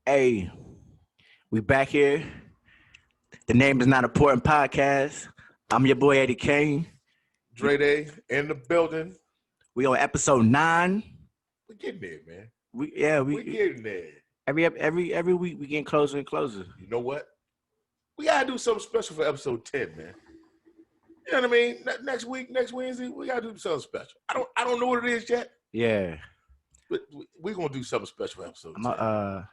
Hey, we back here. The name is not important podcast. I'm your boy Eddie Kane. Dre Day in the building. We on episode 9. We're getting there, man. We getting there. Every week we getting closer and closer. You know what? We gotta do something special for episode 10, man. You know what I mean? Next week, next Wednesday, we gotta do something special. I don't know what it is yet. Yeah. But we're gonna do something special for episode 10.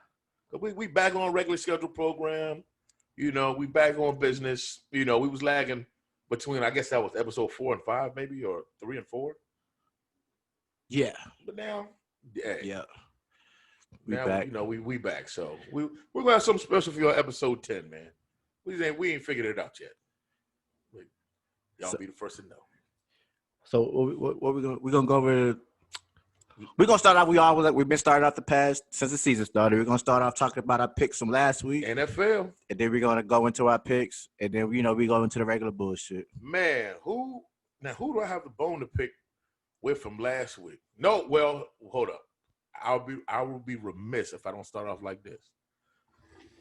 We back on regular scheduled program. You know, we back on business. You know, we was lagging between, I guess that was episode 4 and 5, maybe, or 3 and 4. Yeah. But now, yeah. We back. You know, we back. So we're gonna have something special for your episode 10, man. We ain't figured it out yet. Y'all be the first to know. So what we're gonna go over. We're gonna start off. We've been starting off since the season started. We're gonna start off talking about our picks from last week, NFL, and then we're gonna go into our picks, and then we go into the regular bullshit. Man, who do I have the bone to pick with from last week? No, well, hold up. I will be remiss if I don't start off like this.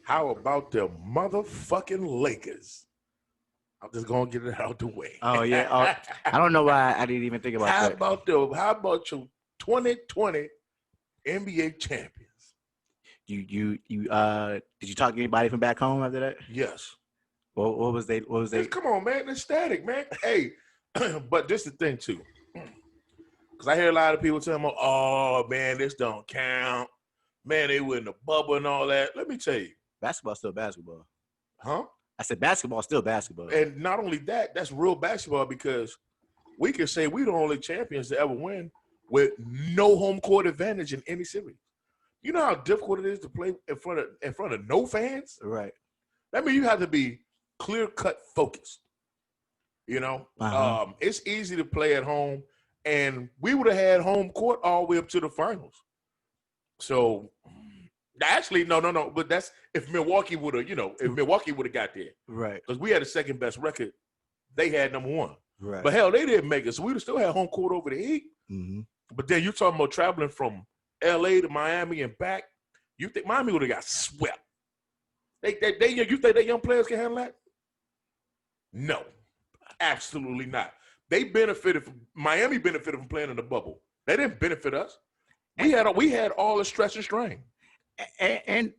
How about the motherfucking Lakers? I'm just gonna get it out the way. Oh yeah. I don't know why I didn't even think about that. How about your 2020 NBA champions? Did you talk to anybody from back home after that? Yes. What was they? Come on, man. It's static, man. Hey, but this is the thing too. Because I hear a lot of people telling me, oh, man, this don't count. Man, they were in the bubble and all that. Let me tell you. Basketball's still basketball. Huh? I said basketball's still basketball. And not only that, that's real basketball because we can say we're the only champions to ever win with no home court advantage in any series. You know how difficult it is to play in front of no fans? Right. That means you have to be clear-cut focused. You know? Uh-huh. It's easy to play at home. And we would have had home court all the way up to the finals. So, actually, no. But that's if Milwaukee would have got there. Right. Because we had the second best record. They had number 1. Right. But hell, they didn't make it. So we would have still had home court over the Heat. Mm-hmm. But then you're talking about traveling from L.A. to Miami and back. You think Miami would have got swept? You think that young players can handle that? No. Absolutely not. Miami benefited from playing in the bubble. They didn't benefit us. We had all the stress and strain. And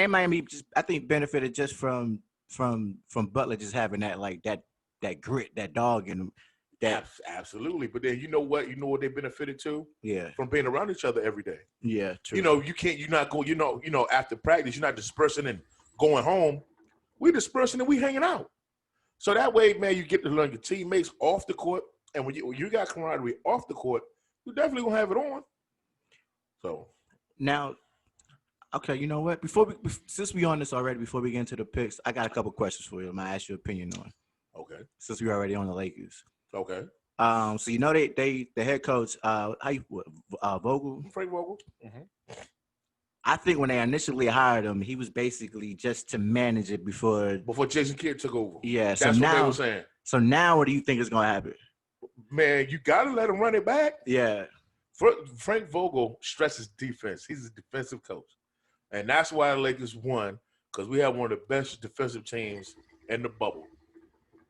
Miami just, I think, benefited just from Butler just having that grit, that dog in him. Absolutely. But then you know what they benefited too? Yeah. From being around each other every day. Yeah, true. You know, you're not going, after practice, you're not dispersing and going home. We dispersing and we hanging out. So that way, man, you get to learn your teammates off the court. And when you got camaraderie off the court, you definitely going to have it on. So. Now, okay, you know what? Since we on this already, before we get into the picks, I got a couple questions for you. I'm going to ask your opinion on. Okay. Since we're already on the Lakers. Okay. So, the head coach, Vogel? Frank Vogel. Mm-hmm. I think when they initially hired him, he was basically just to manage it before Jason Kidd took over. Yeah, that's what they were saying. So now, what do you think is going to happen? Man, you got to let him run it back. Yeah. Frank Vogel stresses defense. He's a defensive coach, and that's why the Lakers won because we had one of the best defensive teams in the bubble.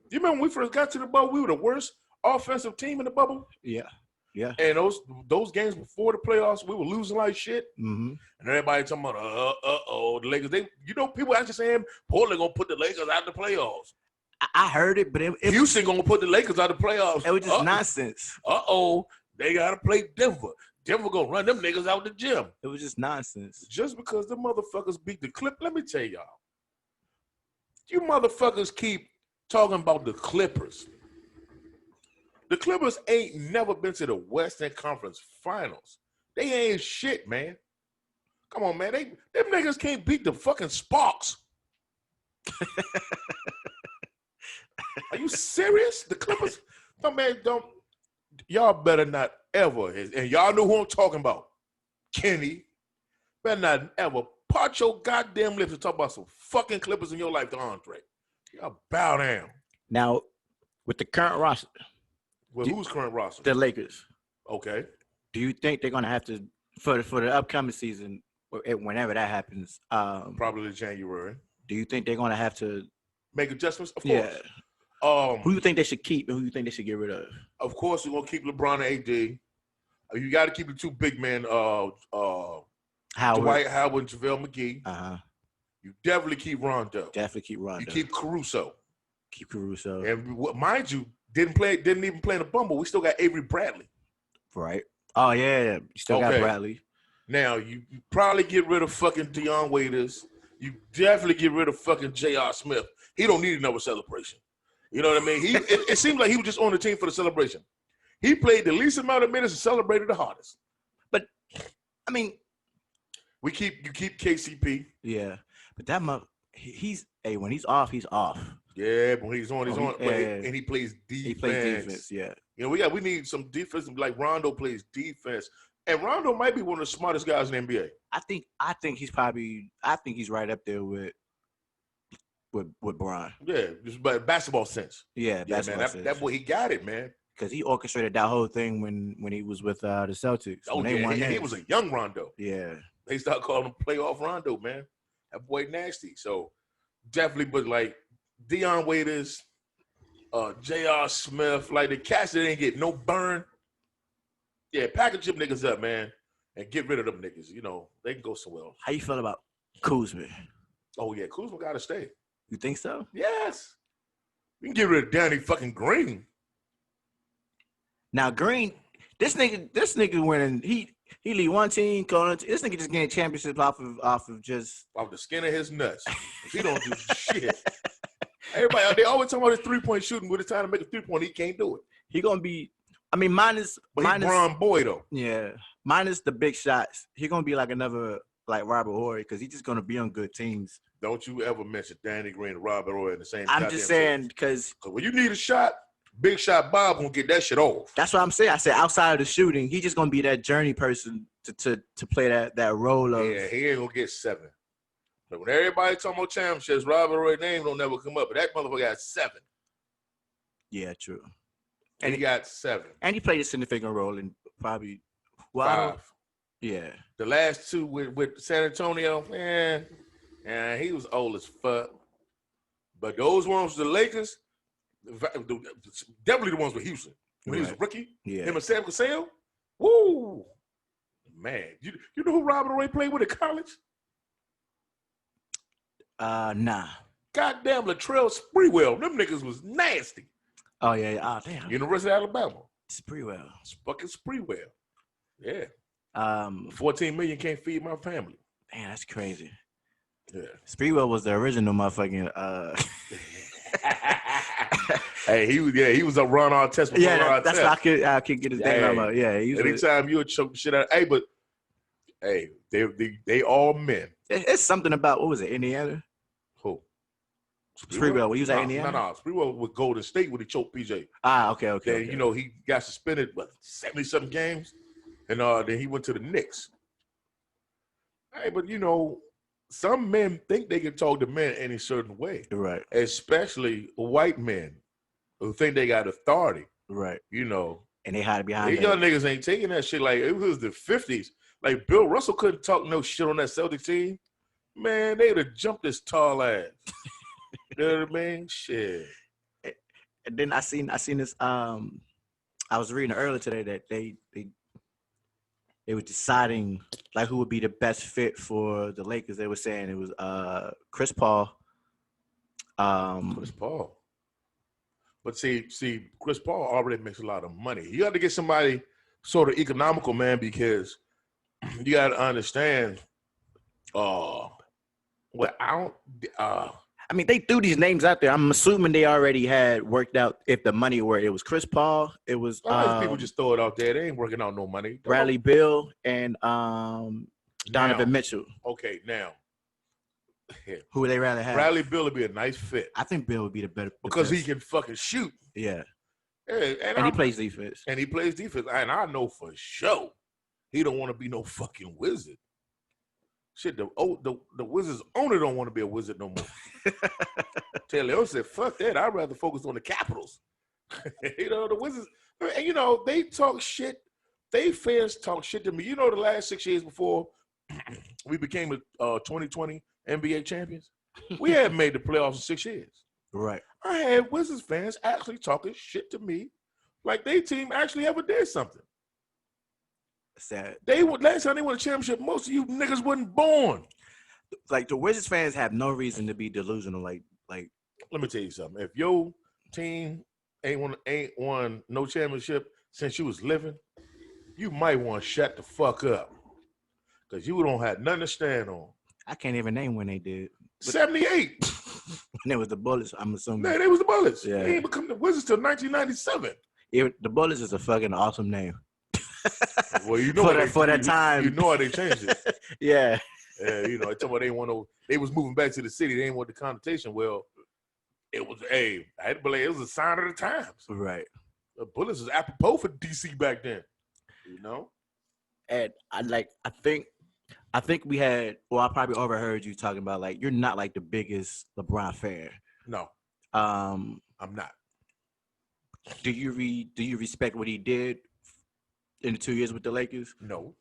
You remember when we first got to the bubble, we were the worst offensive team in the bubble. Yeah. Yeah. And those games before the playoffs, we were losing like shit. Mm-hmm. And everybody talking about, the Lakers. People actually saying Portland going to put the Lakers out of the playoffs. I heard it, but Houston going to put the Lakers out of the playoffs. It was just nonsense. They got to play Denver. Denver going to run them niggas out the gym. It was just nonsense. Just because the motherfuckers beat the Clip. Let me tell y'all. You motherfuckers keep talking about the Clippers. The Clippers ain't never been to the Western Conference Finals. They ain't shit, man. Come on, man. Them niggas can't beat the fucking Sparks. Are you serious? The Clippers? No, man, don't. Y'all better not ever, and y'all know who I'm talking about. Kenny. Better not ever part your goddamn lips to talk about some fucking Clippers in your life to Andre. Y'all bow down. Now, with the current roster. Well, who's current roster? The Lakers. Okay. Do you think they're going to have to, for the upcoming season, whenever that happens. Probably January. Do you think they're gonna have to make adjustments? Of Yeah. course. Who do you think they should keep and who do you think they should get rid of? Of course, we're gonna keep LeBron and AD. You got to keep the two big men, Dwight Howard and JaVale McGee. You definitely keep Rondo. You keep Caruso. And mind you, didn't even play in the Bumble. We still got Avery Bradley. Right. Oh yeah, you still got Bradley. Now you probably get rid of fucking Dion Waiters. You definitely get rid of fucking J.R. Smith. He don't need another celebration. You know what I mean? It seems like he was just on the team for the celebration. He played the least amount of minutes and celebrated the hardest. But I mean, you keep KCP. Yeah, but that when he's off, he's off. Yeah, but when he's on, he's on. And he plays defense. He plays defense. Yeah. You know, we need some defense. Like Rondo plays defense, and Rondo might be one of the smartest guys in the NBA. I think he's right up there with Bron. Yeah, just by basketball sense. Yeah, basketball sense. That boy, he got it, man. Because he orchestrated that whole thing when he was with the Celtics. Oh, yeah, he was a young Rondo. Yeah. They started calling him playoff Rondo, man. That boy nasty. So definitely, but like Dion Waiters, J.R. Smith, like the cats that ain't get no burn. Yeah, package them niggas up, man, and get rid of them niggas. You know, they can go somewhere else. How you feel about Kuzma? Oh, yeah, Kuzma got to stay. You think so? Yes. We can get rid of Danny fucking Green. Now Green, this nigga winning. He lead one team. This nigga just getting championships off of the skin of his nuts. He don't do shit. Everybody, they always talking about his 3-point shooting. With the time to make a 3-point, he can't do it. He gonna be. I mean, minus Bron boy though. Yeah, minus the big shots. He gonna be like another like Robert Horry because he's just gonna be on good teams. Don't you ever mention Danny Green and Robert Horry in the same. I'm just saying because when you need a shot. Big Shot Bob gonna get that shit off. That's what I'm saying. I said outside of the shooting, he just gonna be that journey person to play that role of. Yeah, he ain't gonna get 7. But when everybody talking about championships, Robert Roy name don't never come up. But that motherfucker got 7. Yeah, true. And he got 7. And he played a significant role in probably 5. Yeah. The last 2 with San Antonio, man, and he was old as fuck. But those ones with the Lakers. Definitely the ones with Houston when he was a rookie. Yeah, him and Sam Cassell. Woo, man! You know who Robert Ray played with at college? Nah. Goddamn, Latrell Sprewell. Them niggas was nasty. Oh yeah. Oh damn. University of Alabama. Sprewell. It's fucking Sprewell. Yeah. 14 million can't feed my family. Man, that's crazy. Yeah. Sprewell was the original motherfucking. Hey, he was a run on test. Yeah, that's why I could get his name out. Yeah, anytime you would choke the shit out. Hey, but they all men. It's something about what was it, Indiana? Who? Sprewell. When he was at Indiana. No. Sprewell with Golden State when he choked PJ. Okay. Then you know he got suspended 70-something games, and then he went to the Knicks. Hey, but you know. Some men think they can talk to men any certain way. Right. Especially white men who think they got authority. Right. You know. And they hide behind these young niggas ain't taking that shit. Like, it was the 50s. Like, Bill Russell couldn't talk no shit on that Celtics team. Man, they'd have jumped his tall ass. You know what I mean? Shit. And then I seen this. I was reading earlier today that they were deciding like who would be the best fit for the Lakers. They were saying it was Chris Paul. Chris Paul. But see, Chris Paul already makes a lot of money. You got to get somebody sort of economical, man, because you got to understand. I mean, they threw these names out there. I'm assuming they already had worked out if the money were. It was Chris Paul. It was people just throw it out there. They ain't working out no money. Bradley Beal and Donovan Mitchell. Okay, now who would they rather have? Bradley Beal would be a nice fit. I think Beal would be the better because he can fucking shoot. Yeah. And he plays defense. And he plays defense. And I know for sure he don't want to be no fucking wizard. Shit, the Wizards owner don't want to be a wizard no more. Taylor said, fuck that. I'd rather focus on the Capitals. You know, the Wizards, and you know, they talk shit. They fans talk shit to me. You know, the last 6 years before we became the 2020 NBA champions, we had made the playoffs in 6 years. Right. I had Wizards fans actually talking shit to me like their team actually ever did something. Sad. Last time they won a championship, most of you niggas wasn't born. Like the Wizards fans have no reason to be delusional. Like let me tell you something. If your team ain't won no championship since you was living, you might want to shut the fuck up. Because you don't have nothing to stand on. I can't even name when they did. 78. And it was the Bullets, I'm assuming. Man, they was the Bullets. Yeah. They ain't become the Wizards till 1997. The Bullets is a fucking awesome name. Well, you know for that time. You know how they changed it. Yeah. You know, they was moving back to the city. They didn't want the connotation. Well, it was, I had to believe it was a sign of the times. Right. The Bullets was apropos for DC back then. You know? And I think we had, I probably overheard you talking about, like, you're not like the biggest LeBron fan. No. I'm not. Do you respect what he did in the 2 years with the Lakers? No.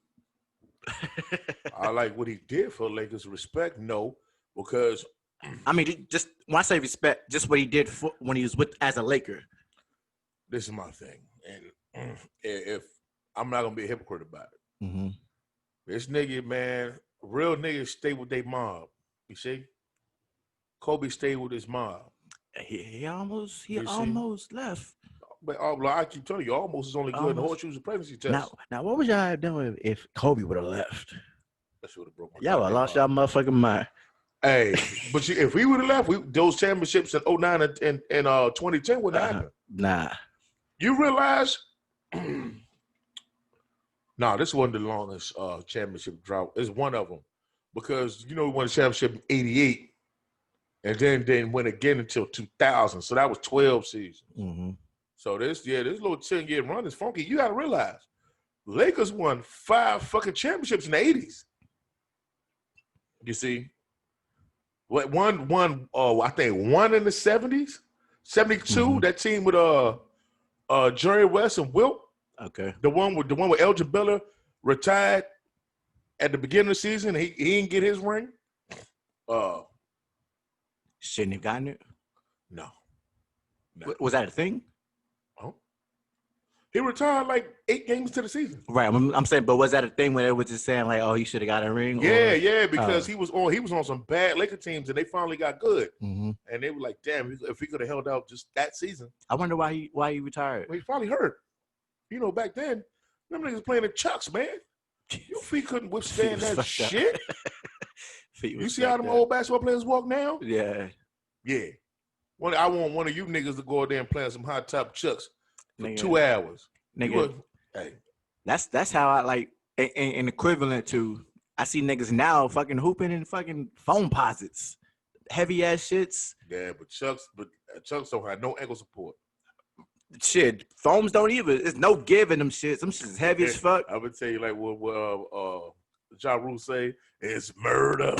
I like what he did for the Lakers. Respect? No. Because I mean, just when I say respect, just what he did when he was as a Laker. This is my thing. And if I'm not gonna be a hypocrite about it. Mm-hmm. This nigga, man, real niggas stay with their mob. You see? Kobe stayed with his mob. He almost left. But I keep telling you, almost is only good in the horseshoes of pregnancy test. Now, what would y'all have done if Kobe would have left? That should have broke my. Y'all would have lost y'all motherfucking mind. Hey, but if we would have left, those championships in 09 and 2010 wouldn't happen. Nah. You realize? Nah, this wasn't the longest championship drought. It's one of them. Because, we won the championship in 88 and then didn't win again until 2000. So that was 12 seasons. Mm-hmm. So this little 10-year run is funky. You got to realize, Lakers won 5 fucking championships in the 80s. You see? I think one in the 70s, 72. Mm-hmm. That team with Jerry West and Wilt. Okay. The one with Elgin Baylor retired at the beginning of the season. He didn't get his ring. Shouldn't have gotten it. No. Was that a thing? Oh. He retired like 8 games to the season. Right. I'm saying, but was that a thing when it was just saying like, oh, he should have got a ring? Yeah, because he was on some bad Laker teams and they finally got good. Mm-hmm. And they were like, damn, if he could have held out just that season. I wonder why he retired. Well, he probably hurt. Back then, them niggas playing in chucks, man. Your feet couldn't withstand that shit. You see how them old basketball players walk now? Yeah. Yeah. I want one of you niggas to go out there and play some hot top chucks for nigga, 2 hours. Nigga, hey. That's how I like an equivalent to. I see niggas now fucking hooping in fucking foam posits, heavy ass shits. Yeah, but chucks don't have no ankle support. Shit, foams don't even. It's no give in them shits. Them shits heavy as fuck. I would tell you like what Ja Rule say, it's murder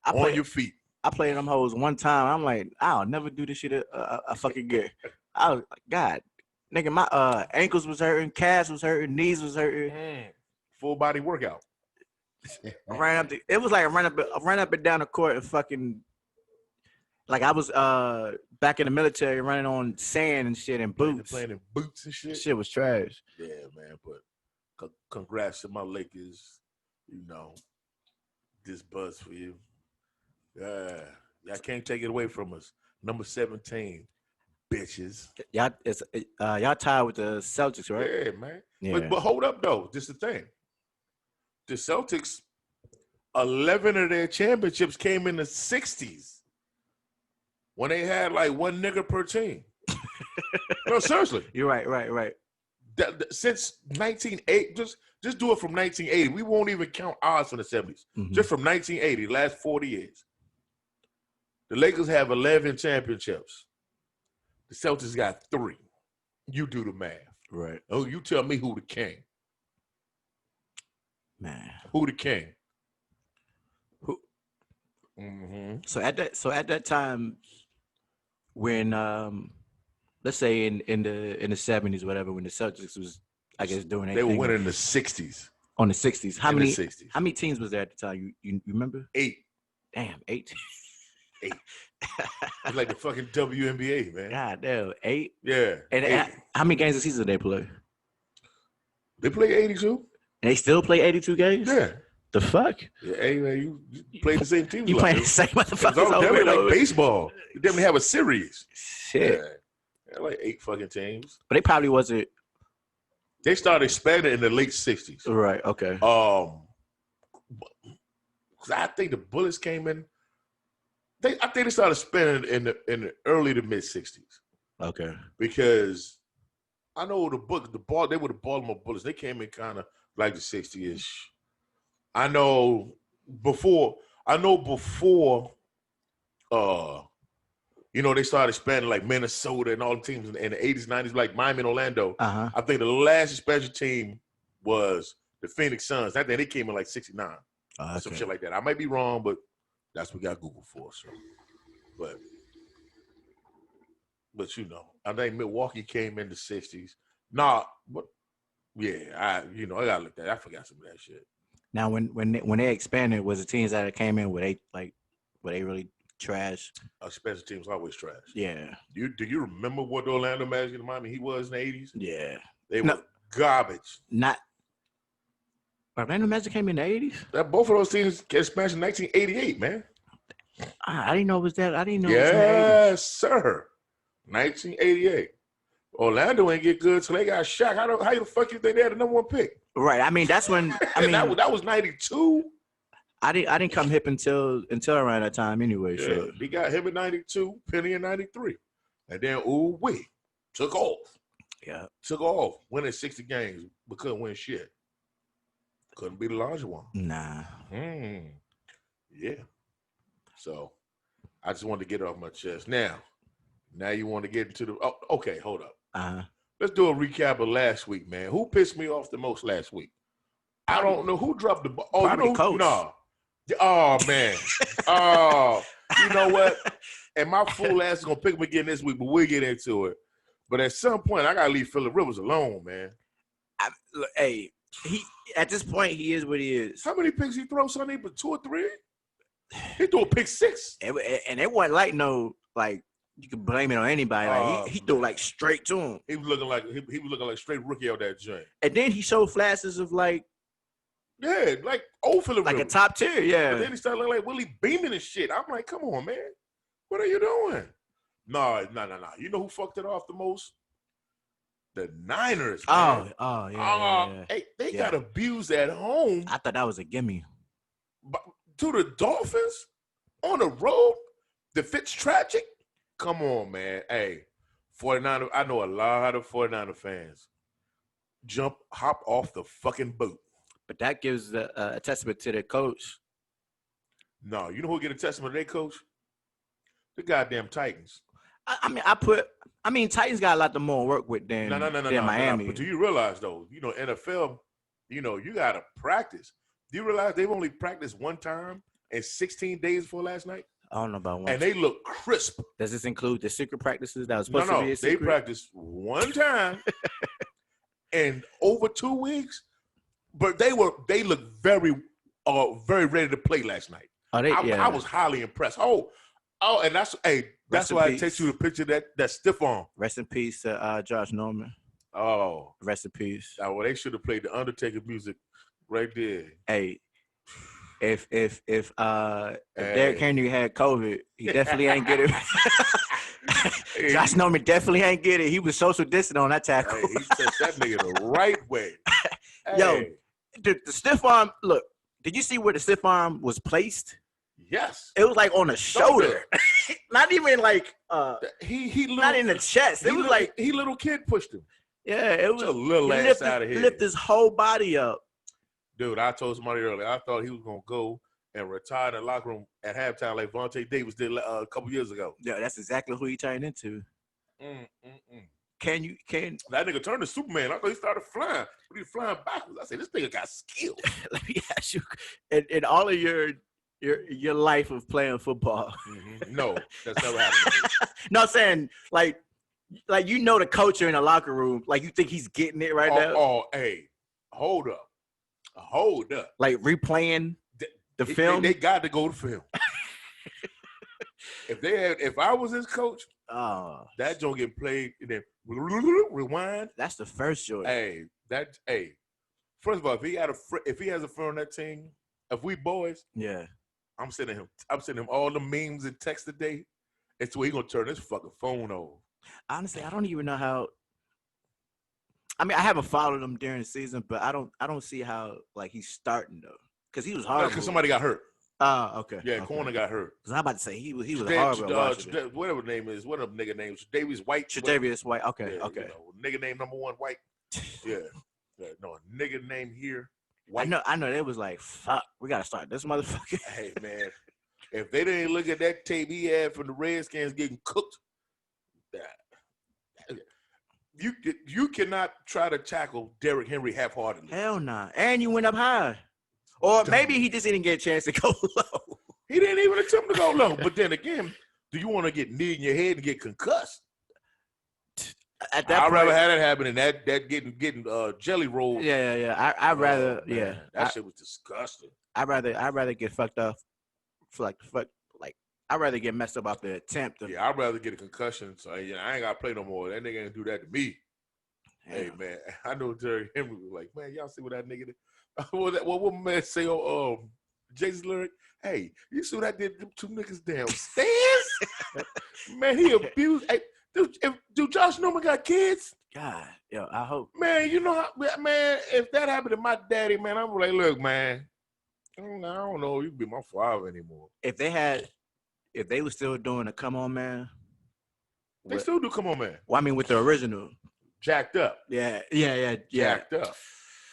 on your feet. I played them hoes one time. I'm like, I'll never do this shit a fucking again. I was like, God, nigga, my ankles was hurting, calves was hurting, knees was hurting. Full body workout. It was like I ran up and down the court and fucking, like I was back in the military running on sand and shit and boots. Playing in boots and shit. Shit was trash. Yeah, man, but congrats to my Lakers. This buzz for you. Y'all can't take it away from us. Number 17, bitches. Y'all tied with the Celtics, right? Yeah, man. Yeah. But hold up, though. This is the thing. The Celtics, 11 of their championships came in the 60s when they had like one nigga per team. No, seriously. You're right. Since 1980, just do it from 1980. We won't even count odds from the 70s. Mm-hmm. Just from 1980, the last 40 years. The Lakers have 11 championships. The Celtics got 3. You do the math. Right. Oh, you tell me who the king. Man. Who the king? Who? Mm-hmm. So at that time, when let's say in the 70s, whatever, when the Celtics was, I guess, doing anything. They were winning in the 60s. On the 60s. How in many? the 60s. How many teams was there at the time? You remember? 8. Damn, 8. 8. It's like the fucking WNBA, man. God damn, 8. Yeah. And 8. how many games a season they play? They play 82. And they still play 82 games? Yeah. The fuck? Yeah, hey man, you play the same teams. You like playing the same motherfuckers all over definitely and like over. baseball. You definitely have a series. Shit. Yeah, like 8 fucking teams. But they probably wasn't. They started expanding in the late 60s. Right, okay. 'Cause I think the Bullets came in. I think they started spending in the early to mid 60s. Okay. Because I know they were the Baltimore Bullets. They came in kind of like the 60-ish. I know before, they started expanding like Minnesota and all the teams in the 80s, 90s, like Miami and Orlando. Uh-huh. I think the last expansion team was the Phoenix Suns. I think they came in like 69. Okay. Some shit like that. I might be wrong, but that's what we got Google for. So, but I think Milwaukee came in the 60s. Nah, but yeah, I gotta look at that. I forgot some of that shit. Now, when they expanded, was the teams that came in were they really trash? Special teams always trash. Yeah. Do you remember what the Orlando Magic and Miami Heat was in the 80s? Yeah. They were garbage. Not Orlando Magic came in the 80s? Both of those teams get smashed in 1988, man. I didn't know it was that. I didn't know it was in the 80s. Yes, sir. 1988. Orlando ain't get good till they got Shaq. How the fuck you think they had the number 1 pick? Right. I mean, that's when that was 92. I didn't come hip until around that time anyway. Yeah, So he got him in 92, Penny in 93. And then took off. Yeah. Took off. Winning 60 games, but couldn't win shit. Couldn't be the larger one. Nah. Yeah. So I just wanted to get it off my chest. Now you want to get into the okay, hold up. Uh-huh. Let's do a recap of last week, man. Who pissed me off the most last week? I don't know who dropped the ball. Oh, probably Coach. No. Oh man. Oh, you know what? And my fool ass is gonna pick him again this week, but we'll get into it. But at some point, I gotta leave Phillip Rivers alone, man. He at this point he is what he is. How many picks he throw Sunday? But 2 or 3? He threw a pick 6. And it wasn't like you can blame it on anybody. Like he threw like straight to him. He was looking like straight rookie out that joint. And then he showed flashes of like old Phillip like Rivers. a top tier, yeah. But then he started looking like Willie Beeman and shit. I'm like, come on, man. What are you doing? No. You know who fucked it off the most? The Niners, man. Yeah. Hey, they got abused at home. I thought that was a gimme. But to the Dolphins on the road, the Fitz tragic. Come on, man. Hey, 49er, I know a lot of 49er fans hop off the fucking boat. But that gives a testament to their coach. No, you know who get a testament to their coach? The goddamn Titans. Titans got a lot more work with than Miami. But do you realize, though, NFL, you got to practice. Do you realize they've only practiced one time and 16 days before last night? I don't know about one. And they look crisp. Does this include the secret practices that was supposed to be a secret? They practiced one time in over 2 weeks, but they looked very, very ready to play last night. I was highly impressed. And that's why I text you the picture that stiff arm. Rest in peace to Josh Norman. Oh, rest in peace. Well, they should have played the Undertaker music right there. Hey, if Derrick Henry had COVID, he definitely ain't get it. Josh Norman definitely ain't get it. He was social distant on that tackle. Hey, he touched that nigga the right way. Yo, the stiff arm. Look, did you see where the stiff arm was placed? Yes. It was like on the shoulder. Not even like he not in the chest. It was like he little kid pushed him. Yeah, it was a little ass out of here. Lift his whole body up. Dude, I told somebody earlier, I thought he was gonna go and retire in the locker room at halftime like Vontae Davis did a couple years ago. Yeah, that's exactly who he turned into. Can that nigga turned to Superman? I thought he started flying, but he was flying backwards. I said, this nigga got skill. Let me ask you, in all of your life of playing football. No, that's never happened to me. No, I'm saying like the culture in the locker room. Like you think he's getting it right now? Oh, hey, hold up. Hold up. Like replaying the film. They got to go to film. If I was his coach, that joint get played and then rewind. That's the first joint. Hey, first of all, if he has a friend on that team, if we boys, yeah, I'm sending him all the memes and texts today. It's where he gonna turn his fucking phone off. Honestly, I don't even know how. I mean, I haven't followed him during the season, but I don't see how like he's starting though, because he was horrible. Because somebody got hurt. Okay. Yeah, okay. Corner got hurt. Because I'm about to say he was horrible. Whatever the name is, what a nigga name? Tre'Davious White. Tre'Davious White. Okay, yeah, okay. Nigga name number 1 White. Yeah. No, nigga name here. White. I know. They was like, fuck, we gotta start this motherfucker. Hey man, if they didn't look at that tape he had from the Redskins getting cooked, you cannot try to tackle Derrick Henry half-heartedly. Hell nah. And you went up high. Or maybe he just didn't get a chance to go low. He didn't even attempt to go low. But then again, do you want to get knee in your head and get concussed? At that I'd point, rather have that happen than that getting jelly rolled. Yeah. I'd rather that shit was disgusting. I'd rather get fucked up for I'd rather get messed up off the attempt. Yeah, I'd rather get a concussion. So I ain't gotta play no more. That nigga ain't do that to me. Damn. Hey man, I know Derrick Henry was like, man, y'all see what that nigga did? What my man say on Jason's lyric? Hey, you see what I did to them 2 niggas downstairs? Man, he abused. Hey, do Josh Norman got kids? God, yo, I hope. Man, you know how, man, if that happened to my daddy, man, I'm like, look, man, I don't know, you be my father anymore. If they were still doing a Come On Man. They still do Come On Man. Well, I mean, with the original. Jacked up. Yeah. Jacked up.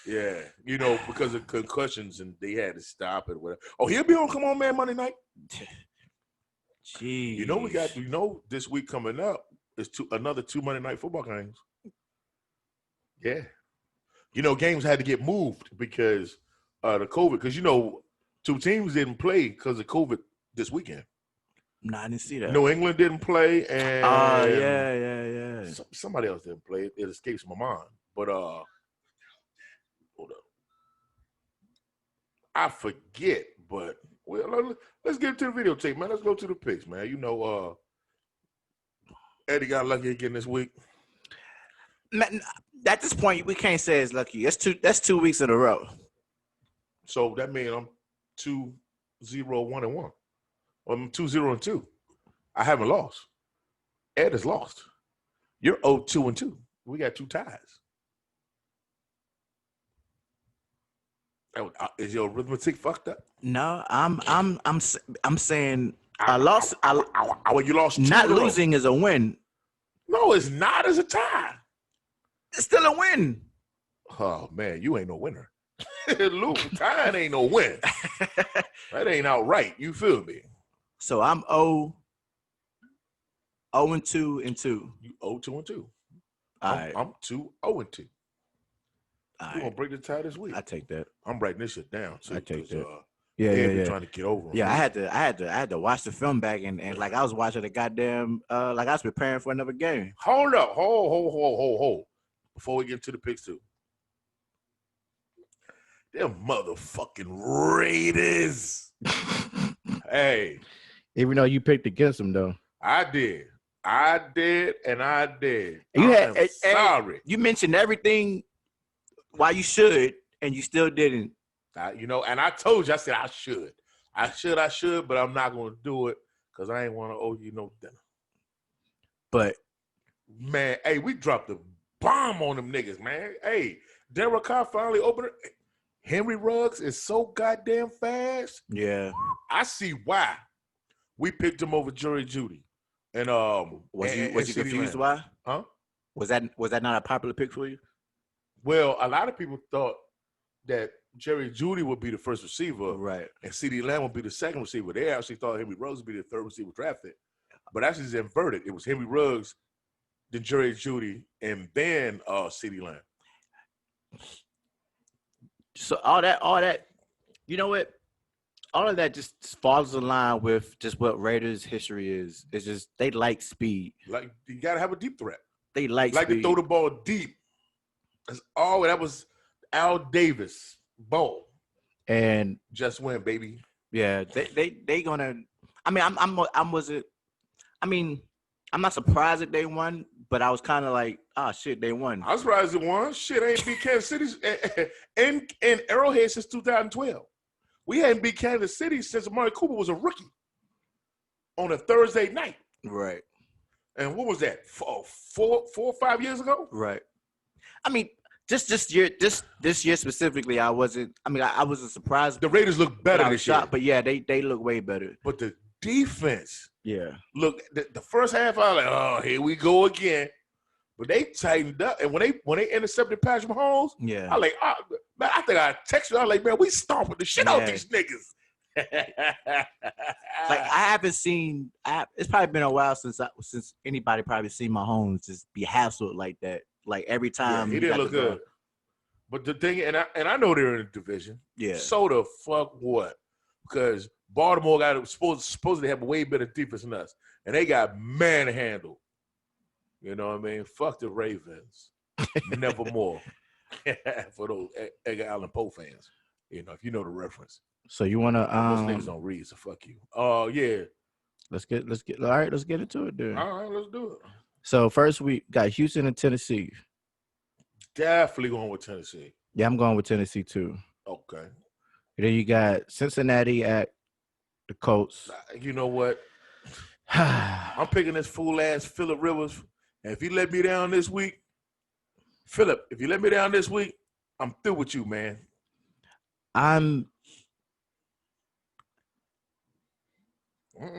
Yeah. You know, because of concussions and they had to stop it. Whatever. Oh, he'll be on Come On Man Monday night. Jeez. You know, this week coming up is another 2 Monday night football games. Yeah. You know, games had to get moved because the COVID. Because, you know, 2 teams didn't play because of COVID this weekend. No, I didn't see that. New England didn't play, and yeah. Somebody else didn't play. It escapes my mind. But hold up, I forget. But let's get to the videotape, man. Let's go to the picks, man. You know, Eddie got lucky again this week. Man, at this point, we can't say it's lucky. That's 2 weeks in a row. So that means I'm 2-0-1-1. I'm 2-0-2. I haven't lost. Ed has lost. You're 0-2-2. We got 2 ties. Is your arithmetic fucked up? No, I'm saying I lost. You lost. Not losing is a win. No, it's not. It's a tie. It's still a win. Oh man, you ain't no winner. Lose tying ain't no win. That ain't outright. You feel me? So I'm 0-2-2. You 0-2-2. Right. I'm 2-0-2. We're gonna break the tie this week. I take that. I'm writing this shit down too. I take that. Yeah. Trying to get over. Yeah, I had to watch the film back and like I was watching the goddamn like I was preparing for another game. Hold up, hold. Before we get to the picks too. Them motherfucking Raiders. Hey. Even though you picked against them, though. I did. Sorry. You mentioned everything why you should, and you still didn't. You know, and I told you, I said I should. I should, but I'm not going to do it because I ain't want to owe you no dinner. But. Man, hey, we dropped a bomb on them niggas, man. Hey, Derek Carr finally opened it. Henry Ruggs is so goddamn fast. Yeah. I see why we picked him over Jerry Jeudy. And was you confused why? Huh? Was that not a popular pick for you? Well, a lot of people thought that Jerry Jeudy would be the first receiver, right? And CeeDee Lamb would be the second receiver. They actually thought Henry Ruggs would be the third receiver drafted, but actually it's inverted. It was Henry Ruggs, then Jerry Jeudy, and then CeeDee Lamb. So all that, you know what? All of that just falls in line with just what Raiders' history is. It's just they like speed. Like you gotta have a deep threat. They like speed. To throw the ball deep. That's all. That was Al Davis. Bowl. And Just win, baby. yeah, they gonna. I mean, I mean, I'm not surprised that they won, but I was kind of like, oh shit, they won. I was surprised they won. Shit, ain't beat Kansas City in Arrowhead since 2012. We hadn't beat Kansas City since Amari Cooper was a rookie on a Thursday night. Right. And what was that? 4 or 5 years ago? Right. I mean, this year specifically, I wasn't surprised. The Raiders look better this year. But yeah, they look way better. But the defense, yeah. Look, the first half, I was like, oh, here we go again. But they tightened up, and when they intercepted Patrick Mahomes, yeah, I like, man, I think I texted you. I was like, man, we stomping the shit out these niggas. Like I haven't seen. It's probably been a while since anybody probably seen Mahomes just be hassled like that. Like every time he didn't look good. But the thing, and I know they're in the division. Yeah. So the fuck what? Because Baltimore got supposedly have a way better defense than us, and they got manhandled. You know what I mean? Fuck the Ravens. Nevermore. For those Edgar Allan Poe fans. You know, if you know the reference. So you wanna most niggas don't read, so fuck you. Oh yeah. Let's get all right, let's get into it then. All right, let's do it. So first we got Houston and Tennessee. Definitely going with Tennessee. Yeah, I'm going with Tennessee too. Okay. And then you got Cincinnati at the Colts. You know what? I'm picking this fool ass Phillip Rivers. And if he let me down this week, Phillip, if you let me down this week, I'm through with you, man.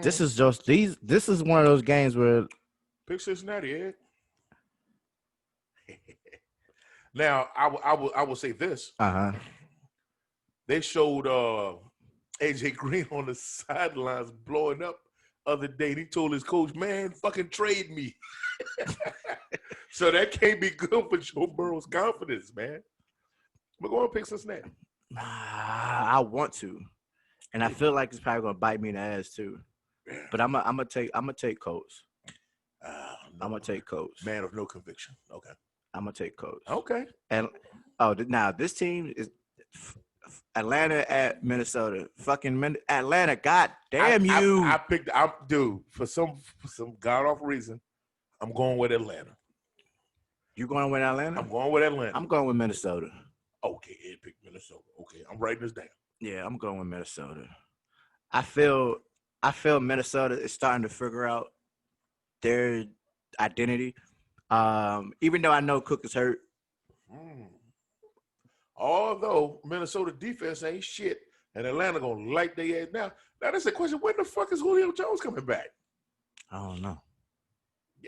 This is one of those games where pick Cincinnati, Ed. Now, I will say this. They showed AJ Green on the sidelines blowing up other day. He told his coach, man, fucking trade me. So that can't be good for Joe Burrow's confidence, man. We're going to pick Cincinnati. I want to. And I feel like it's probably going to bite me in the ass too. But I'm gonna take Colts. I'm gonna take Colts. Man of no conviction. Okay. I'm gonna take Colts. Okay. And now this team is Atlanta at Minnesota. Fucking Atlanta. God damn you! I picked. Dude, for some god awful reason, I'm going with Atlanta. You going with Atlanta? I'm going with Atlanta. I'm going with Minnesota. Okay, Ed picked Minnesota. Okay, I'm writing this down. Yeah, I'm going with Minnesota. I feel Minnesota is starting to figure out their identity. Even though I know Cook is hurt. Although Minnesota defense ain't shit, and Atlanta gonna light their ass now. Now that's the question: when the fuck is Julio Jones coming back? I don't know.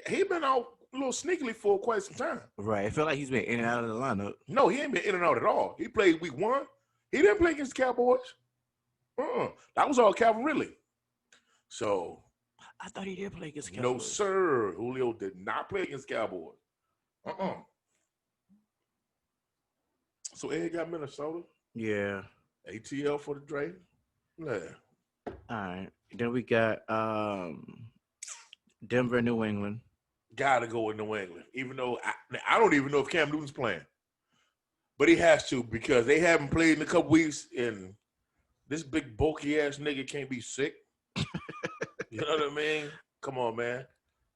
He been out a little sneakily for quite some time. Right. I feel like he's been in and out of the lineup. No, he ain't been in and out at all. He played week 1. He didn't play against the Cowboys. That was all Calvin Ridley. So I thought he did play against the Cowboys. No, sir. Julio did not play against Cowboys. So Ed got Minnesota. Yeah. ATL for the Dre. Yeah. All right. Then we got Denver, New England. Gotta go with New England. Even though I don't even know if Cam Newton's playing. But he has to because they haven't played in a couple weeks and this big bulky ass nigga can't be sick. You know what I mean? Come on, man.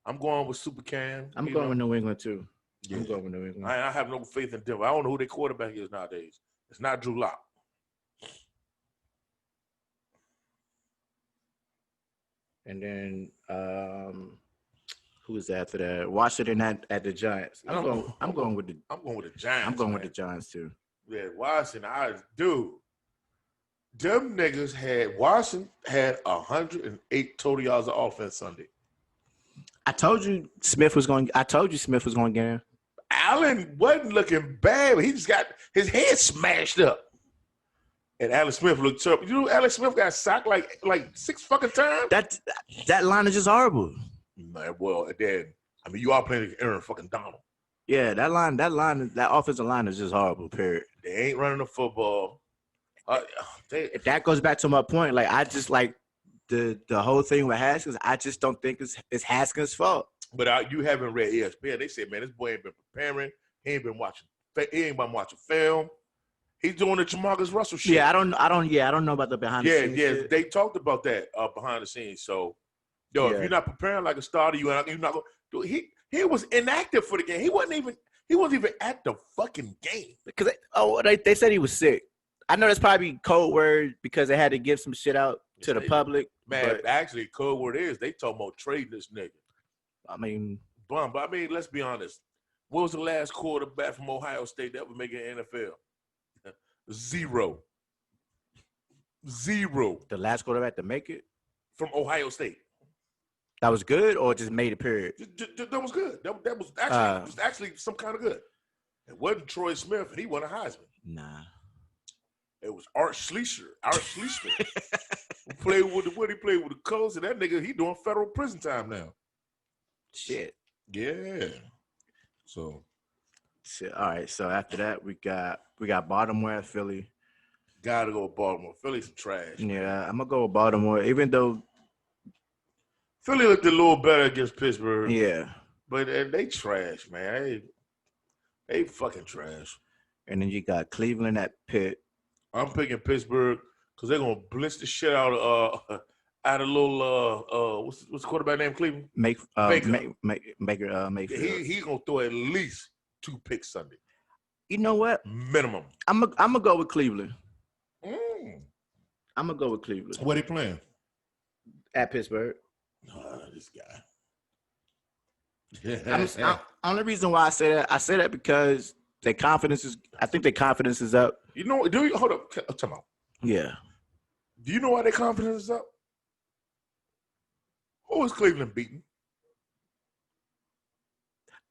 I'm going with Super Cam. I'm going with New England too. Yeah. I'm going with New England. I have no faith in Denver. I don't know who their quarterback is nowadays. It's not Drew Lock. And then who is after that? Washington at the Giants. I'm going with the Giants. I'm going with the Giants too. Yeah, Washington. Them niggas Washington had 108 total yards of offense Sunday. I told you Smith was going to get in. Allen wasn't looking bad, but he just got his head smashed up. And Alex Smith looked up. You know, Alex Smith got sacked like 6 fucking times. That line is just horrible. Well, then you are playing Aaron fucking Donald. Yeah, that offensive line is just horrible. Period. They ain't running the football. That goes back to my point. Like I just like the whole thing with Haskins. I just don't think it's Haskins' fault. But you haven't read ESPN. They said, man, this boy ain't been preparing. He ain't been watching film. He's doing the Jamarcus Russell shit. Yeah, I don't know about the behind the scenes shit. They talked about that behind the scenes. So, if you're not preparing like a starter, you're not going. Dude, he was inactive for the game. He wasn't even at the fucking game because they said he was sick. I know that's probably code word because they had to give some shit out to the public. Man, actually, code word is they talking about trading this nigga. I mean, but let's be honest. What was the last quarterback from Ohio State that ever make it in the NFL? Zero. The last quarterback to make it from Ohio State. That was good, or just made it. Period. That was good. That was actually some kind of good. It wasn't Troy Smith, and he won a Heisman. Nah. It was Art Schlichter. Who played with the Colts, and that nigga he doing federal prison time now. Shit. Yeah. So. Shit. All right. So after that, we got Baltimore at Philly. Gotta go with Baltimore. Philly's some trash. Yeah, I'm gonna go with Baltimore, even though Philly looked a little better against Pittsburgh. Yeah. But they trash, man. They fucking trash. And then you got Cleveland at Pitt. I'm picking Pittsburgh because they're gonna blitz the shit out of little what's the quarterback name? Cleveland. Baker Mayfield. He's gonna throw at least 2 picks Sunday. You know what? Minimum. I'm gonna go with Cleveland. I'm gonna go with Cleveland. Where they playing? At Pittsburgh. This guy. Only reason why I say that because their confidence is. I think their confidence is up. You know? Hold up? Time out. Yeah. Do you know why their confidence is up? Who is Cleveland beating?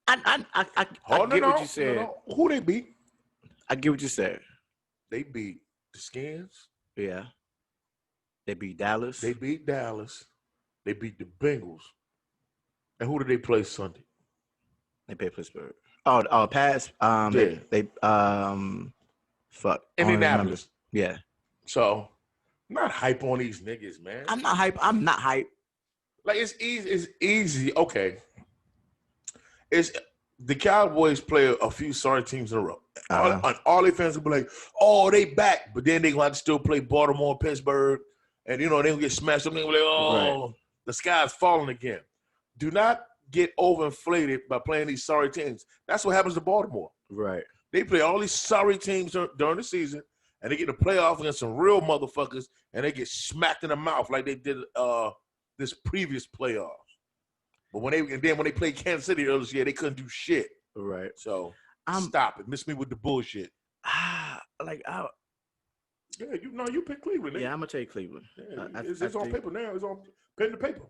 I get what you said. No. Who they beat? I get what you said. They beat the Skins. Yeah. They beat Dallas. They beat the Bengals. And who did they play Sunday? They played Pittsburgh. Oh, pass. They fuck. Indianapolis. Yeah. So, I'm not hype on these niggas, man. I'm not hype. Like it's easy. Okay. It's the Cowboys play a few sorry teams in a row. All their fans will be like, "Oh, they back," but then they gonna have to still play Baltimore, Pittsburgh, and they gonna get smashed up. They gonna be like, "Oh, right. The sky's falling again." Do not get overinflated by playing these sorry teams. That's what happens to Baltimore. Right. They play all these sorry teams during the season, and they get to play off against some real motherfuckers, and they get smacked in the mouth like they did this previous playoffs. But when they played Kansas City earlier this year, they couldn't do shit. Right. So stop it. Miss me with the bullshit. You pick Cleveland. Yeah, I'm gonna take Cleveland. Yeah, it's on paper now. It's on pen to paper.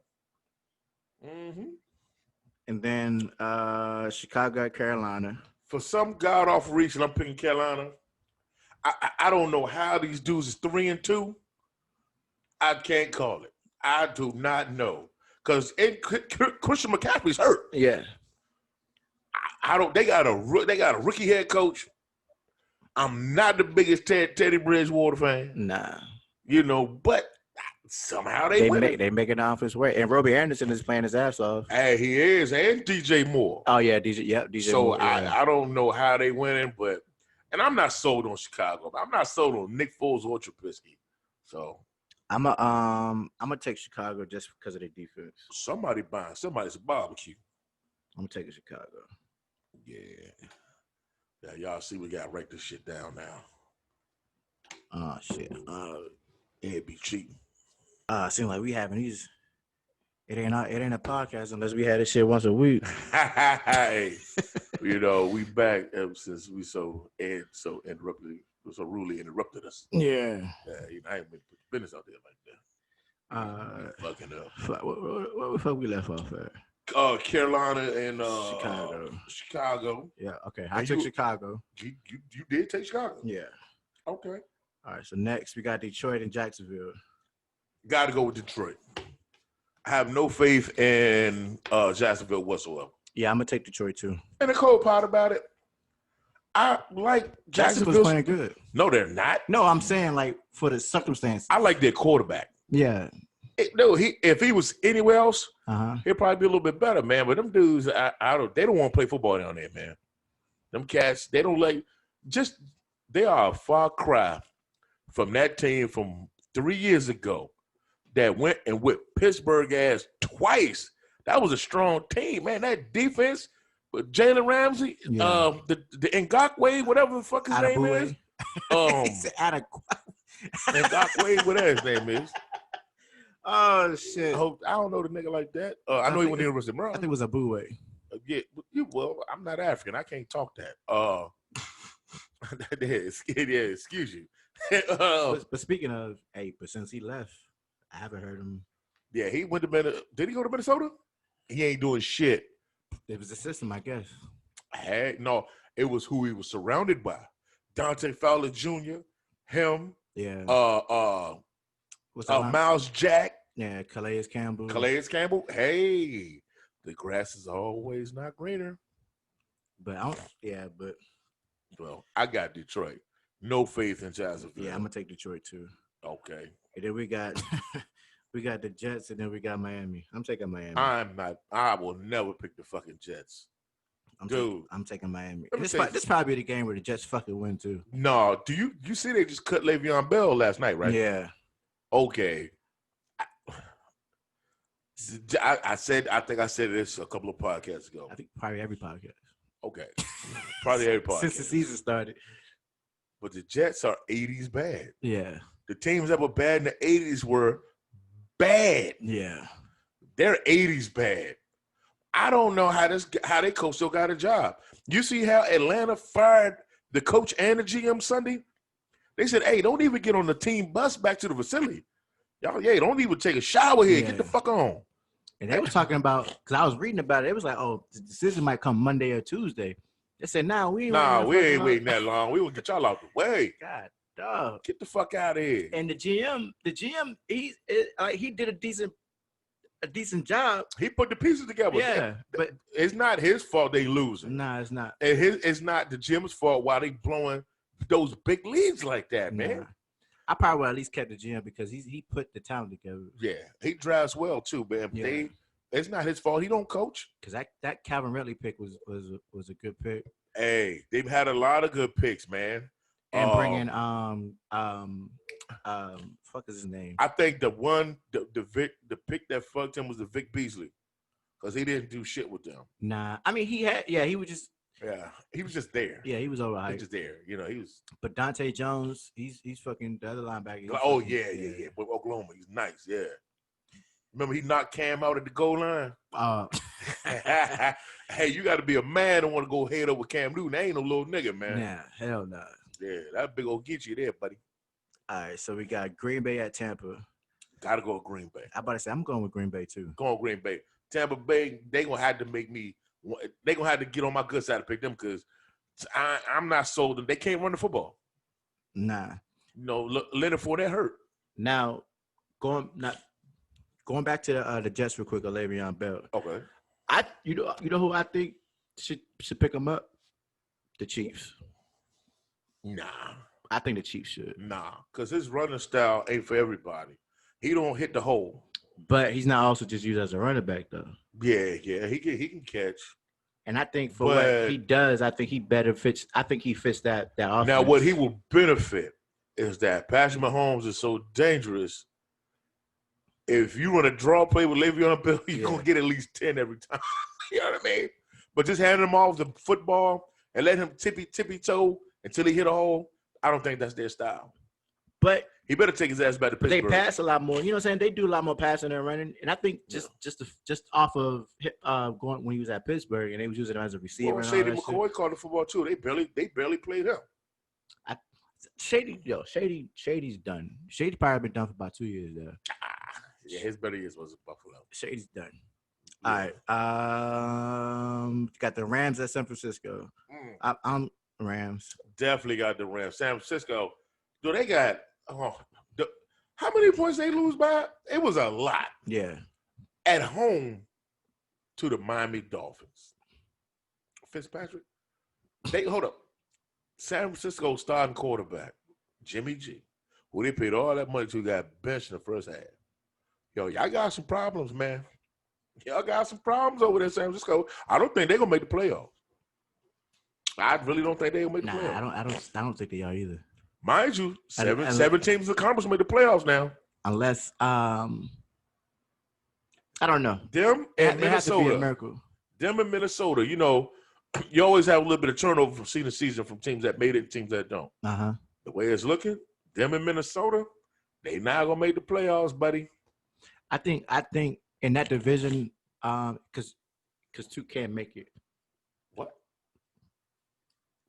Mm-hmm. And then Chicago at Carolina. For some god awful reason, I'm picking Carolina. I don't know how these dudes is 3-2. I can't call it. I do not know. Because Christian McCaffrey's hurt. Yeah. They got a rookie head coach. I'm not the biggest Teddy Bridgewater fan. Nah. But somehow they win. They make it off his way. And Robbie Anderson is playing his ass off. Hey, he is. And DJ Moore. Oh, yeah. DJ so Moore. I don't know how they winning, and I'm not sold on Chicago. I'm not sold on Nick Foles or Trubisky. So I'm gonna take Chicago just because of their defense. Somebody's a barbecue. I'm gonna take Chicago. Yeah, y'all see we got to write this shit down now. Oh shit. It'd be cheating. Seems like we having these. It ain't a podcast unless we had this shit once a week. Hey, we back ever since we so rudely interrupted us. Yeah. I ain't been put business out there like that. Fucking up. What the fuck we left off at? Carolina and Chicago. Yeah. Okay. I took Chicago. You did take Chicago. Yeah. Okay. All right. So next we got Detroit and Jacksonville. Got to go with Detroit. I have no faith in Jacksonville whatsoever. Yeah, I'm gonna take Detroit too. And the cold part about it, I like Jacksonville's playing good. No, they're not. No, I'm saying like for the circumstances. I like their quarterback. Yeah. If he was anywhere else, he'd probably be a little bit better, man. But them dudes, they don't want to play football down there, man. Them cats, they don't like just they are a far cry from that team from 3 years ago that went and whipped Pittsburgh ass twice. That was a strong team, man. That defense with Jalen Ramsey, the Ngakwe, whatever the fuck his name is. Ngakwe, whatever his name is. Oh shit! I don't know the nigga like that. I know he went to the University of Maryland. I think it was Abouwe. Yeah, well, I'm not African. I can't talk that. Excuse you. But speaking of, but since he left, I haven't heard him. Yeah, he went to Minnesota. Did he go to Minnesota? He ain't doing shit. It was the system, I guess. No, it was who he was surrounded by. Dante Fowler Jr., him. Yeah. Miles Jack. Yeah, Calais Campbell. Hey, the grass is always not greener. But well, I got Detroit. No faith in Jacksonville. Yeah, I'm gonna take Detroit too. Okay. And then we got the Jets, and then we got Miami. I'm taking Miami. I will never pick the fucking Jets. I'm taking Miami. This probably be the game where the Jets fucking win too. No, do you see they just cut Le'Veon Bell last night, right? Yeah. Okay. I think I said this a couple of podcasts ago. I think probably every podcast. Okay. Probably every podcast. Since the season started. But the Jets are 80s bad. Yeah. The teams that were bad in the 80s were bad. Yeah. They're 80s bad. I don't know how they coach still got a job. You see how Atlanta fired the coach and the GM Sunday? They said, hey, don't even get on the team bus back to the facility. Y'all, don't even take a shower here. Yeah. Get the fuck on. And they were talking about, because I was reading about it, it was like, oh, the decision might come Monday or Tuesday. They said, we ain't waiting that long. We will get y'all out the way. God, dog. Get the fuck out of here. And the GM, he did a decent job. He put the pieces together. Yeah, but it's not his fault they losing. Nah, it's not. It's not the GM's fault why they blowing those big leads like that, man. Nah. I probably would at least kept the GM because he put the talent together. Yeah, he drives well too, man. Yeah. It's not his fault. He don't coach. Because that Calvin Ridley pick was a good pick. Hey, they've had a lot of good picks, man. And bringing fuck is his name? I think the pick that fucked him was the Vic Beasley, because he didn't do shit with them. Nah, I mean he was just there. Yeah, he was overhyped. He was just there. He was. But Dante Jones, he's fucking the other linebacker. Oh yeah. With Oklahoma, he's nice. Yeah. Remember he knocked Cam out at the goal line. Hey, you got to be a man and want to go head over Cam Newton. They ain't no little nigga, man. Nah, hell no. Nah. Yeah, that big old get you there, buddy. All right, so we got Green Bay at Tampa. Got to go with Green Bay. I about to say I'm going with Green Bay too. Going with Green Bay. Tampa Bay, they gonna have to they gonna have to get on my good side to pick them because I'm not sold. They can't run the football. Nah. Leonard Fournette hurt. Now, going back to the Jets real quick, Le'Veon Bell. Okay. You know who I think should pick him up? The Chiefs. Nah. I think the Chiefs should. Nah, because his running style ain't for everybody. He don't hit the hole. But he's not also just used as a running back though. Yeah, he can catch. And I think for what he does, I think he fits that offense. Now, what he will benefit is that Patrick Mahomes is so dangerous. If you run a draw play with Le'Veon Bell, you're going to get at least 10 every time. You know what I mean? But just handing him off the football and let him tippy-toe until he hit a hole, I don't think that's their style. But he better take his ass back to Pittsburgh. They pass a lot more. You know what I'm saying? They do a lot more passing than running. And I think just off of going when he was at Pittsburgh and they was using him as a receiver. Well, Shady McCoy called the football too. They barely played him. Shady's done. Shady probably been done for about 2 years there. Yeah, his better years was Buffalo. Shady's done. Yeah. All right. Got the Rams at San Francisco. I'm Rams. Definitely got the Rams. San Francisco. Do they got how many points they lose by? It was a lot. Yeah. At home to the Miami Dolphins. Fitzpatrick. Hold up. San Francisco starting quarterback, Jimmy G, who they paid all that money to, got benched in the first half. Yo, y'all got some problems, man. Y'all got some problems over there in San Francisco. I don't think they're going to make the playoffs. I really don't think they'll make the Nah, playoffs. I don't think they are either. Mind you, Un- seven teams in the conference make the playoffs now. Unless I don't know. Them and They have to be a Minnesota. miracle. Them and Minnesota. You know, you always have a little bit of turnover from season to season from teams that made it and teams that don't. Uh-huh. The way it's looking, them and Minnesota, they not gonna make the playoffs, buddy. I think in that division, because two can't make it. What?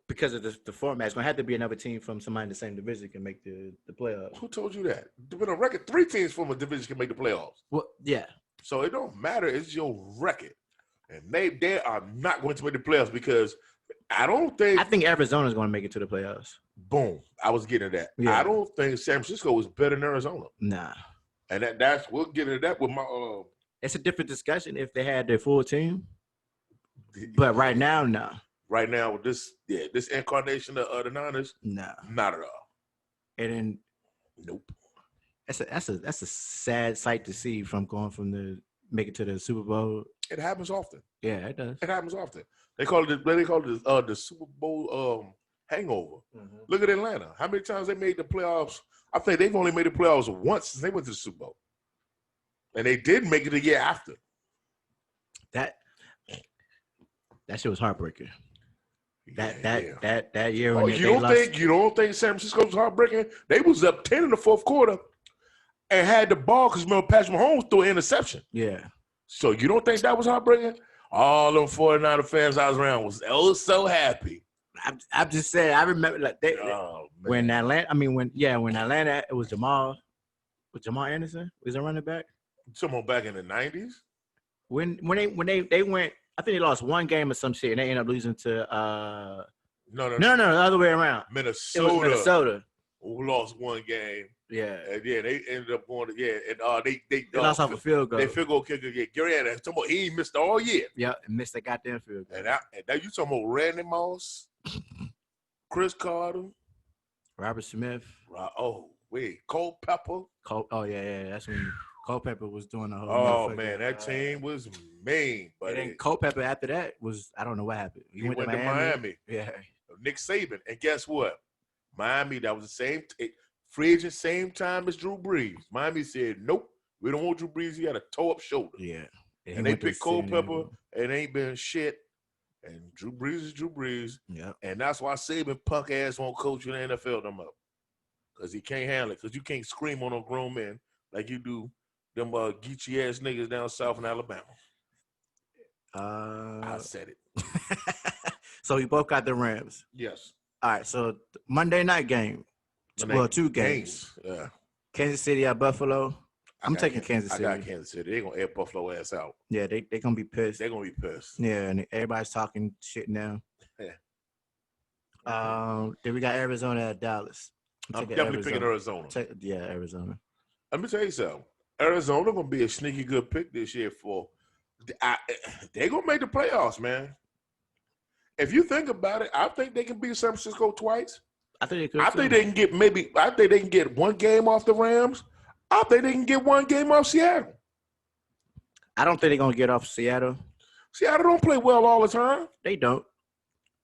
Because of the format, it's gonna have to be another team from somebody in the same division can make the playoffs. Who told you that? With a record, 3 teams from a division can make the playoffs. Well, yeah. So it don't matter. It's your record, and they are not going to make the playoffs because I think Arizona's going to make it to the playoffs. Boom. I was getting to that. Yeah. I don't think San Francisco is better than Arizona. Nah. And that's we'll get into that with my. It's a different discussion if they had their full team. But right now, no. Right now, with this incarnation of the Niners, no, not at all. And then, nope. That's a sad sight to see from going from make it to the Super Bowl. It happens often. Yeah, it does. It happens often. They call it the Super Bowl hangover. Mm-hmm. Look at Atlanta. How many times they made the playoffs? I think they've only made the playoffs once since they went to the Super Bowl, and they did make it a year after. That shit was heartbreaking. That year. Oh, you don't think San Francisco was heartbreaking? They was up 10 in the fourth quarter and had the ball because remember Patrick Mahomes threw an interception. Yeah. So you don't think that was heartbreaking? All them 49er fans I was around was so happy. I'm just saying. I remember like when Atlanta it was Jamal. Was Jamal Anderson? Was a running back? Someone back in the 90s. When they went, I think they lost one game or some shit, and they ended up losing to No, the other way around. Minnesota. It was Minnesota. Who lost one game. Yeah. And they ended up going and they lost off a field goal. They field goal kicker Gary Anderson. He missed all year. Yeah, and missed that goddamn field goal. And now you talking about Randy Moss, Chris Carter, Robert Smith. Cole Pepper. Oh yeah. That's when Culpepper was doing the whole. Oh man, that team was mean. But and then Culpepper after that was I don't know what happened. He went to Miami. Yeah. Nick Saban, and guess what? Miami, that was the same free agent, same time as Drew Brees. Miami said, "Nope, we don't want Drew Brees. He had a toe-up shoulder." Yeah. And they picked Culpepper, and ain't been shit. And Drew Brees is Drew Brees. Yeah. And that's why Saban punk ass won't coach in the NFL no more, because he can't handle it. Because you can't scream on a grown man like you do them geeky ass niggas down south in Alabama. I said it. So we both got the Rams. Yes. All right. So Monday night game. Well, 2 games. Yeah. Kansas City at Buffalo. I'm taking Kansas City. I got Kansas City. They're gonna air Buffalo ass out. Yeah, they're gonna be pissed. They're gonna be pissed. Yeah, and everybody's talking shit now. Yeah. Then we got Arizona at Dallas. I'm definitely picking Arizona. Arizona. Let me tell you something. Arizona gonna be a sneaky good pick this year they're gonna make the playoffs, man. If you think about it, I think they can beat San Francisco twice. I think they could. I think they can get one game off the Rams. I think they can get one game off Seattle. I don't think they're gonna get off Seattle. Seattle don't play well all the time. They don't.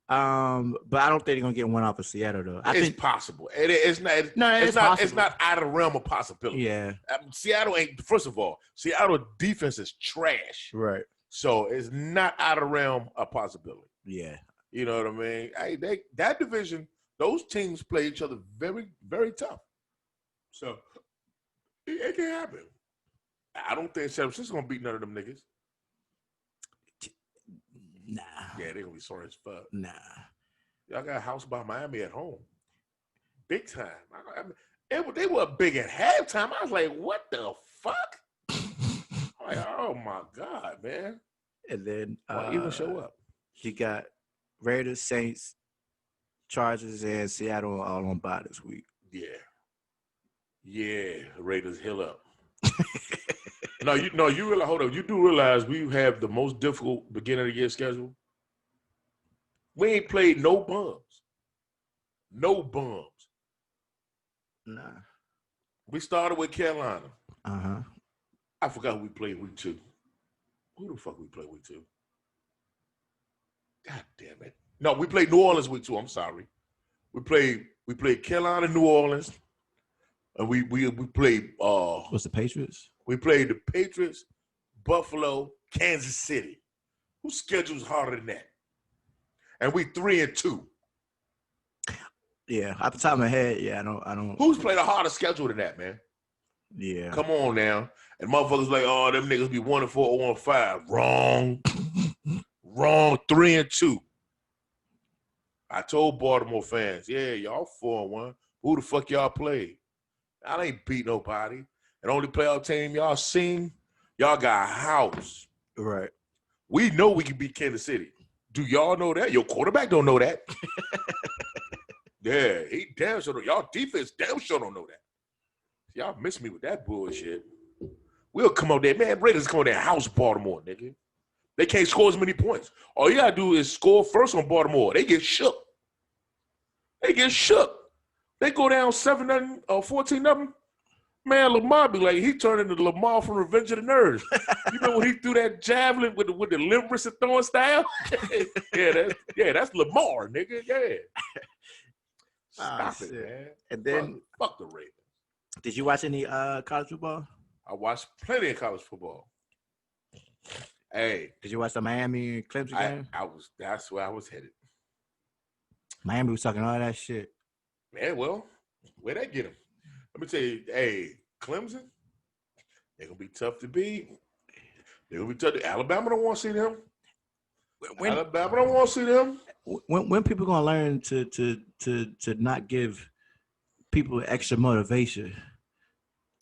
But I don't think they're gonna get one off of Seattle though. It's possible. It's not out of the realm of possibility. Yeah. Seattle ain't. First of all, Seattle defense is trash. Right. So it's not out of the realm of possibility. Yeah. You know what I mean? That division, those teams play each other very, very tough. So it can happen. I don't think San Francisco's gonna beat none of them niggas. Nah. Yeah, they're gonna be sorry as fuck. Nah. Y'all got a house by Miami at home. Big time. They were big at halftime. I was like, what the fuck? I'm like, oh my God, man. And then even show up. You got Raiders, Saints, Chargers, and Seattle all on bye this week. Yeah, Raiders hill up. You realize, hold up. You do realize we have the most difficult beginning of the year schedule? We ain't played no bums. No bums. Nah. We started with Carolina. Uh-huh. I forgot who we played week 2. Who the fuck we played week 2? God damn it. No, we played New Orleans week 2. I'm sorry. We played Carolina, New Orleans, and we played What's the Patriots? we played the Patriots, Buffalo, Kansas City. Whose schedule's harder than that? And we 3-2. Yeah, off the top of my head, yeah, I don't. Who's played a harder schedule than that, man? Yeah. Come on now. And motherfuckers like, oh, them niggas be 1-4 or 1-5. Wrong. Wrong. 3-2. I told Baltimore fans, yeah, y'all 4-1. Who the fuck y'all play? I ain't beat nobody. And only playoff team y'all seen, y'all got a house. Right. We know we can beat Kansas City. Do y'all know that? Your quarterback don't know that. Yeah, he damn sure don't. Y'all defense damn sure don't know that. Y'all miss me with that bullshit. We'll come out there. Man, Raiders come out there and house Baltimore, nigga. They can't score as many points. All you got to do is score first on Baltimore. They get shook. They get shook. They go down 7-0 or 14-0. Man, Lamar be like, he turned into Lamar from Revenge of the Nerds. You remember when he threw that javelin with the limb wrist throwing style? That's Lamar, nigga. Yeah. Stop it, man. And then fuck the Ravens. Did you watch any college football? I watched plenty of college football. Hey, did you watch the Miami and Clemson game? That's where I was headed. Miami was talking all that shit. Man, well, where'd that get him? Let me tell you, hey, Clemson, they're gonna be tough to beat. They're gonna be tough. Alabama don't want to see them. Alabama don't want to see them. When people gonna learn to not give people extra motivation?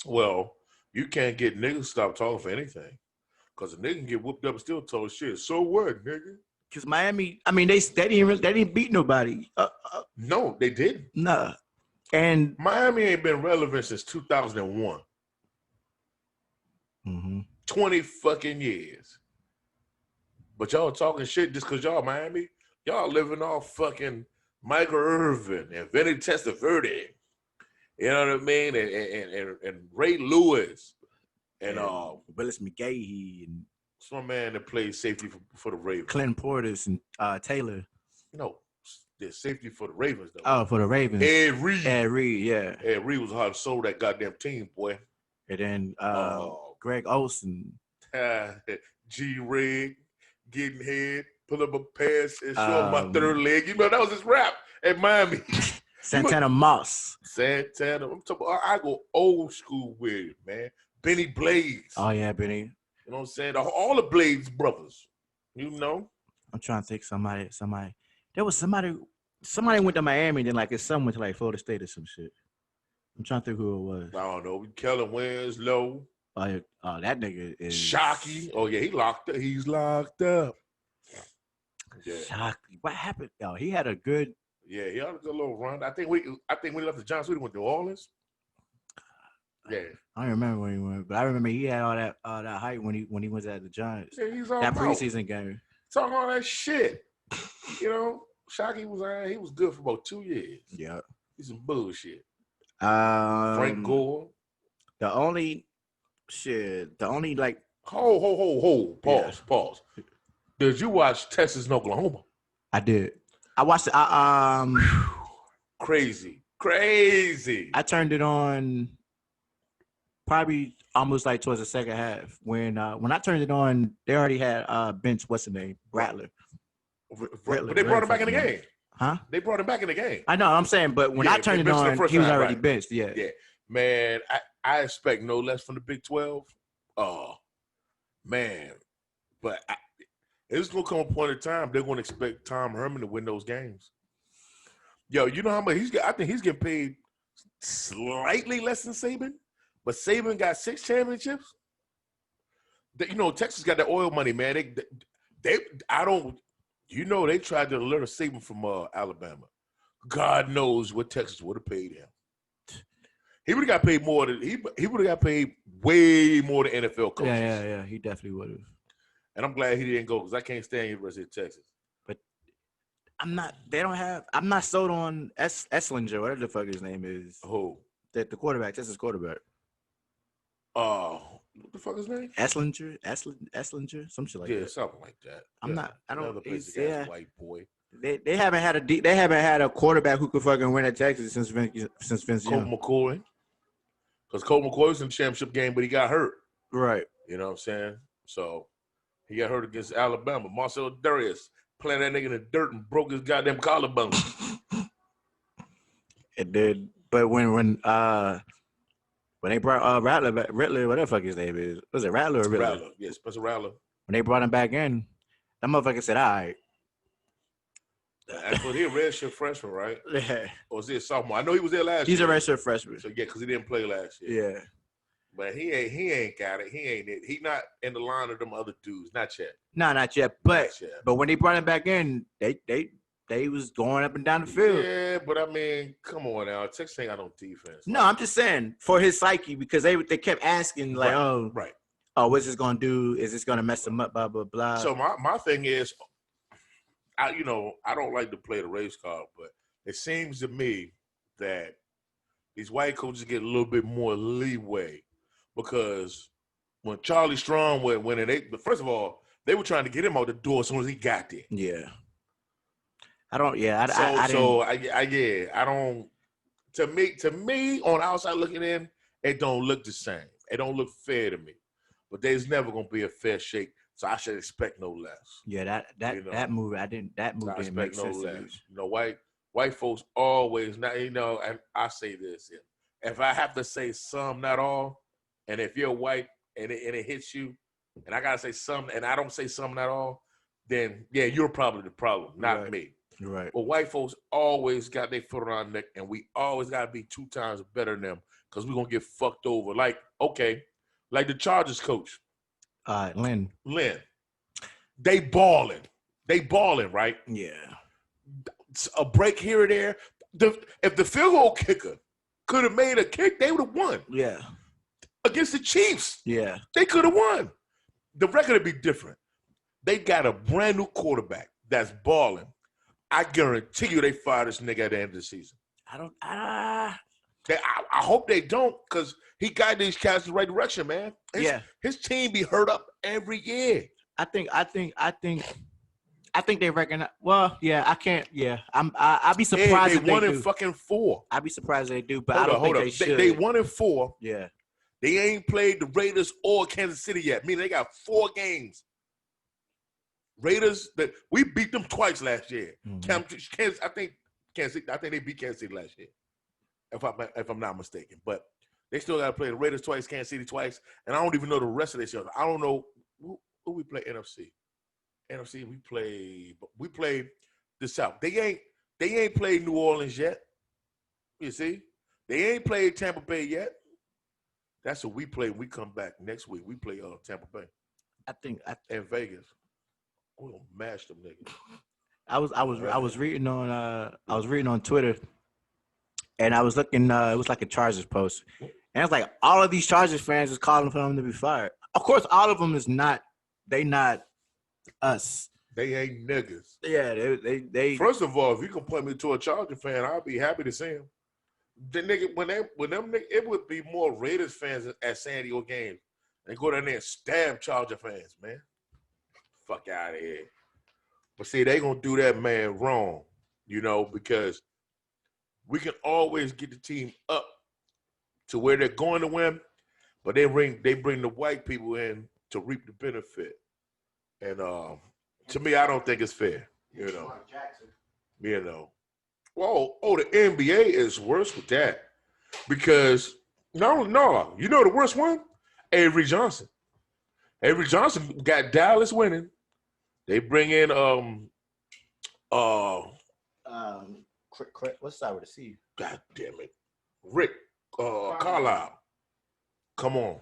Well, you can't get niggas to stop talking for anything. Because a nigga can get whooped up and still told shit. So what, nigga? Because Miami, I mean, they didn't beat nobody. No, they didn't. Nah. And Miami ain't been relevant since 2001. 20 fucking years. But y'all talking shit just because y'all Miami. Y'all living off fucking Michael Irvin and Vinny Testaverde. You know what I mean? And Ray Lewis. And Willis McGahee and some man that plays safety for the Ravens. Clinton Portis and Taylor. No, the safety for the Ravens though. Oh, for the Ravens. Ed Reed, yeah. Ed Reed was hard to sold that goddamn team, boy. And then Greg Olsen. G Rig, getting head, pull up a pass and show up my third leg. You know that was his rap at Miami. Santana Moss. Santana. I'm talking about, I go old school with it, man. Benny Blades. Oh yeah, Benny. You know what I'm saying? All the Blades brothers. You know? I'm trying to think somebody. There was somebody went to Miami and then like his son went to like Florida State or some shit. I'm trying to think who it was. I don't know. Kellen Winslow. Oh, that nigga is Shockey. Oh yeah, he's locked up. Yeah. Shockey. What happened? Oh, he had a good. Yeah, he had a good little run. I think when he left the Giants, we went to New Orleans. Yeah. I don't remember when he went, but I remember he had all that hype when he was at the Giants. Yeah, he's all that preseason game. Talking all that shit. You know, Shockey was good for about 2 years. Yeah. He's some bullshit. Frank Gore. The only like Pause. Did you watch Texas and Oklahoma? I did. I watched it. Crazy. I turned it on probably almost like towards the second half. When I turned it on, they already had bench, what's the name? Rattler. But they brought him back in the game. Huh? They brought him back in the game. I know, I'm saying, but when I turned it on, he was already benched. Yeah. Yeah. Man, I expect no less from the Big 12. Oh, man. But it's going to come a point in time they're going to expect Tom Herman to win those games. Yo, you know how much I think he's getting paid slightly less than Saban, but Saban got 6 championships. Texas got that oil money, man. They tried to lure Saban from Alabama. God knows what Texas would have paid him. He would have got paid more than he would have got paid way more than NFL coaches. Yeah. He definitely would have. And I'm glad he didn't go because I can't stand University of Texas. But I'm not sold on Esslinger, whatever the fuck his name is. Who? The quarterback, Texas quarterback. What the fuck his name? Esslinger, some shit like that. Yeah, something like that. I don't. Another place white boy. They haven't had a quarterback who could fucking win at Texas since Vince Colt Young. McCoy. Because Colt McCoy was in the championship game, but he got hurt. Right. You know what I'm saying? So he got hurt against Alabama. Marcel Darius playing that nigga in the dirt and broke his goddamn collarbone. It did. But when they brought Rattler, whatever the fuck his name is, was it Rattler or Riddler? Rattler, yeah, Spencer Rattler. When they brought him back in, that motherfucker said, "All right." Actually, he a redshirt freshman, right? Yeah. Or is he a sophomore? I know he was there last He's year. a redshirt freshman. So yeah, because he didn't play last year. Yeah. But he ain't got it. He ain't it. He not in the line of them other dudes. Not yet. No, not yet. But Not yet. but when they brought him back in, they was going up and down the field. Yeah, but I mean, come on now. Texas ain't got no defense. No, I'm just saying for his psyche because they kept asking like, right. Oh, what's this gonna do? Is this gonna mess him up? Blah blah blah. So my thing is, I don't like to play the race card, but it seems to me that these white coaches get a little bit more leeway because when Charlie Strong went in, first of all, they were trying to get him out the door as soon as he got there. Yeah. I don't. Yeah. I don't. To me, on the outside looking in, it don't look the same. It don't look fair to me. But there's never gonna be a fair shake, so I should expect no less. Yeah, that move didn't make sense to me. White folks always not. And I say this: if I have to say some, not all, and if you're white and it hits you, and I gotta say some, and I don't say some, not all, then yeah, you're probably the problem, not me. Right. But white folks always got their foot around the neck, and we always gotta be 2 times better than them because we're gonna get fucked over. Like the Chargers coach, Lynn. They balling, right? Yeah. A break here or there. If the field goal kicker could have made a kick, they would have won. Yeah. Against the Chiefs. Yeah. They could have won. The record would be different. They got a brand new quarterback that's balling. I guarantee you they fire this nigga at the end of the season. I hope they don't, because he got these cats in the right direction, man. His team be hurt up every year. I think they recognize. Well, yeah, I can't. Yeah, I'd be surprised if they won do. in fucking 4. I'd be surprised if they do, but I don't think they should. They won in 4. Yeah. They ain't played the Raiders or Kansas City yet. Meaning they got 4 games. Raiders, we beat them twice last year. Mm-hmm. I think they beat Kansas City last year, if I'm not mistaken. But they still got to play the Raiders twice, Kansas City twice, and I don't even know the rest of their shows. I don't know who we play NFC. NFC, we play the South. They ain't played New Orleans yet. You see, they ain't played Tampa Bay yet. That's what we play when we come back next week. We play Tampa Bay. In Vegas. We're gonna mash them niggas. I was reading on Twitter, and I was looking. It was like a Chargers post, and it's like all of these Chargers fans is calling for them to be fired. Of course, all of them is not. They not us. They ain't niggas. Yeah, they. First of all, if you can point me to a Charger fan, I'll be happy to see him. The nigga, when them niggas, it would be more Raiders fans at San Diego games and go down there and stab Charger fans, man. Fuck out of here. But see, they gonna do that man wrong, because we can always get the team up to where they're going to win, but they bring the white people in to reap the benefit. And to me, I don't think it's fair, Well, the NBA is worse with that. Because no, you know the worst one? Avery Johnson. Avery Johnson got Dallas winning. They bring in what's that with a C? God damn it. Rick Carlisle. Come on.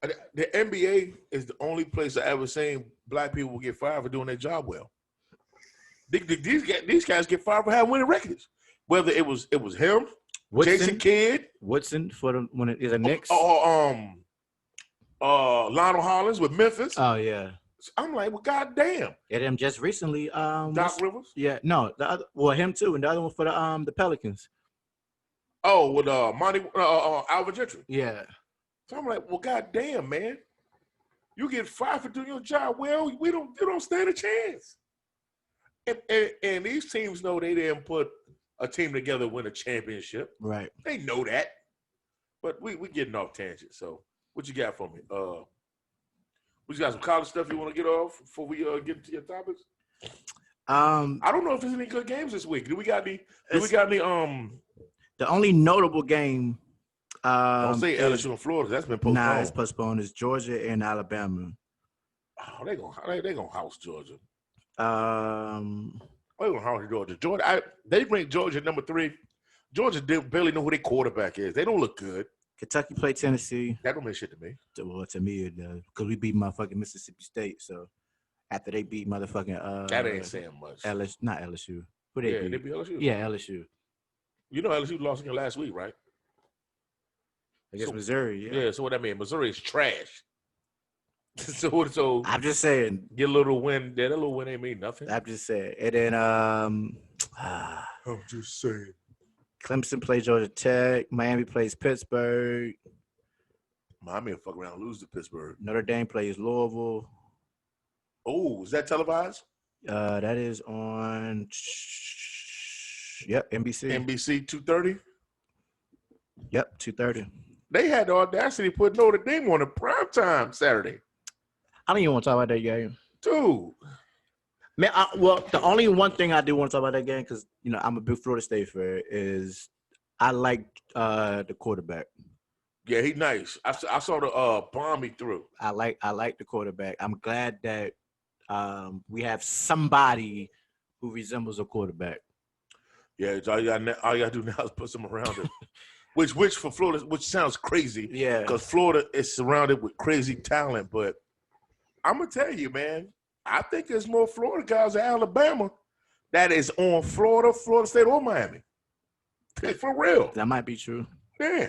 The NBA is the only place I ever seen black people get fired for doing their job well. These guys get fired for having winning records. Whether it was him, Woodson, Jason Kidd, Woodson for the when it is a Knicks. Lionel Hollins with Memphis. Oh yeah. I'm like, well, goddamn. Yeah, them just recently. Doc Rivers. Yeah, no, the other, him too, and the other one for the Pelicans. Oh, with Alvin Gentry. Yeah. So I'm like, well, goddamn, man, you get fired for doing your job well. You don't stand a chance. And these teams know they didn't put a team together to win a championship. Right. They know that. But we getting off tangent. So what you got for me? We got some college stuff you want to get off before we get into your topics? I don't know if there's any good games this week. Do we got any? The only notable game. Don't say LSU and Florida. That's been postponed. Nah, it's postponed. It's Georgia and Alabama. Oh, they gonna house Georgia. They gonna house Georgia. Georgia. They rank Georgia number 3. Georgia barely know who their quarterback is. They don't look good. Kentucky played Tennessee. That don't mean shit to me. Well, to me it does, because we beat motherfucking Mississippi State. So after they beat motherfucking that ain't saying much. Not LSU. Who they beat? They beat LSU. Yeah, LSU. You know LSU lost again last week, right? Against Missouri. Yeah. So what that mean? Missouri is trash. so I'm just saying. Get a little win. That little win ain't mean nothing. I'm just saying. And then I'm just saying. Clemson plays Georgia Tech. Miami plays Pittsburgh. Miami will fuck around and lose to Pittsburgh. Notre Dame plays Louisville. Oh, is that televised? That is on. Yep, NBC. NBC 2:30. Yep, 2:30. They had the audacity to put Notre Dame on a primetime Saturday. I don't even want to talk about that game, dude. Man, the only one thing I do want to talk about that game, because I'm a big Florida State fan, is I like the quarterback. Yeah, he's nice. I saw the bomb he threw. I like the quarterback. I'm glad that we have somebody who resembles a quarterback. Yeah, all you gotta do now is put some around it. which for Florida, which sounds crazy. Yeah, because Florida is surrounded with crazy talent. But I'm gonna tell you, man, I think there's more Florida guys than Alabama that is on Florida State, or Miami. For real. That might be true. Yeah.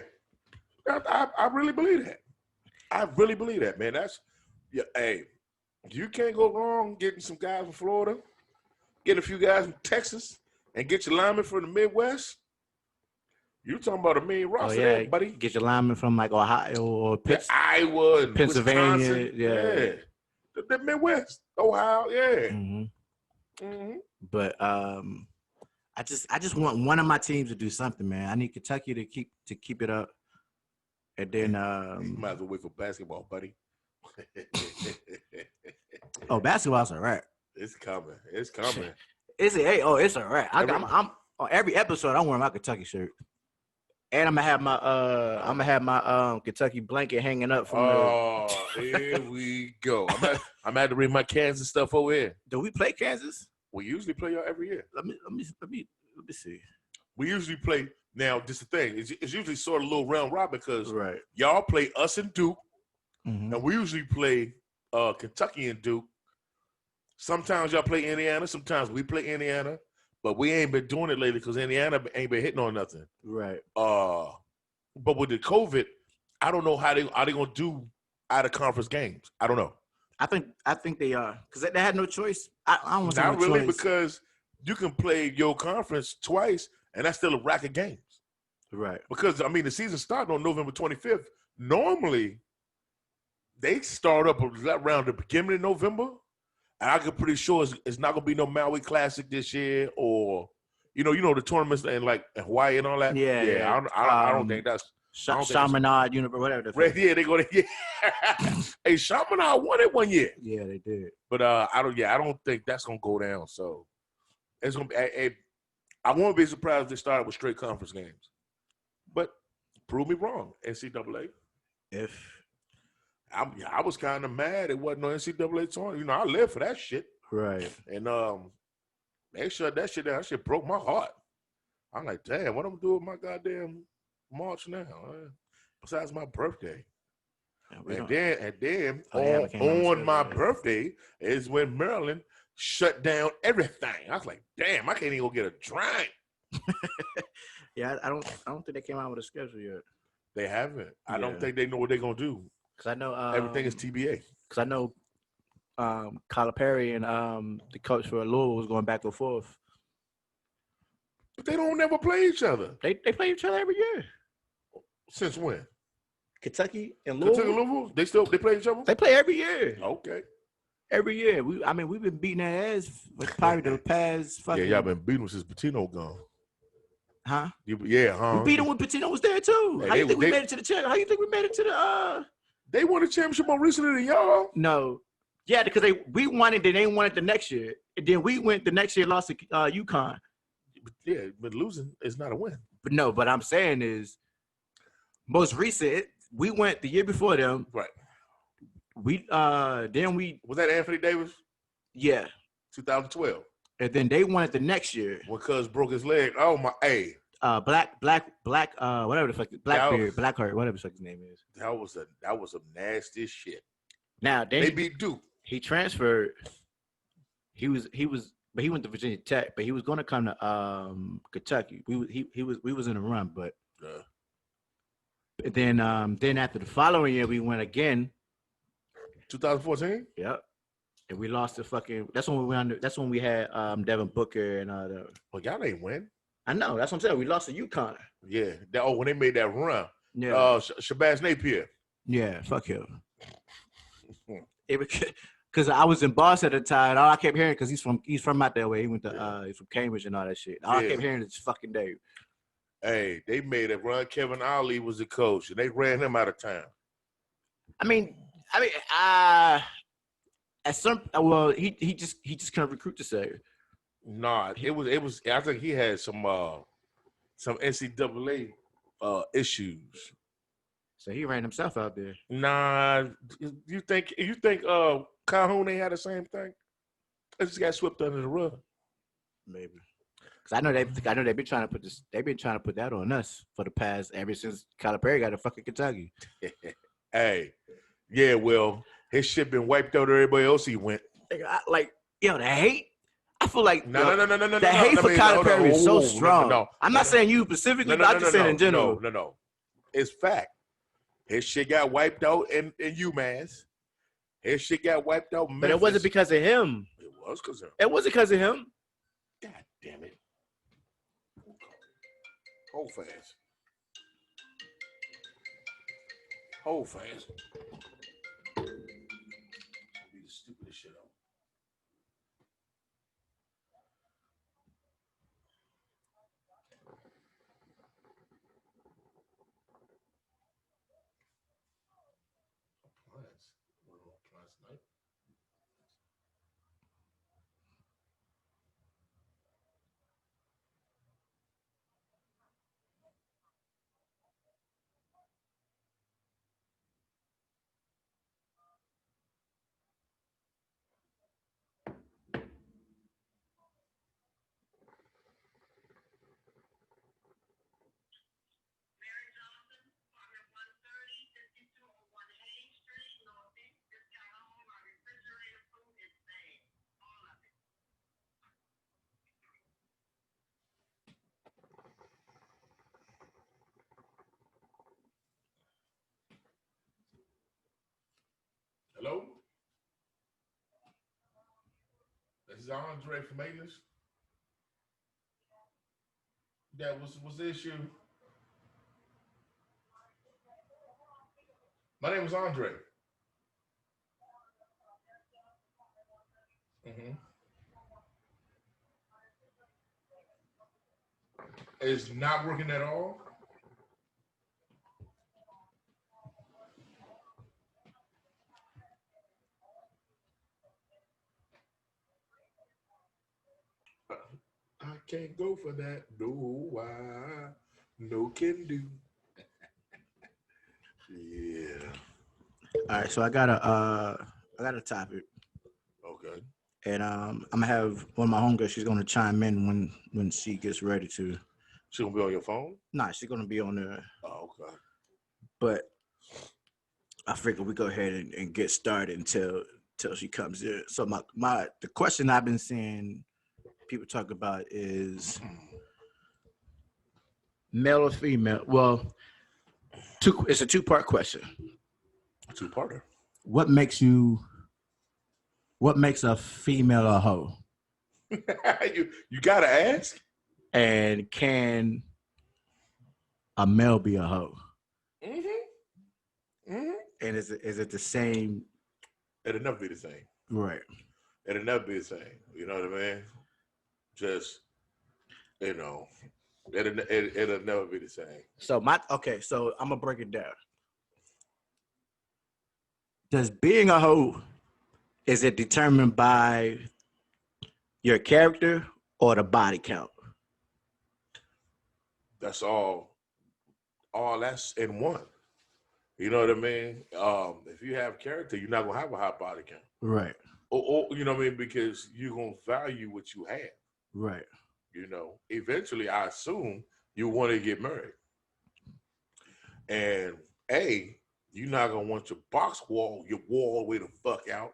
I really believe that. I really believe that, man. Hey, you can't go wrong getting some guys from Florida, get a few guys from Texas, and get your linemen from the Midwest. You talking about a mean roster, there, buddy? Get your linemen from like Ohio or Iowa, and Pennsylvania, Wisconsin. Yeah. The Midwest, Ohio, yeah. Mm-hmm. Mm-hmm. But I just want one of my teams to do something, man. I need Kentucky to keep it up, and then you might as well wait for basketball, buddy. Oh, basketball's all right. It's coming. It's coming. Is it? Hey, it's all right. I'm on every episode. I'm wearing my Kentucky shirt, and I'm gonna have my Kentucky blanket hanging up from. Here we go. I'm had to read my Kansas stuff over here. Do we play Kansas? We usually play y'all every year. Let me see. We usually play. Now, this is the thing. It's usually sort of a little round robin because right. Y'all play us and Duke, mm-hmm. and we usually play Kentucky and Duke. Sometimes y'all play Indiana. Sometimes we play Indiana. But we ain't been doing it lately because Indiana ain't been hitting on nothing. Right. But with the COVID, I don't know how they gonna do out of conference games. I don't know. I think they are because they had no choice. I don't want to say not no really choice. Because you can play your conference twice and that's still a rack of games. Right. Because the season started on November 25th. Normally, they start up around the beginning of November. And I'm pretty sure it's not gonna be no Maui Classic this year, or the tournaments in like Hawaii and all that. Yeah. I don't think that's Chaminade University, whatever. Yeah, they go to. Yeah. Hey, Chaminade won it one year. Yeah, they did. But I don't think that's gonna go down. So it's gonna be. I won't be surprised if they started with straight conference games. But prove me wrong, NCAA. I was kind of mad it wasn't no NCAA tournament. I live for that shit. Right. And they shut that shit down. That shit broke my heart. I'm like, damn, what I'm doing with my goddamn March now? Besides my birthday. And then on my birthday is when Maryland shut down everything. I was like, damn, I can't even go get a drink. Yeah, I don't think they came out with a schedule yet. They haven't. I don't think they know what they're gonna do. Because I know everything is TBA. Because I know Calipari and the coach for Louisville was going back and forth. But they don't never play each other. They play each other every year. Since when? Kentucky and Louisville. They play each other? They play every year. Okay. Every year. We've been beating their ass for probably the past fucking. Yeah, y'all been beating them since Patino gone. Huh? Yeah, huh? We beat them when Patino was there too. Hey, How you think we made it to the championship? How you think we made it to the They won a championship more recently than y'all. No. Yeah, because we won it, then they won it the next year. And then we went the next year, lost to UConn. Yeah, but losing is not a win. But no, but I'm saying is most recent, we went the year before them. Right. We was that Anthony Davis? Yeah. 2012. And then they won it the next year. When Cuz broke his leg. Oh my Black whatever the fuck Blackbeard, Blackheart, whatever the fuck his name is. That was a nasty shit. Now they beat Duke. He transferred. He went to Virginia Tech, but he was gonna come to Kentucky. We was in a run, but then after the following year we went again. 2014? Yep. And we lost the fucking. That's when we had Devin Booker and Well, y'all ain't win. I know. That's what I'm saying. We lost to UConn. Yeah. When they made that run. Yeah. Shabazz Napier. Yeah. Fuck him. Because I was in Boston at the time. All I kept hearing, because he's from out that way. He went to he's from Cambridge and all that shit. All I kept hearing is fucking Dave. Hey, they made a run. Kevin Ollie was the coach, and they ran him out of town. He just couldn't recruit the same. Nah, it was. I think he had some NCAA issues. So he ran himself out there. Nah, you think Calhoun ain't had the same thing? It just got swept under the rug. Maybe. Because I know they've been trying to put this. They've been trying to put that on us for the past ever since Calipari got to fucking Kentucky. Hey, yeah, well, his shit been wiped out. Everybody else he went. The hate. I feel like no. The hate for Calipari is so strong. No, I'm not saying you specifically, but I'm just saying in general. No. It's fact. His shit got wiped out in UMass. His shit got wiped out. But it wasn't because of him. It was because of him. It wasn't because of him. God damn it. Hold fast. Be the stupidest shit out. Hello? This is Andre from English. Yeah, what's the issue? My name is Andre. Mm-hmm. It's not working at all? I can't go for that. No, no can do. Yeah. All right, so I got a topic. Okay. And I'm gonna have one of my homegirls. She's gonna chime in when she gets ready to. She gonna be on your phone? Nah, she's gonna be on there. Oh, okay. But I figure we go ahead and get started until she comes in. So the question I've been seeing people talk about is male or female. Well, it's a two-part question. Two-parter. What makes a female a hoe? you gotta ask. And can a male be a hoe? Mm-hmm. Mm-hmm. And is it the same? It'll never be the same. Right. It'll never be the same. You know what I mean? Just, you know, it'll never be the same. So so I'm gonna break it down. Does being a hoe, is it determined by your character or the body count? That's all that's in one. You know what I mean? If you have character, you're not gonna have a high body count. Right. Or you know what I mean? Because you're gonna value what you have. Right. You know, eventually, I assume you want to get married, and you're not gonna want your your wall all the way the fuck out,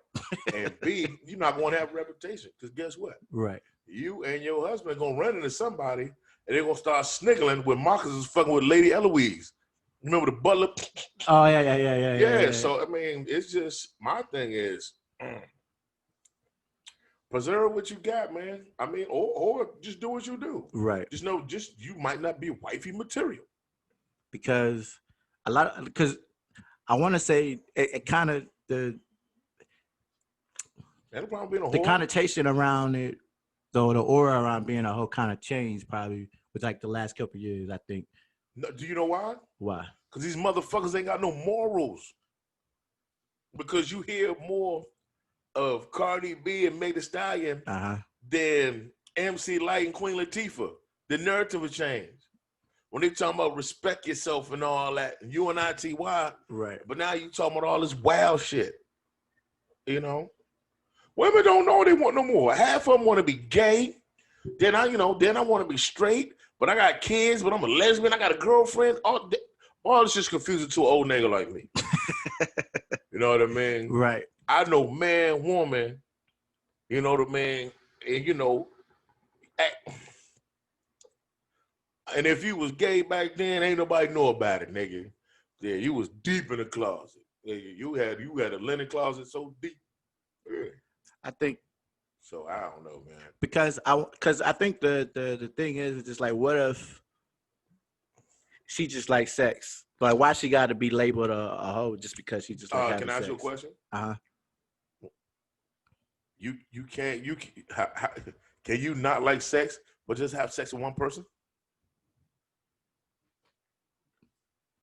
and B, you're not gonna have a reputation. Because guess what? Right. You and your husband are gonna run into somebody, and they're gonna start sniggling when Marcus is fucking with Lady Eloise. Remember the butler? Oh yeah. Yeah. So I mean, it's just my thing is. Preserve what you got, man. I mean, or just do what you do. Right. Just know, you might not be wifey material. Because because I want to say it kind of That'll probably be a the whore. connotation around it, though the aura around being a hoe kind of changed probably with like the last couple of years. I think. No, do you know why? Why? Because these motherfuckers ain't got no morals. Because you hear more of Cardi B and Meg Thee Stallion than MC Light and Queen Latifah. The narrative has changed. When they talking about respect yourself and all that, and you and ITY, right? But now you talking about all this wild shit. You know, women don't know what they want no more. Half of them want to be gay. Then I want to be straight. But I got kids. But I'm a lesbian. I got a girlfriend. All this just confusing to an old nigga like me. You know what I mean? Right. I know man, woman, you know what I mean? And you know, and if you was gay back then, ain't nobody know about it, nigga. Yeah, you was deep in the closet. Nigga, you had a linen closet so deep. Yeah. I think so. I don't know, man. Because I think the thing is just like, what if she just like sex? Like, why she got to be labeled a hoe just because she just like having Can I ask sex? you a question? You can't can you not like sex but just have sex with one person?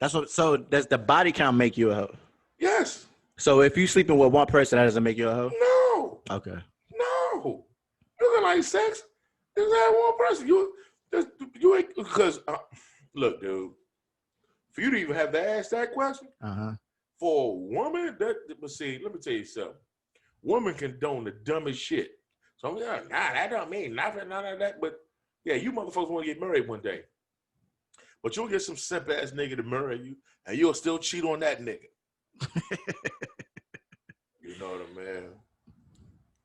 So does the body count make you a hoe? Yes. So if you sleeping with one person, that doesn't make you a hoe? No. Okay. No. You can like sex. Just have one person. You ain't because look, dude. For you to even have to ask that question, for a woman, but see, let me tell you something. Women condone the dumbest shit. So I'm like, that don't mean nothing, none of that. But yeah, you motherfuckers want to get married one day. But you'll get some simp ass nigga to marry you, and you'll still cheat on that nigga. You know what I mean?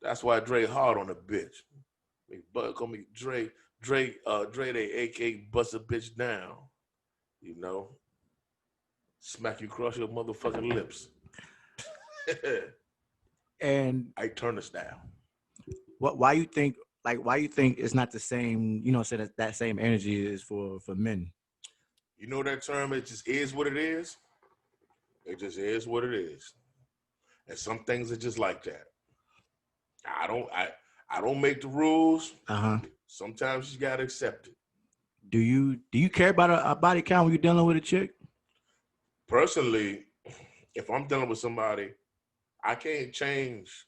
That's why Dre hard on a bitch. But call me Dre, they AK bust a bitch down. You know? Smack you across your motherfucking lips. And I turn the style. Why you think it's not the same, so that same energy is for men? You know that term, it just is what it is? It just is what it is. And some things are just like that. I don't make the rules. Sometimes you gotta accept it. Do you care about a body count when you're dealing with a chick? Personally, if I'm dealing with somebody, I can't change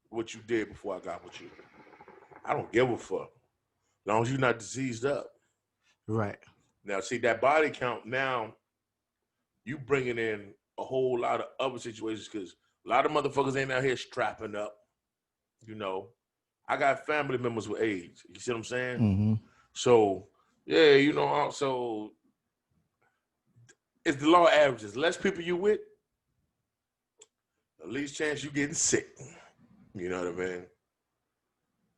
what you did before I got with you. I don't give a fuck. As long as you're not diseased up. Right. Now, see, that body count now, you bringing in a whole lot of other situations because a lot of motherfuckers ain't out here strapping up. You know, I got family members with AIDS. You see what I'm saying? Mm-hmm. So, yeah, so it's the law of averages. Less people you with, the least chance you getting sick. You know what I mean?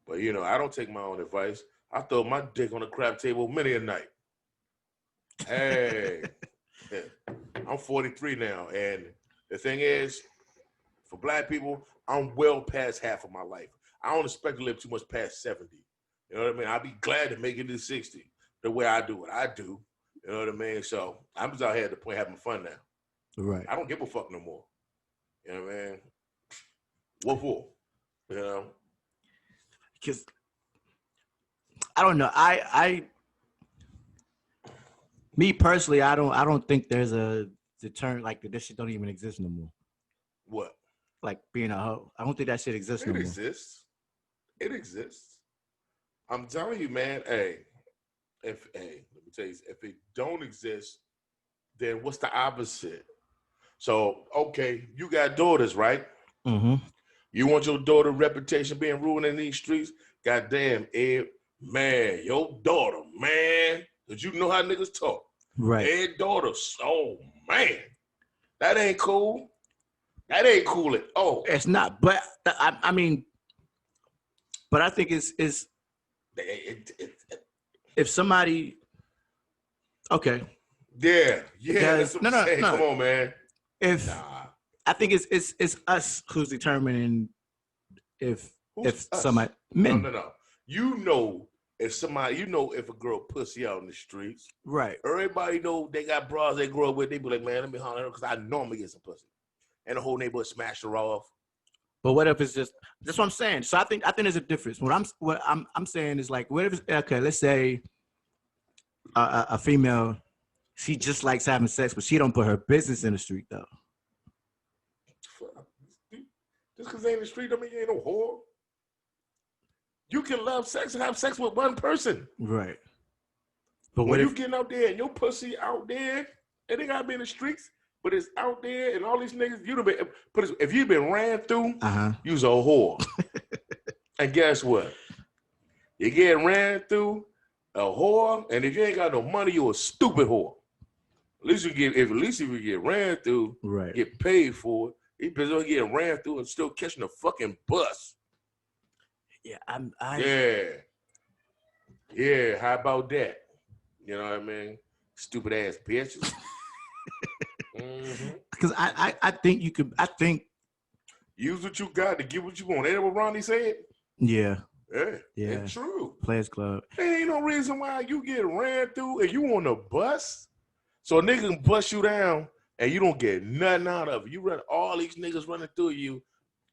But, I don't take my own advice. I throw my dick on the crap table many a night. Hey, I'm 43 now. And the thing is, for black people, I'm well past half of my life. I don't expect to live too much past 70. You know what I mean? I'd be glad to make it to 60 the way I do what I do. You know what I mean? So I'm just out here at the point having fun now. Right. I don't give a fuck no more. You know what I mean? Woof woof. You know? Because I don't know. Me personally, I don't think there's the term like this shit don't even exist no more. What? Like being a hoe. I don't think that shit exists no It more. exists. It exists. I'm telling you, man. Hey, let me tell you, if it don't exist, then what's the opposite? So, okay, you got daughters, right? Mm-hmm. You want your daughter reputation being ruined in these streets? Goddamn, Ed, man, your daughter, man. Did you know how niggas talk? Right. Ed daughter, oh man, that ain't cool. That ain't cool at all. It's not, but I mean, but I think it's if somebody, okay, yeah, that's because what I'm saying. no. Come on, man. If Nah, I think it's us who's determining if who's us? somebody men. No. You know if somebody, if a girl pussy out in the streets, Right. everybody know they got bras they grow up with. They be like, man, let me holler at her because I know I'm gonna get some pussy, and the whole neighborhood smash her off. But what if it's just that's what I'm saying. So I think there's a difference. What I'm saying is like, what if it's, okay, let's say a female, she just likes having sex, but she don't put her business in the street though. Just because they in the street, don't mean you ain't no whore. You can love sex and have sex with one person. Right. But when you getting out there and your pussy out there, it ain't gotta be in the streets, but it's out there and all these niggas, you'd have been if you've been ran through, you's a whore. And guess what? You get ran through, a whore, and if you ain't got no money, you a stupid whore. At least if you get ran through, right, get paid for it. You better get ran through and still catching a fucking bus. Yeah, Yeah, how about that? You know what I mean? Stupid ass bitches. Because I think you could. I think use what you got to get what you want. Ain't that what Ronnie said? Yeah. Yeah. It's true. Players Club. There ain't no reason why you get ran through and you on a bus. So a nigga can bust you down and you don't get nothing out of it. You run all these niggas running through you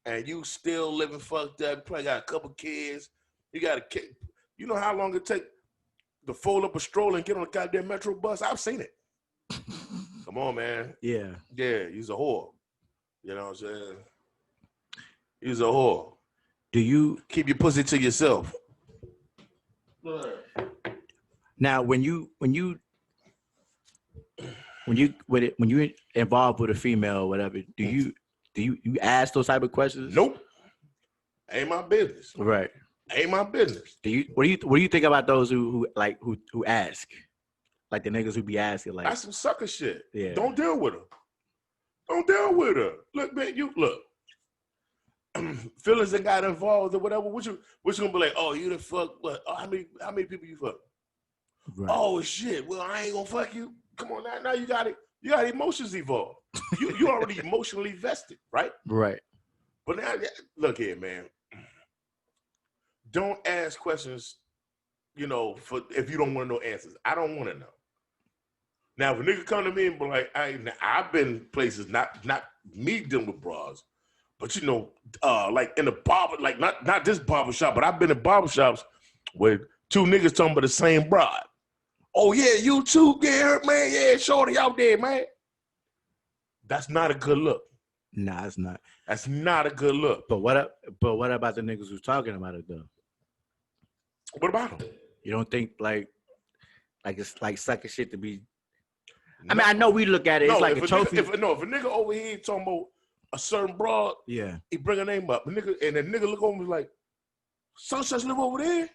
and you still living fucked up. You probably got a couple kids. You got a kid. You know how long it take to fold up a stroller and get on a goddamn metro bus? I've seen it. Come on, man. Yeah. Yeah, he's a whore. You know what I'm saying? He's a whore. Do you keep your pussy to yourself? Now, when you involved with a female or whatever, do you ask those type of questions? Nope. Ain't my business. Right. Ain't my business. What do you think about those who ask? Like the niggas who be asking, like, that's some sucker shit. Yeah. Don't deal with her. Don't deal with her. Look, man, you look. Feelings that got involved or whatever. What you gonna be like? Oh, you done fuck what? Oh, how many people you fuck? Right. Oh shit. Well, I ain't gonna fuck you. Come on now you got it. You got emotions involved. You already emotionally vested, right? Right. But now look here, man. Don't ask questions, for if you don't want to know answers. I don't want to know. Now, if a nigga come to me and be like, I've been places, not me dealing with bras, but like in the barber, like not this barbershop, but I've been in barbershops with two niggas talking about the same broad. Oh yeah, you too, yeah, man, yeah, shorty out there, man. That's not a good look. Nah, it's not. That's not a good look. But what about the niggas who's talking about it though? What about them? You don't think like it's like sucking shit to be? I mean, I know we look at it. It's like a trophy. If a nigga over here talking about a certain broad, yeah, he bring a name up. And the nigga look over and be like, Sunshine live over there?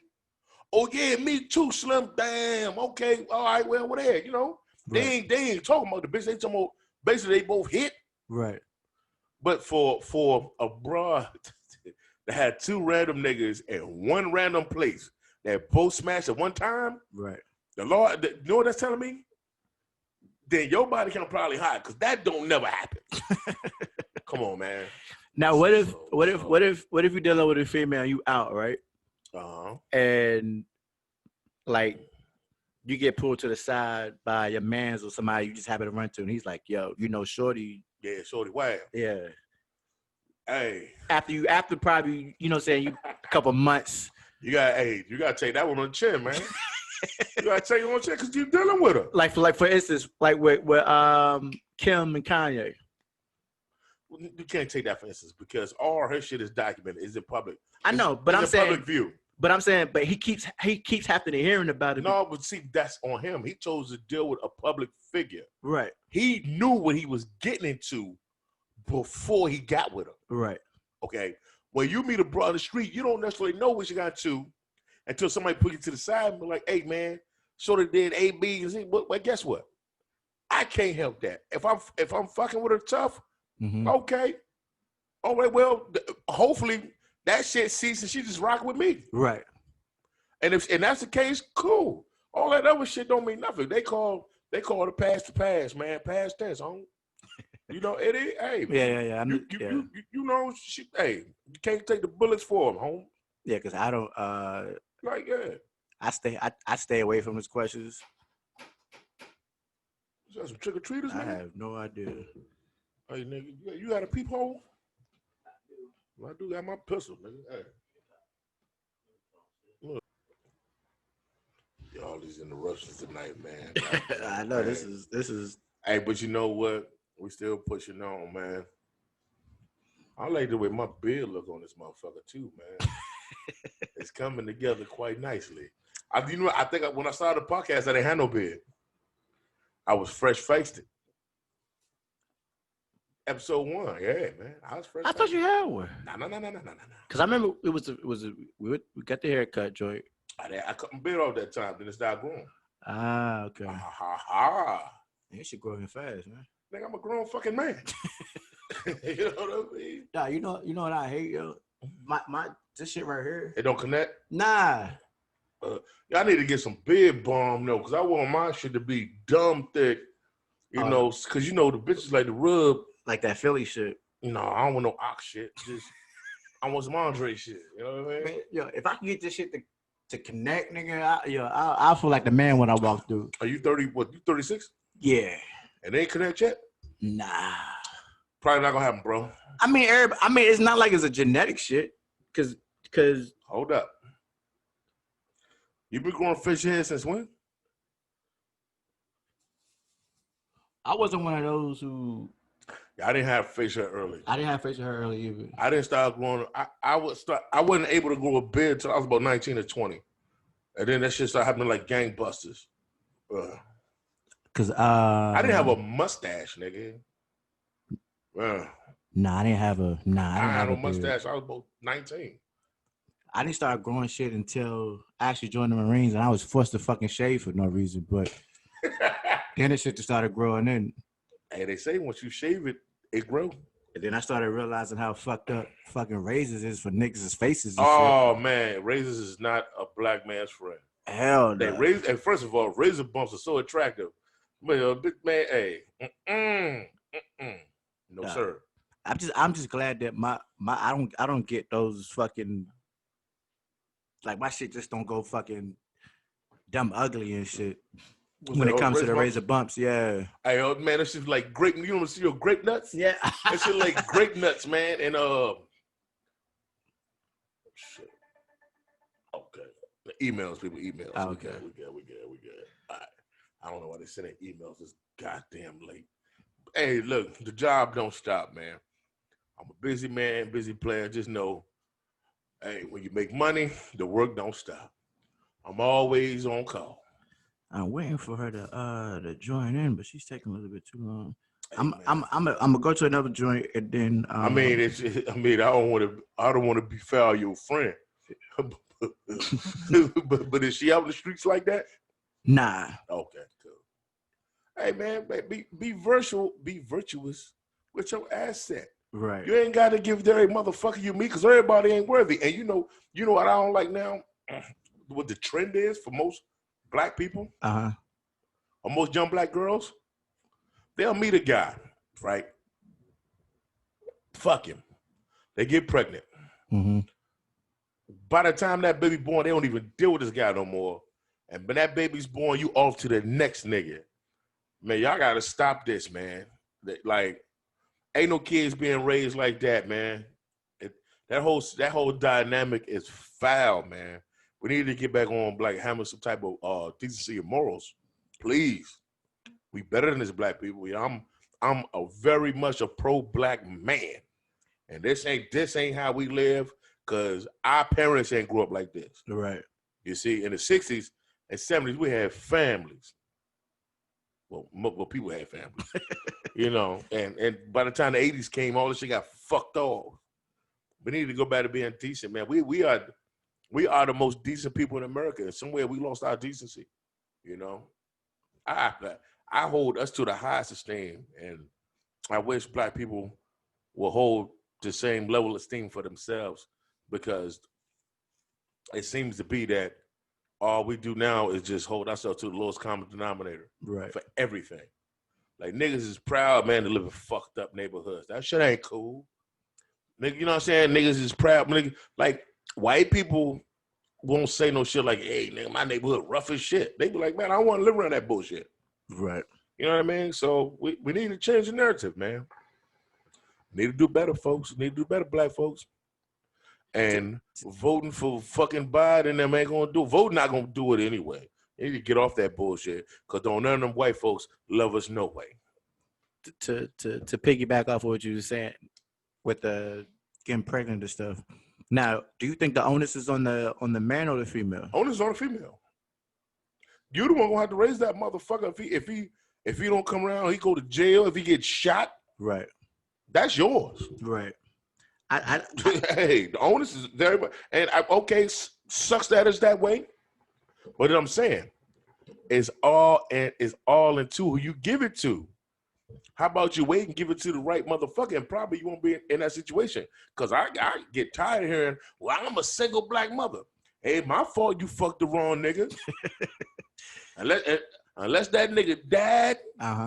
Oh yeah, me too, Slim. Damn, okay, all right, well, over there, Right. They ain't talking about the bitch. They talking about basically they both hit. Right. But for a broad that had two random niggas in one random place that both smashed at one time, right? The Lord, you know what that's telling me? Then your body can probably hide because that don't never happen. Come on, man. Now, what if you're dealing with a female, you out, right? And like you get pulled to the side by your mans or somebody you just happen to run to, and he's like, "Yo, shorty." Yeah, shorty, wow. Yeah. Hey. After probably, you know what I'm saying, you a couple months. You gotta take that one on the chin, man. You gotta take it on the chin because you're dealing with her. Like for instance, like with Kim and Kanye. You can't take that for instance because all her shit is documented. It's in public. I know, but I'm saying public view. But I'm saying, but he keeps having to hearing about it. No, but see, that's on him. He chose to deal with a public figure. Right. He knew what he was getting into before he got with her. Right. Okay. When you meet a bro on the street, you don't necessarily know what you got to until somebody put you to the side and be like, hey, man, so they did A, B, and Z. But guess what? I can't help that. If I'm fucking with her tough, okay. All right, well, hopefully that shit ceases. She just rock with me. Right. And and that's the case, cool. All that other shit don't mean nothing. They call it past the past, man. Past tense, homie. You know, it is. Hey, yeah. You know, hey, you can't take the bullets for him, home. Yeah, because I don't. I stay away from his questions. Is that some trick or treaters, man? I have no idea. Hey, nigga, you got a peephole? I do got my pistol, nigga. Hey. Look. All these interruptions tonight, man. I know man. This is. Hey, but you know what? We still pushing on, man. I like the way my beard look on this motherfucker too, man. It's coming together quite nicely. I think when I started the podcast, I didn't have no beard. I was fresh faced. Episode 1, yeah, man. I was fresh. I thought you had one. No. Because I remember we got the haircut joint. I cut my beard off that time. Then it started growing. Ah, okay. Ha. You should grow in fast, man. Think I'm a grown fucking man. You know what I mean? Nah, you know what I hate, yo. My this shit right here. It don't connect. Nah. Y'all need to get some beard balm though, because I want my shit to be dumb thick. You know, because you know the bitches like to rub. Like that Philly shit. No, I don't want no ox shit. Just I want some Andre shit. You know what I mean? Man, yo, if I can get this shit to connect, nigga, I feel like the man when I walk through. Are you 30? What? You 36? Yeah. And they ain't connect yet? Nah. Probably not gonna happen, bro. I mean, it's not like it's a genetic shit. Cause hold up. You been growing facial hair since when? I wasn't one of those who. I didn't have facial hair early. I didn't have facial hair early either. I didn't start growing. I wasn't able to grow a beard until I was about 19 or 20, and then that shit started happening like gangbusters. Cause I didn't have a mustache, nigga. Nah, I didn't have a. Nah, I didn't have no mustache. I was about 19. I didn't start growing shit until I actually joined the Marines, and I was forced to fucking shave for no reason. But then the shit just started growing in. Hey, they say once you shave it, it grows. And then I started realizing how fucked up fucking razors is for niggas' faces. And shit. Man, razors is not a black man's friend. Hell no. And first of all, razor bumps are so attractive. Man, hey, no sir. I'm just glad that my I don't get those fucking like my shit just don't go fucking dumb ugly and shit. When it comes to the razor bumps, yeah. Hey, man, that shit's like grape. You want to see your grape nuts? Yeah. That shit like grape nuts, man. And shit. Okay. Emails, people, emails. Oh, okay. We good. All right. I don't know why they sending emails this goddamn late. Hey, look, the job don't stop, man. I'm a busy man, busy player. Just know, hey, when you make money, the work don't stop. I'm always on call. I'm waiting for her to join in, but she's taking a little bit too long. I'm gonna go to another joint and then. I don't want to befoul your friend, but is she out in the streets like that? Nah. Okay, cool. Hey man, be virtuous with your asset. Right. You ain't got to give every motherfucker you meet because everybody ain't worthy. And you know what I don't like now? What the trend is for most black people, or most young black girls, they'll meet a guy, right? Fuck him. They get pregnant. Mm-hmm. By the time that baby born, they don't even deal with this guy no more. And when that baby's born, you off to the next nigga. Man, y'all got to stop this, man. Like, ain't no kids being raised like that, man. That whole dynamic is foul, man. We need to get back on like having some type of decency and morals, please. We better than this, black people. I'm a very much a pro-black man, and this ain't how we live because our parents ain't grew up like this. Right. You see, in the 60s and 70s, we had families. Well, people had families, you know, and by the time the 80s came, all this shit got fucked off. We need to go back to being decent, man. We are the most decent people in America. And somewhere we lost our decency, you know. I hold us to the highest esteem, and I wish black people will hold the same level of esteem for themselves, because it seems to be that all we do now is just hold ourselves to the lowest common denominator for everything. Like, niggas is proud, man, to live in fucked up neighborhoods. That shit ain't cool. Nigga, you know what I'm saying? Niggas is proud. Nigga, like, white people won't say no shit like, hey, nigga, my neighborhood rough as shit. They be like, man, I don't want to live around that bullshit. Right. You know what I mean? So we need to change the narrative, man. Need to do better, folks. Need to do better, black folks. And voting for fucking Biden, them ain't gonna do. Voting not gonna do it anyway. You need to get off that bullshit, because don't none of them white folks love us no way. To piggyback off of what you were saying with the getting pregnant and stuff. Now, do you think the onus is on the man or the female? Onus is on the female. You the one gonna have to raise that motherfucker. If he don't come around, he go to jail. If he gets shot, right, that's yours. Right. Hey, the onus is very much, and okay, sucks that it's that way. But I'm saying, it's all into who you give it to. How about you wait and give it to the right motherfucker, and probably you won't be in that situation. Because I get tired of hearing, well, I'm a single black mother. Hey, my fault you fucked the wrong nigga. Unless that nigga died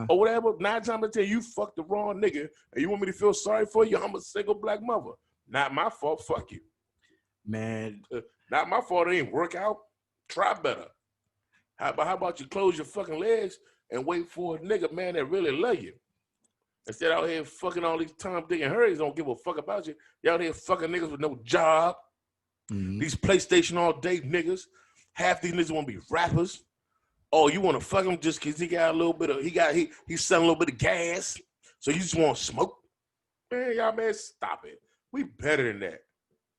or whatever, 9 times out of 10, you fucked the wrong nigga, and you want me to feel sorry for you, I'm a single black mother. Not my fault, fuck you. Man. Not my fault it ain't work out. Try better. How about you close your fucking legs and wait for a nigga, man, that really love you? Instead out here fucking all these Tom, Dick, and Harrys don't give a fuck about you. Y'all out here fucking niggas with no job. These PlayStation all day niggas. Half these niggas want to be rappers. Oh, you want to fuck him just because he got a little bit of, he's selling a little bit of gas. So you just want to smoke? Man, y'all, man, stop it. We better than that.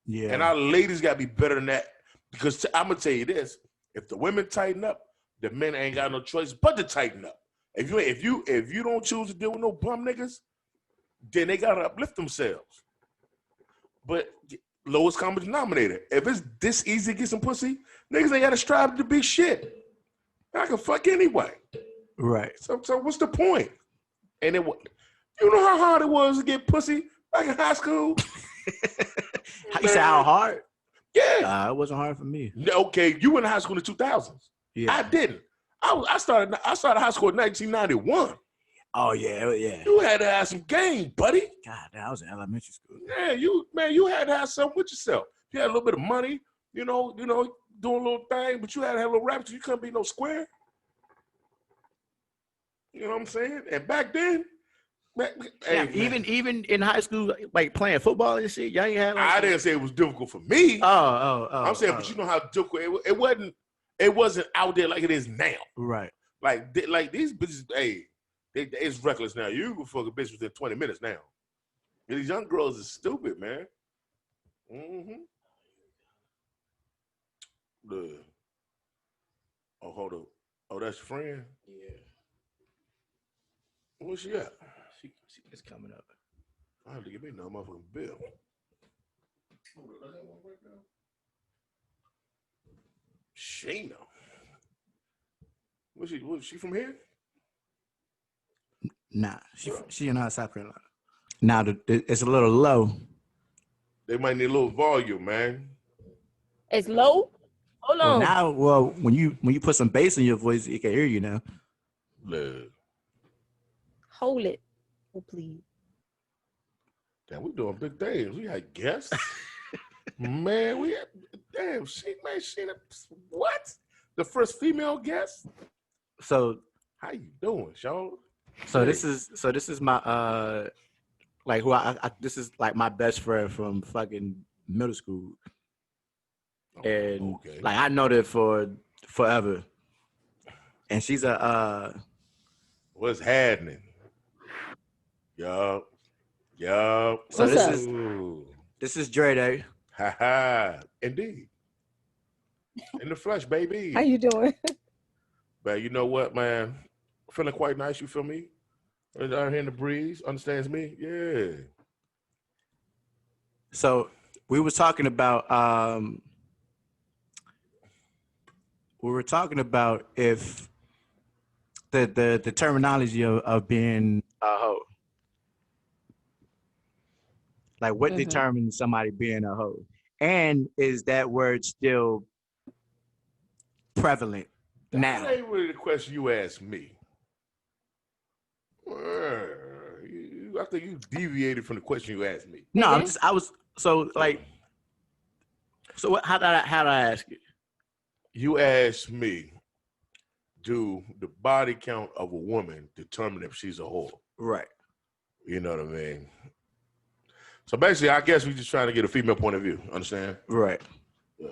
Yeah. And our ladies got to be better than that. Because I'm going to tell you this. If the women tighten up, the men ain't got no choice but to tighten up. If you don't choose to deal with no bum niggas, then they got to uplift themselves. But lowest common denominator. If it's this easy to get some pussy, niggas ain't got to strive to be shit. I can fuck anyway. Right. So what's the point? And you know how hard it was to get pussy back in high school? You said how hard? Yeah. It wasn't hard for me. Okay, you went to high school in the 2000s. Yeah. I didn't. I started high school in 1991. Oh yeah. You had to have some game, buddy. God, I was in elementary school. Yeah, you had to have something with yourself. You had a little bit of money, you know, doing a little thing, but you had to have a little rap, so you couldn't be no square. You know what I'm saying? And back then, even in high school, like playing football and shit, y'all ain't had. Like, I didn't say it was difficult for me. I'm saying, but you know how difficult it wasn't. It wasn't out there like it is now. Right. Like these bitches, it's reckless now. You can fuck a bitch within 20 minutes now. And these young girls are stupid, man. Oh, hold up. Oh, that's your friend? Yeah. Where's she at? She is coming up. I have to give me no motherfucking bill. Shayna. Was she from here? Nah, she in South Carolina. Now it's a little low. They might need a little volume, man. It's low? Hold on. When you put some bass in your voice, it can hear you now. Look. Hold it, oh please. Damn, we doing big things. We had guests. Man, what? The first female guest? So how you doing, Sean? So this is my like who this is like my best friend from fucking middle school, Oh, and okay. like I know that for forever. And she's a What's happening? Yup. Yup. so What's up? this is Dre Day. Ha ha. Indeed. In the flesh, baby. How you doing? But you know what, man? Feeling quite nice, you feel me? Out here in the breeze, understands me? Yeah. So we were talking about if the terminology of being a hoe. Like what determines somebody being a hoe? And is that word still prevalent now? That ain't really the question you asked me. I think you deviated from the question you asked me. No, how did I ask it? You asked me, do the body count of a woman determine if she's a whore? Right. You know what I mean? So basically, I guess we're just trying to get a female point of view. Understand? Right. Yeah.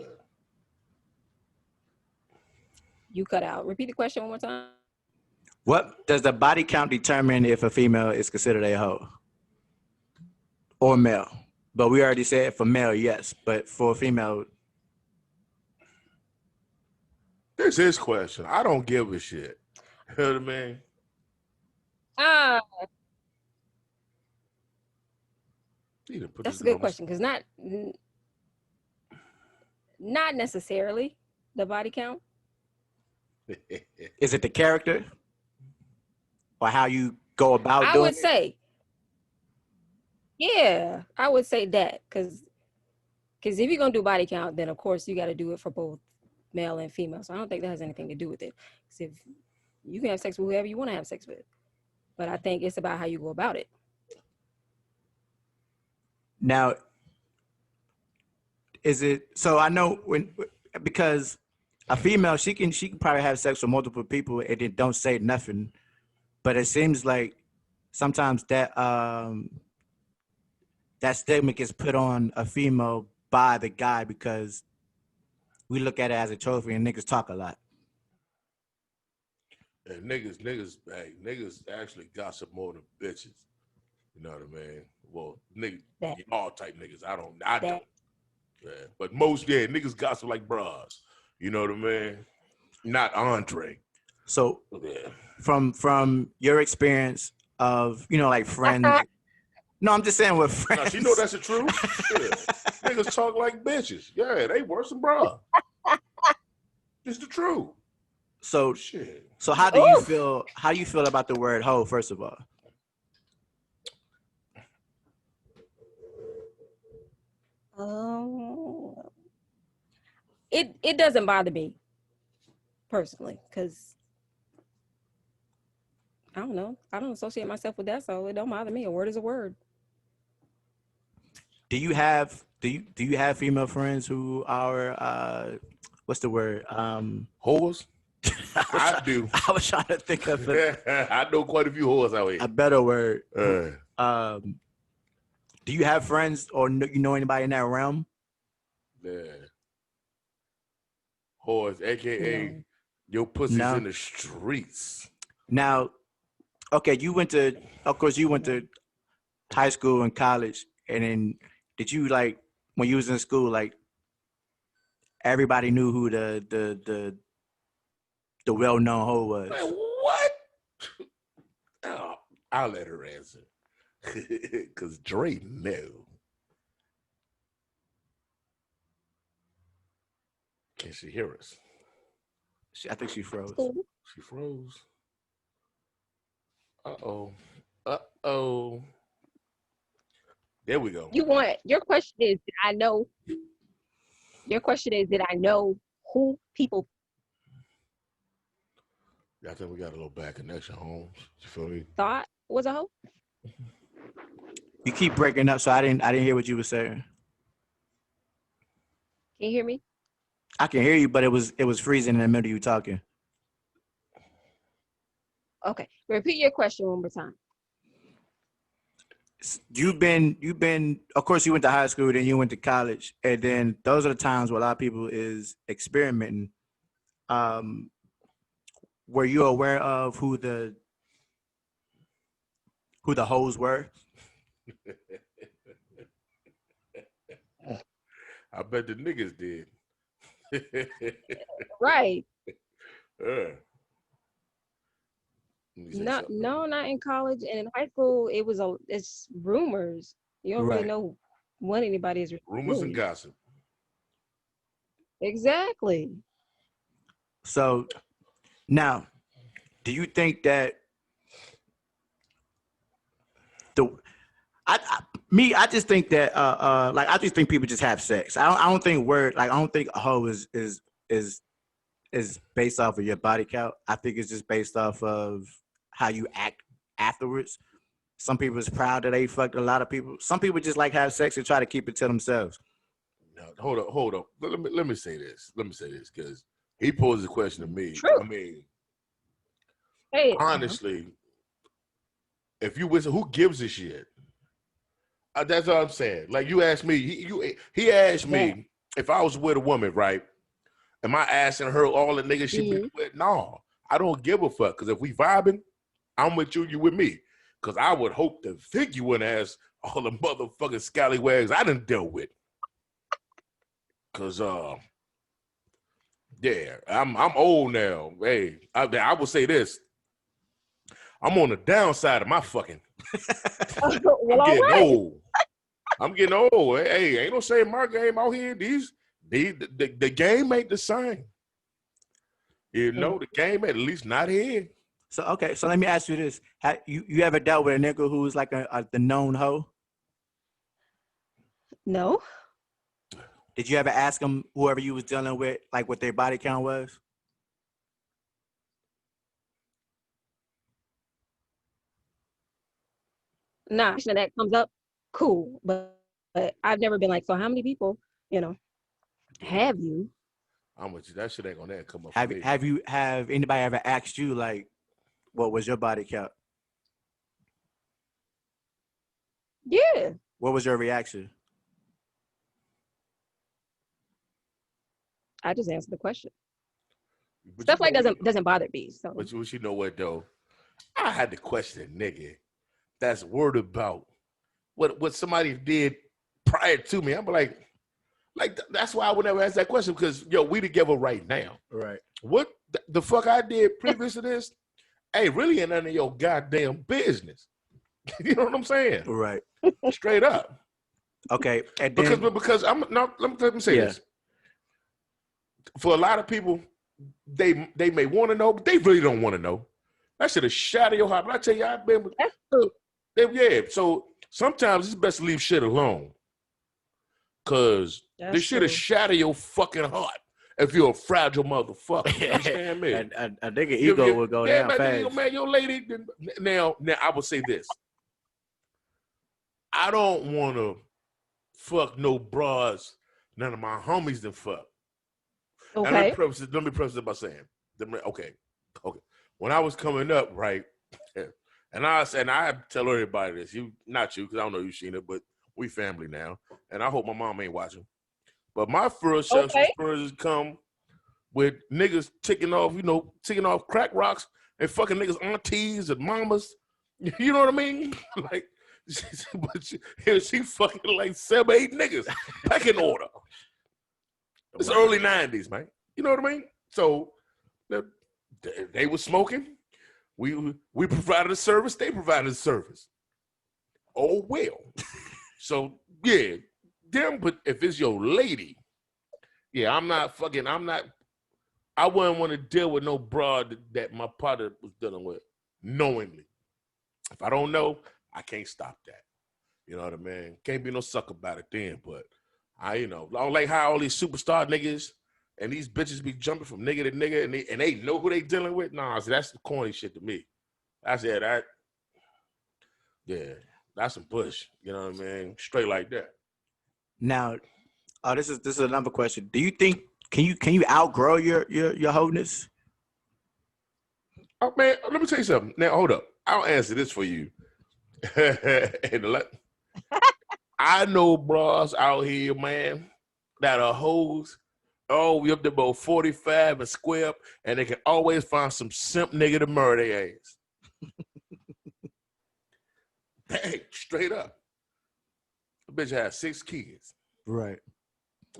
You cut out. Repeat the question one more time. What does the body count determine if a female is considered a hoe or male? But we already said for male, yes. But for female, This is his question. I don't give a shit. You know what I mean? That's a good question because not necessarily the body count. is it the character or how you go about doing it? I would say, yeah, I would say that because if you're gonna do body count, then of course you got to do it for both male and female. So I don't think that has anything to do with it. Because if you can have sex with whoever you want to have sex with, but I think it's about how you go about it. Now, is it so? I know because a female she can probably have sex with multiple people and it don't say nothing, but it seems like sometimes that that stigma gets put on a female by the guy because we look at it as a trophy and niggas talk a lot. And niggas actually gossip more than bitches. You know what I mean? Well, niggas, all type niggas. I don't. Yeah. But most, niggas gossip like bras. You know what I mean? Not Andre. So, from your experience of, like friends. No, I'm just saying with friends. Now, you know that's the truth. Yeah. Niggas talk like bitches. Yeah, they worse than bra. It's the truth. So shit. So how do you feel? How do you feel about the word hoe? First of all, it doesn't bother me personally because I don't know. I don't associate myself with that, so it don't bother me. A word is a word. Do you have female friends who are what's the word? Whores? I do. I was trying to think of it. I know quite a few whores out here. A better word. Do you have friends or you know anybody in that realm? Yeah. Whores, aka your pussy's in the streets. Now, okay, you went to high school and college, and then did you when you was in school, everybody knew who the well-known hoe was? Man, what? Oh, I'll let her answer. Because Dre knew. Can she hear us? I think she froze. She froze. Uh-oh. There we go. Your question is, did I know? Your question is, did I know who people I think we got a little bad connection, Holmes. You feel me? thought was a hoe? You keep breaking up, so I didn't hear what you were saying. Can you hear me? I can hear you, but it was freezing in the middle of you talking. Okay. Repeat your question one more time. you've been. Of course, you went to high school, then you went to college, and then those are the times where a lot of people is experimenting. Um, were you aware of who the hoes were? I bet the niggas did. Right. Let me say something. No, not in college and in high school. It's rumors. You don't really Right. know what anybody is Rumors and doing. gossip. Exactly. So now, do you think that the I just think that like I just think people just have sex. I don't think I don't think a hoe is based off of your body count. I think it's just based off of how you act afterwards. Some people is proud that they fucked a lot of people. Some people just like have sex and try to keep it to themselves. No, hold up. Let me say this. Let me say this because he posed a question to me. True. I mean, Hey, honestly, if you whistle, who gives a shit? That's all I'm saying. Like you asked me, he asked me if I was with a woman, right? Am I asking her all the niggas she been with? No, I don't give a fuck. Because if we vibing, I'm with you, you with me. Because I would hope to think you wouldn't ask all the motherfucking scallywags I done dealt with. Because yeah, I'm old now. Hey, I will say this. I'm on the downside of my fucking. well, I'm getting all right. old. I'm getting old. Hey, ain't no saying my game out here. The game ain't the same. You know, the game at least not here. So okay, so let me ask you this: you ever dealt with a nigga who's like the known hoe? No. Did you ever ask him whoever you was dealing with, like what their body count was? Nah, that comes up, cool. But I've never been like, so how many people, you know, have you? I'm with you. That shit ain't gonna come up for me. Have anybody ever asked you like what was your body count? Yeah. What was your reaction? I just answered the question. But Stuff like doesn't bother me. So But you know what though? I had to question a nigga that's worried about what somebody did prior to me. I'm like that's why I would never ask that question because yo, we together right now. Right. What the fuck I did previous to this? Hey, really ain't none of your goddamn business. You know what I'm saying? Right. Straight up. Okay. And then Because I'm not. Let me say this. For a lot of people, they may want to know, but they really don't want to know. That should have shatter your heart. But I tell you, I've been with. that's true. Yeah. So sometimes it's best to leave shit alone. Cause this shit will shatter your fucking heart if you're a fragile motherfucker. You understand me? and a nigga ego will go down fast. Man, your lady. Now I will say this. I don't want to fuck no bras. None of my homies done fuck. Okay. And let me preface it by saying, okay. When I was coming up, right, and I tell everybody this, not you, because I don't know you, Sheena, but we family now, and I hope my mom ain't watching. But my first sexual experiences come with niggas taking off crack rocks and fucking niggas aunties and mamas. You know what I mean? Like, she fucking like 7, 8 niggas, pecking order. It's early 90s, man. You know what I mean? So they were smoking. We provided a service. They provided a service. Oh, well. So, yeah. But if it's your lady, yeah, I wouldn't want to deal with no broad that my partner was dealing with knowingly. If I don't know, I can't stop that. You know what I mean? Can't be no sucker about it then, but I don't like how all these superstar niggas and these bitches be jumping from nigga to nigga and they know who they dealing with. Nah, so that's the corny shit to me. That's some push. You know what I mean? Straight like that. Now, this is another question. Do you think can you outgrow your wholeness? Oh man, let me tell you something. Now hold up. I'll answer this for you. I know bras out here, man, that are hoes. Oh, we up to about 45 and square up, and they can always find some simp nigga to murder their ass. Hey, straight up. The bitch had 6 kids. Right.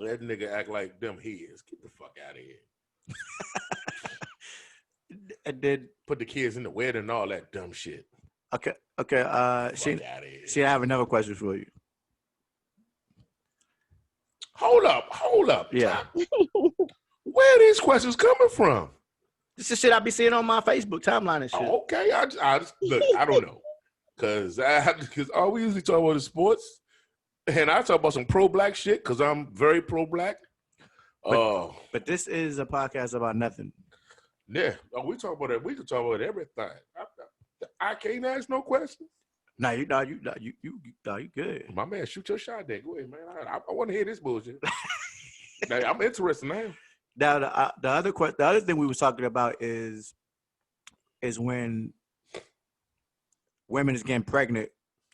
That nigga act like them his. Get the fuck out of here. And then Put the kids in the wedding and all that dumb shit. okay. Fuck out of here. I have another question for you. Hold up. Yeah. Where are these questions coming from? This is shit I be seeing on my Facebook timeline and shit. Oh, okay, I just look. I don't know, cause all we usually talk about is sports, and I talk about some pro-black shit because I'm very pro-black. But this is a podcast about nothing. Yeah, we talk about it. We can talk about everything. I can't ask no questions. No, you good. My man, shoot your shot there. Go ahead, man. I want to hear this bullshit. Now, I'm interested now. Now the other thing we was talking about is when women is getting pregnant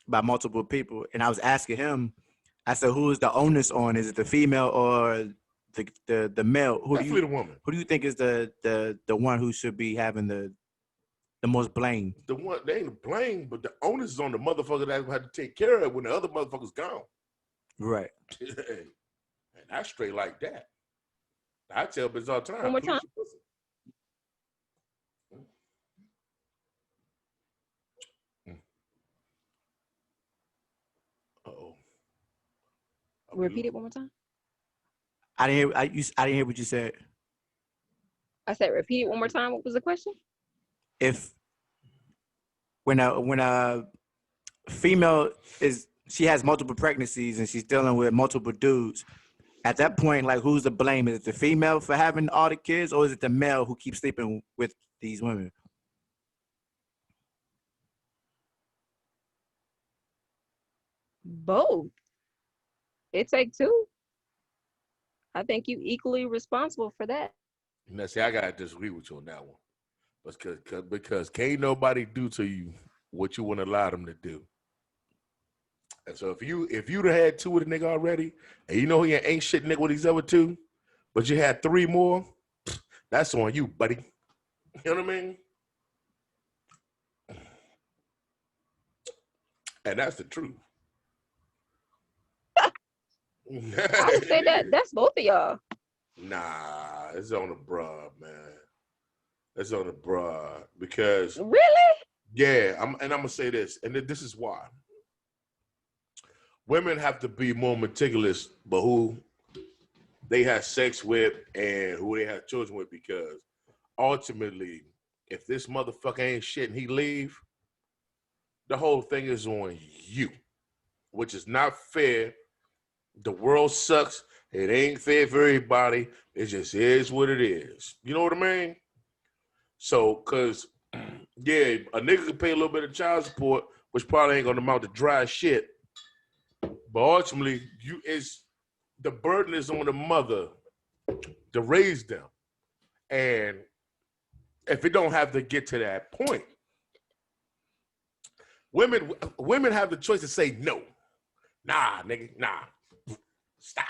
by multiple people, and I was asking him, I said, who is the onus on? Is it the female or the male? Definitely the woman. Who do you think is the one who should be having the most blame? The one, they ain't the blame, but the onus is on the motherfucker that had to take care of it when the other motherfucker's gone. Right. And that's straight like that. I tell bitches all the time. One more time. Uh-oh. Repeat it one more time. I didn't hear what you said. I said repeat it one more time. What was the question? If when a female she has multiple pregnancies and she's dealing with multiple dudes, at that point, like, who's to blame? Is it the female for having all the kids, or is it the male who keeps sleeping with these women? Both. It take two. I think you equally responsible for that. Now, see, I gotta disagree with you on that one, because can't nobody do to you what you want to allow them to do. And so if you'd have had 2 with the nigga already, and you know he ain't shit nigga with these other 2, but you had 3 more, that's on you, buddy. You know what I mean? And that's the truth. I would say that's both of y'all. Nah, it's on the broad, man. It's on the broad because Really? yeah, I'm gonna say this, and this is why. Women have to be more meticulous, but who they have sex with and who they have children with, because ultimately, if this motherfucker ain't shit and he leave, the whole thing is on you, which is not fair. The world sucks. It ain't fair for everybody. It just is what it is. You know what I mean? So, because, yeah, a nigga can pay a little bit of child support, which probably ain't gonna amount to dry shit. But ultimately, the burden is on the mother to raise them. And if it don't have to get to that point, women have the choice to say no. Nah, nigga, nah. Stop.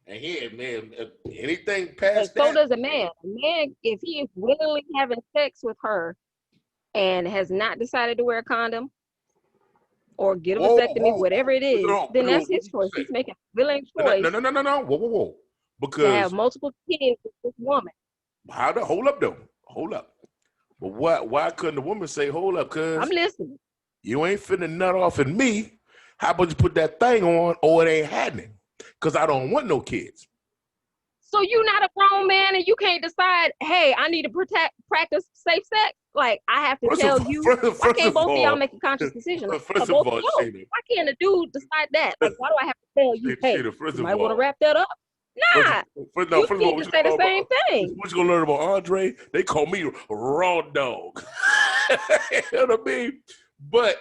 And here, man, anything past So that. does a man. A man, if he is willingly having sex with her and has not decided to wear a condom or get a vasectomy, whatever it is, then that's his choice. He's making a willing choice. No. Whoa. Because to have multiple kids with this woman. Hold up, though. Hold up. But why couldn't the woman say, hold up, cuz I'm listening. You ain't finna nut off in me. How about you put that thing on or it ain't happening? Because I don't want no kids. So you not a grown man and you can't decide, hey, I need to practice safe sex? Like, I have to tell you, why can't both of y'all make a conscious decision? Like, First of all, why can't a dude decide that? Like, why do I have to tell you, hey, you might want to wrap that up? Nah, first you of all, need to say the same thing. What you gonna learn about Andre? They call me raw dog. You know what I mean? But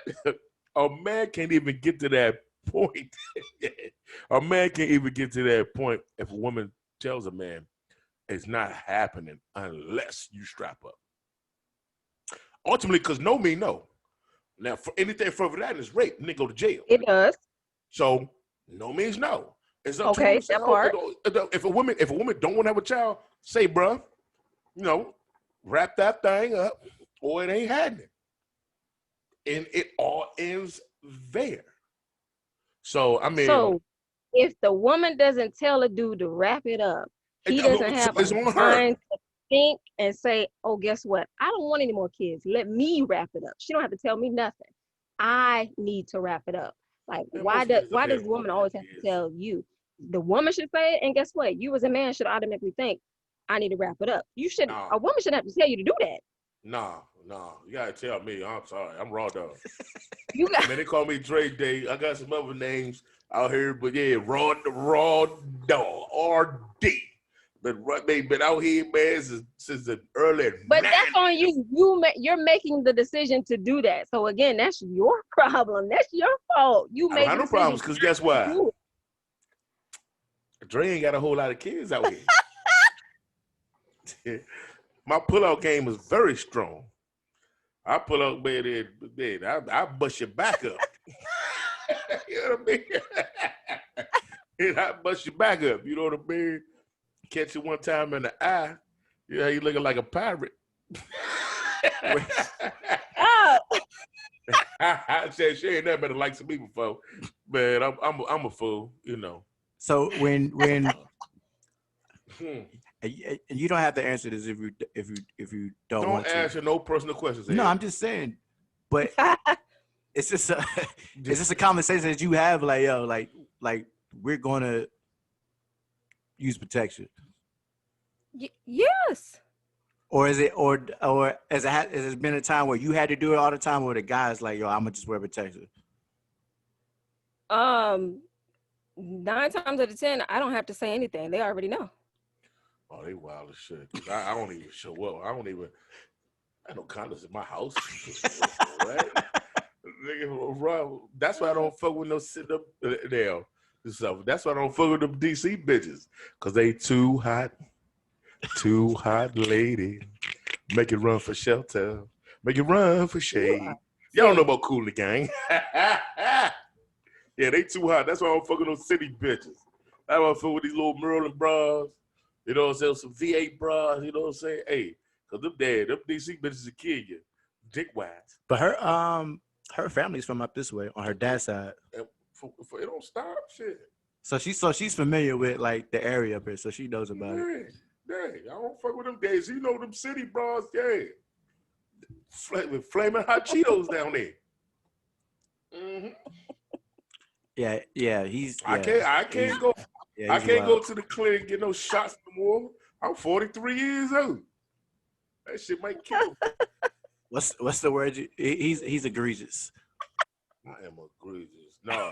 a man can't even get to that point. A man can't even get to that point if a woman tells a man it's not happening unless you strap up. Ultimately, because no mean no. Now, for anything further than that is rape, and they go to jail. It does. So no means no. It's up to Okay, you to say, that part. if a woman don't want to have a child, say, bruh, wrap that thing up, or it ain't happening. And it all ends there. So I mean, So if the woman doesn't tell a dude to wrap it up, he doesn't have it's on a her. mind to think and say, oh, guess what? I don't want any more kids. Let me wrap it up. She don't have to tell me nothing. I need to wrap it up. Like, Man, why most niggas up does there the woman want always have kids. to tell you? The woman should say it, and guess what? You as a man should automatically think, I need to wrap it up. You should. Nah. A woman shouldn't have to tell you to do that. Nah. You gotta tell me. I'm sorry. I'm raw dog. You got. Man, they call me Dre Day. I got some other names out here, but yeah, raw dog, RD. Been out here, man, since the early. But that's on you. You're making the decision to do that. So again, that's your problem. That's your fault. You I made don't have the no problems decision because guess to why? do it. Dre ain't got a whole lot of kids out here. My pull-out game is very strong. I pull out, man, I bust your back up. You know what I mean? And I bust your back up. You know what I mean? Catch you one time in the eye. Yeah, you looking like a pirate. Oh. I said she ain't never been like some people before, man. I'm a fool, you know. So when and you don't have to answer this if you don't want Don't to. answer no personal questions. No, Ed. I'm just saying. But it's just a conversation that you have, like, yo, like we're gonna use protection. Yes. Or is it, or has it been a time where you had to do it all the time, or the guy's like, yo, I'm gonna just wear protection? 9 times out of 10, I don't have to say anything. They already know. Oh, they wild as shit. I don't even show up. I have no condoms in my house. Right? Nigga, that's why I don't fuck with no sit up there. So that's why I don't fuck with them DC bitches. Cause they too hot. Too hot, lady. Make it run for shelter. Make it run for shade. Y'all don't know about Kool and the Gang. Yeah, they too hot. That's why I don't fuck with those city bitches. I don't fuck with these little Maryland bras. You know what I'm saying? Some V8 bras. You know what I'm saying? Hey, cause them DC bitches will kill you. Dick wise. But her family's from up this way on her dad's side. It don't stop shit. So she's familiar with like the area up here, so she knows about it. Yeah, I don't fuck with them days. You know them city bras, yeah. With flaming hot Cheetos down there. Mm-hmm. Yeah, he's. Yeah, I can't go. Yeah, I can't go to the clinic and get no shots no more. I'm 43 years old. That shit might kill me. What's the word? He's egregious. I am egregious. No,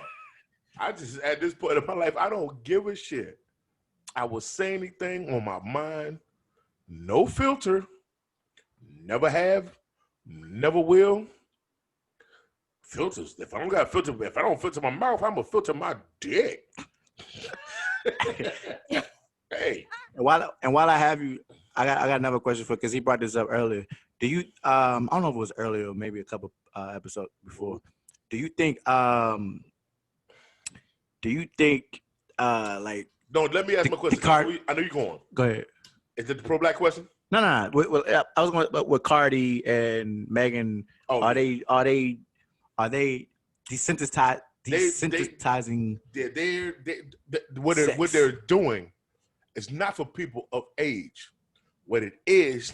I just at this point in my life, I don't give a shit. I will say anything on my mind. No filter. Never have. Never will. Filters. If I don't got a filter, if I don't filter my mouth, I'm gonna filter my dick. Hey. And while I have you, I got another question for, because he brought this up earlier. Do you I don't know if it was earlier or maybe a couple episodes before. Do you think like No, let me ask my question. I know you're going. Go ahead. Is it the pro-black question? No. Well, I was going with Cardi and Megan. Oh, are they desensitizing? What they're doing is not for people of age. What it is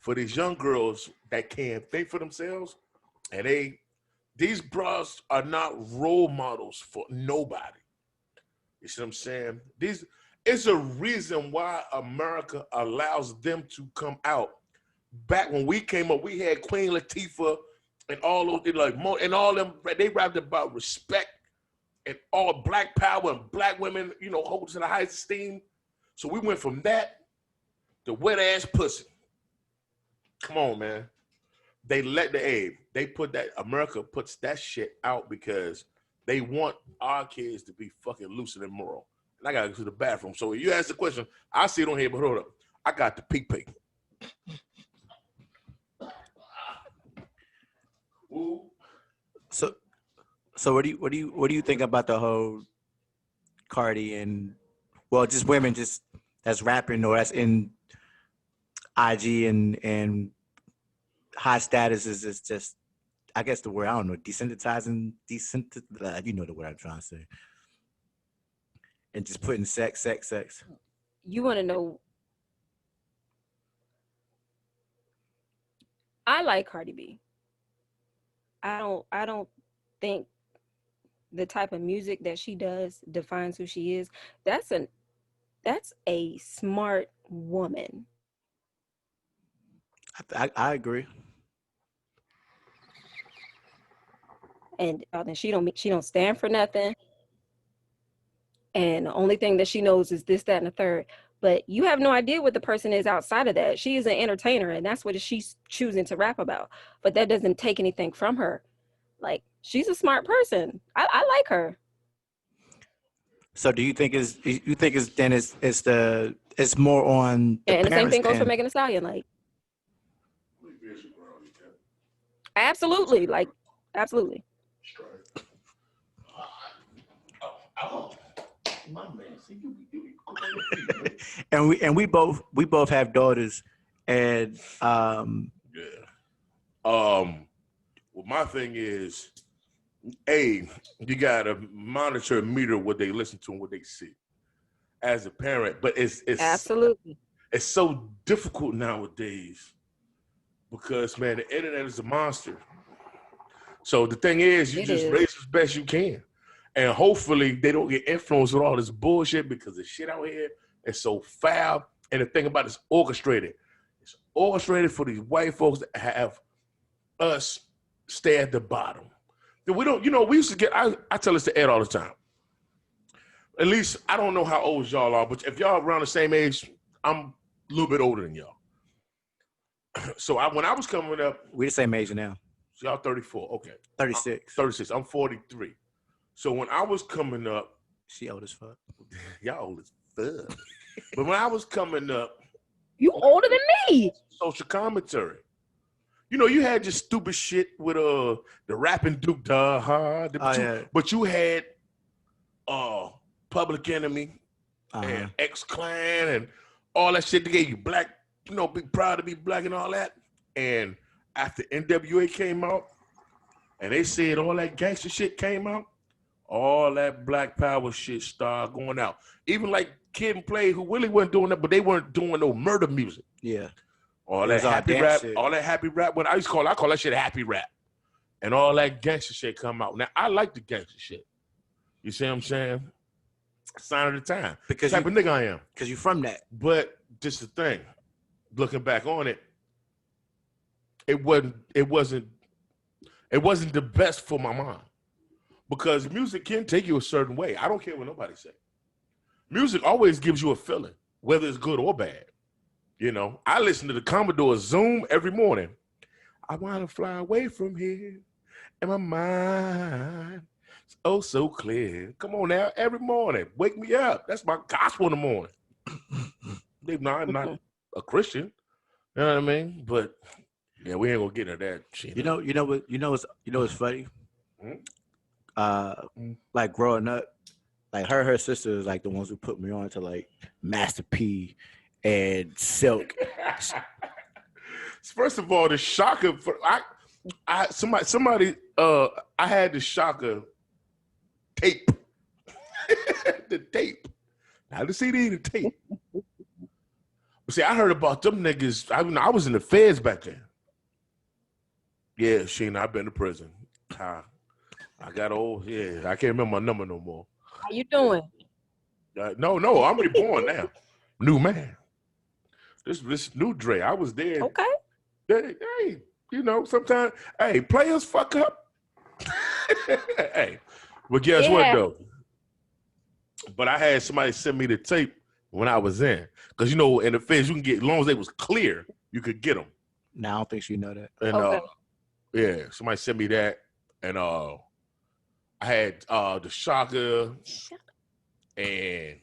for these young girls that can't think for themselves, and these bras are not role models for nobody. You see what I'm saying? It's a reason why America allows them to come out. Back when we came up, we had Queen Latifah and all those, and all them. They rapped about respect and all black power and black women, hold to the highest esteem. So we went from that to wet ass pussy. Come on, man. They America puts that shit out because they want our kids to be fucking lucid and moral. And I gotta go to the bathroom. So you ask the question, I see it on here, but hold up. I got the pee. Who? So so what do you think about the whole Cardi and just women just that's rapping or that's in IG and high status is just I guess the word I don't know you know the word I'm trying to say and just putting sex. You want to know? I like Cardi B. I don't think the type of music that she does defines who she is. That's a smart woman. I agree. And she don't stand for nothing. And the only thing that she knows is this, that, and the third. But you have no idea what the person is outside of that. She is an entertainer, and that's what she's choosing to rap about. But that doesn't take anything from her. Like, she's a smart person. I like her. So do you think it's more on the And the same parents thing goes for and Megan Thee Stallion. Like, absolutely, like, absolutely. Oh, my man. See, and we both have daughters and yeah. Well, my thing is, you gotta monitor and meter what they listen to and what they see as a parent. But Absolutely. it's so difficult nowadays because man, the internet is a monster. So the thing is, you It just is. raise as best you can, and hopefully they don't get influenced with all this bullshit because the shit out here is so foul. And the thing about it's orchestrated. It's orchestrated for these white folks that have us stay at the bottom. Then we don't, we used to get. I tell this to Ed all the time. At least I don't know how old y'all are, but if y'all around the same age, I'm a little bit older than y'all. So when I was coming up, we're the same age now. so y'all 34, okay. 36. 36. I'm 43. So when I was coming up, She old as fuck. y'all old as fuck. But when I was coming up, You older than me. social commentary. You had your stupid shit with the rapping Duke Yeah. but you had Public Enemy Uh-huh. and X-Clan and all that shit. They gave you black, be proud to be black and all that. And after NWA came out and they said all that gangster shit came out, all that black power shit started going out. Even like Kid and Play, who really wasn't doing that, but they weren't doing no murder music. Yeah. All It that was all happy dance rap, shit. all that happy rap. What I call that shit happy rap. And all that gangster shit come out. Now, I like the gangster shit. You see what I'm saying? Sign of the time. Because Type of nigga I am. Because you from that. But just the thing, looking back on it, it wasn't the best for my mind. Because music can take you a certain way. I don't care what nobody say. Music always gives you a feeling, whether it's good or bad. I listen to the Commodore Zoom every morning. I want to fly away from here, and my mind is oh so clear. Come on now, every morning, wake me up. That's my gospel in the morning. I'm not a Christian, you know what I mean? But yeah, we ain't gonna get into that shit. What's funny? Like growing up, like her sister is like the ones who put me on to like Master P and Silk. First of all, the shocker for somebody I had the shocker tape. The tape. Not the CD, the tape. But see, I heard about them niggas. I was in the feds back then. Yeah, Sheena, I've been to prison. I got old. Yeah, I can't remember my number no more. How you doing? No, I'm reborn now. New man. This new Dre. I was there. Okay. Hey, sometimes, hey, players fuck up. Hey, but guess what though? But I had somebody send me the tape when I was in, because in the feds you can get, as long as they was clear, you could get them. No, I don't think she know that. And yeah, somebody sent me that, and I had the Shaka, and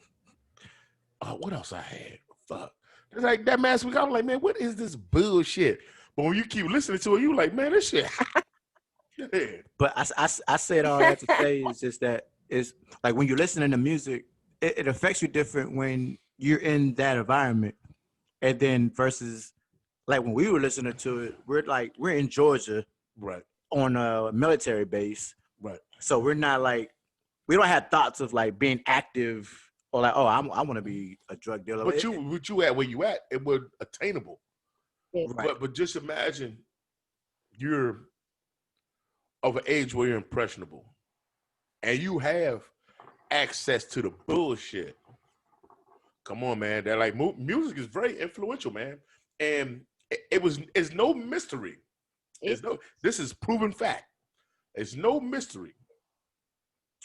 what else I had? Fuck. It's like that last week, I was like, man, what is this bullshit? But when you keep listening to it, you like, man, this shit. Yeah. But I said all that to say is just that it's like when you're listening to music, it affects you different when you're in that environment, and then versus like when we were listening to it, we're in Georgia Right. on a military base, Right. so we're not like we don't have thoughts of like being active or like I want to be a drug dealer. But you at where you at, it was attainable. Yeah. Right. But just imagine you're of an age where you're impressionable, and you have access to the bullshit. Come on, man. That like music is very influential, man, and it's no mystery. This is proven fact. It's no mystery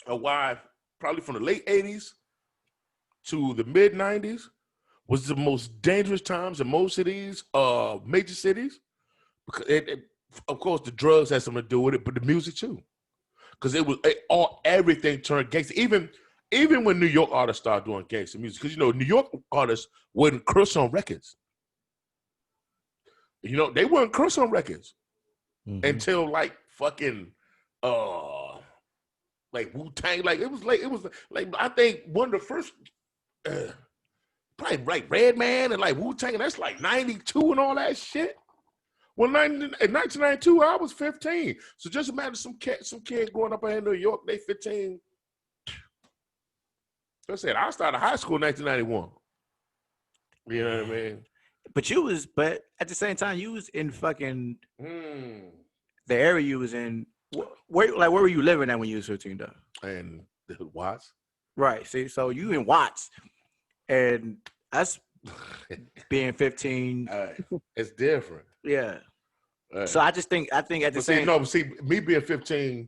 of why probably from the late 80s to the mid 90s was the most dangerous times in most of these major cities. Because of course, the drugs had something to do with it, but the music too. Because everything turned gangster. Even when New York artists started doing gangster music, because New York artists wouldn't curse on records. They wouldn't curse on records until like fucking like Wu-Tang. Like it was like I think one of the first probably like Redman and like Wu-Tang, and that's like 92 and all that shit. Well, in 1992, I was 15. So just imagine some kid growing up in New York, they 15. I said, I started high school in 1991. You know what I mean? But at the same time, you was in fucking the area you was in. Where were you living at when you was 15 though? And Watts. Right. See, so you in Watts, and us being 15. It's different. Yeah. So I think at the same. Me being 15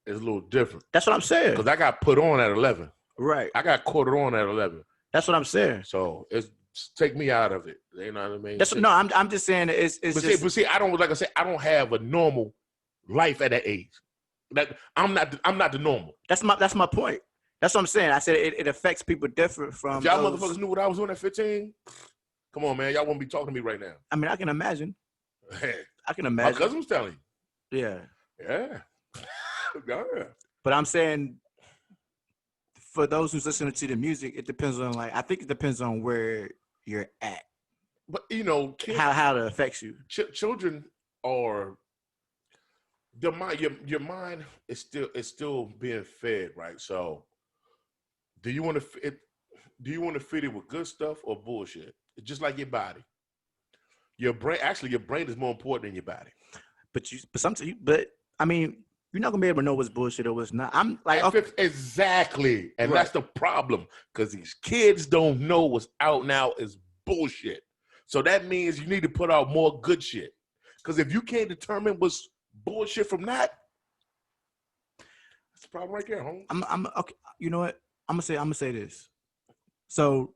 is a little different. That's what I'm saying. Because I got put on at 11. Right. I got quartered on at 11. That's what I'm saying. So it's take me out of it. You know what I mean? I'm just saying it's but see, I don't like I said, I don't have a normal life at that age. I'm not the normal. That's my point. That's what I'm saying. I said it affects people different from. If y'all motherfuckers knew what I was doing at 15, come on, man. Y'all wouldn't be talking to me right now. I mean, I can imagine. I can My imagine. cousin was telling you. Yeah. Yeah. Yeah. But I'm saying for those who's listening to the music, it depends on I think it depends on where you're at. But kids, how it affects you. Children are your mind is still being fed, right? So do you want to feed it with good stuff or bullshit? It's just like your body. Your brain is more important than your body. But I mean, you're not gonna be able to know what's bullshit or what's not. I'm like, okay. Exactly, and right. That's the problem because these kids don't know what's out now is bullshit. So that means you need to put out more good shit. Because if you can't determine what's bullshit from that, that's the problem right there, homie. I'm okay. You know what? I'm gonna say this. So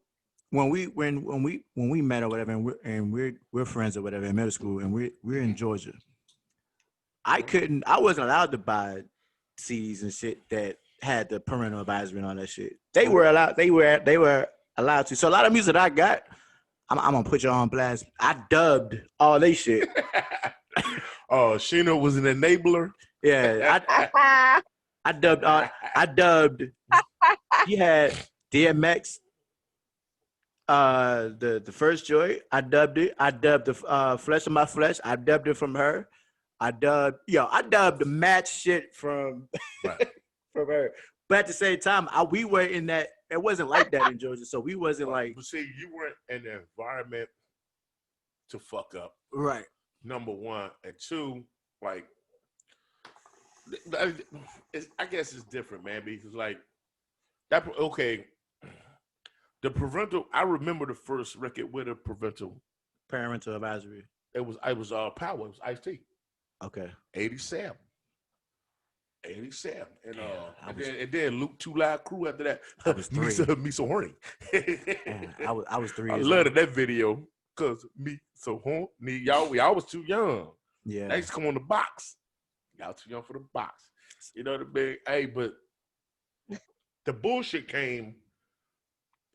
when we met or whatever, and we're friends or whatever in middle school, and we're in Georgia. I wasn't allowed to buy CDs and shit that had the parental advisory and all that shit. They were allowed to. So a lot of music I got, I'm gonna put you on blast. I dubbed all they shit. Oh, Sheena was an enabler. Yeah, I dubbed. He had DMX. The first joy, I dubbed it. I dubbed the Flesh of My Flesh. I dubbed it from her. I dubbed the match shit from right. from her. But at the same time, we were in that. It wasn't like that in Georgia, so we wasn't like. But see, you weren't in the environment to fuck up. Right. Number one, and two, like, I guess it's different, man. Because like that. Okay, the parental. I remember the first record with a parental advisory. It was Power. It was Ice-T. Okay. 87. And then Luke Too Loud Crew after that. I was 3. Me so horny. I was 3. I loved that video because me so horny. Y'all was too young. Yeah. They used to come on the box. Y'all too young for the box. You know the big. Hey, but the bullshit came.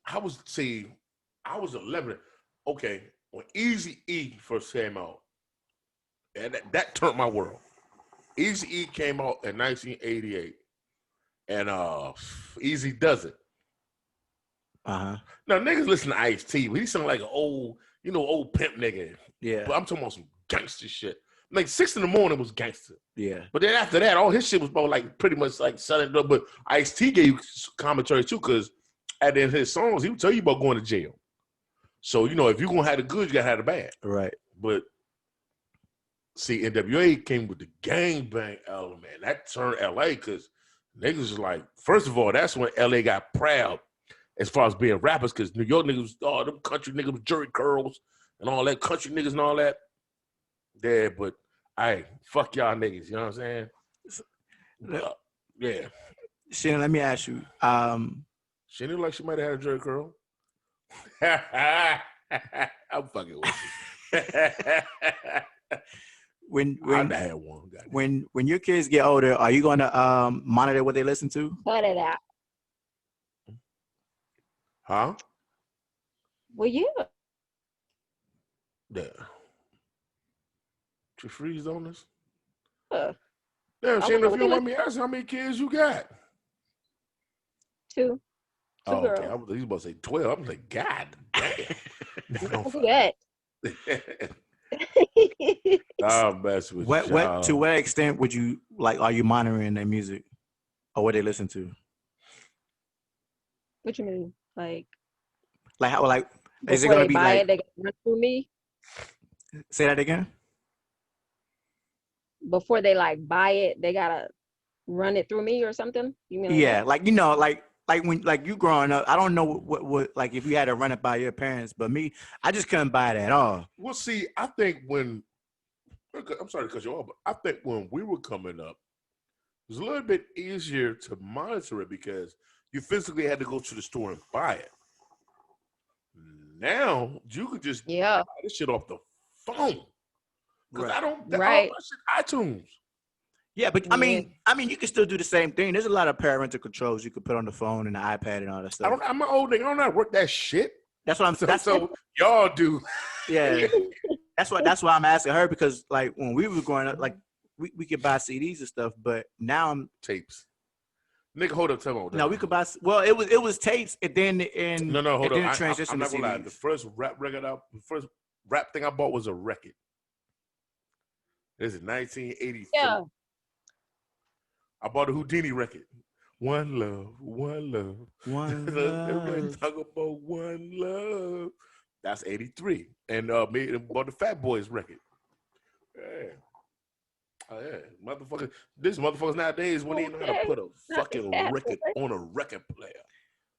I was 11. Okay, when Eazy-E first came out, and that turned my world. Easy E came out in 1988, and Easy Does It. Uh-huh. Now niggas listen to Ice-T, but he sound like an old, old pimp nigga. Yeah. But I'm talking about some gangster shit. Like 6 in the morning was gangster. Yeah. But then after that, all his shit was about like pretty much like selling it up. But Ice-T gave you commentary too, because at the end of his songs, he would tell you about going to jail. So, if you're going to have the good, you got to have the bad. Right. But see, NWA came with the gangbang element. That turned LA, because niggas was like, first of all, that's when LA got proud as far as being rappers, because New York niggas, them country niggas with jerry curls and all that, country niggas and all that. Yeah, but fuck y'all niggas, you know what I'm saying? Yeah. Shannon, let me ask you. She looked like she might have had a jerry curl. I'm fucking with you. when I had one. when your kids get older, are you gonna monitor what they listen to? Cut it out. Huh? Well, yeah. Yeah. You freeze on us? I Damn, Shannon, wonder if what you they don't mind me asking how many kids you got? Two Oh, girls. okay. I was about to say 12. I'm like, God damn. Don't do that. I'm messing with What y'all. to what extent would you like? Are you monitoring their music or what they listen to? What you mean? Like How is it before gonna they be buy like? it, they gotta run through me. Say that again. Before they like buy it, they gotta run it through me or something. You mean? Yeah, like when you growing up, I don't know what like if you had to run it by your parents, but me, I just couldn't buy it at all. Well, see, I think I'm sorry to cut you off, but I think when we were coming up, it was a little bit easier to monitor it because you physically had to go to the store and buy it. Now you could just buy this shit off the phone. Because Right. I don't Right. my shit iTunes. Yeah, but I mean, you can still do the same thing. There's a lot of parental controls you could put on the phone and the iPad and all that stuff. I'm an old nigga. I don't know how to work that shit. That's what I'm saying. So y'all do. Yeah. That's why I'm asking her, because like when we were growing up, like we could buy CDs and stuff, but now I'm tapes. Nigga, hold up, tell me. No, we could buy. Well, it was tapes, and then hold up. Transition I'm not to gonna lie. CDs. The first first rap thing I bought was a record. This is 1983. Yeah. I bought a Houdini record. One love, one love. Everybody talk about one love. That's 83. And bought the Fat Boys record. Yeah. Oh, yeah. Motherfuckers nowadays wouldn't even know how to put a fucking record on a record player.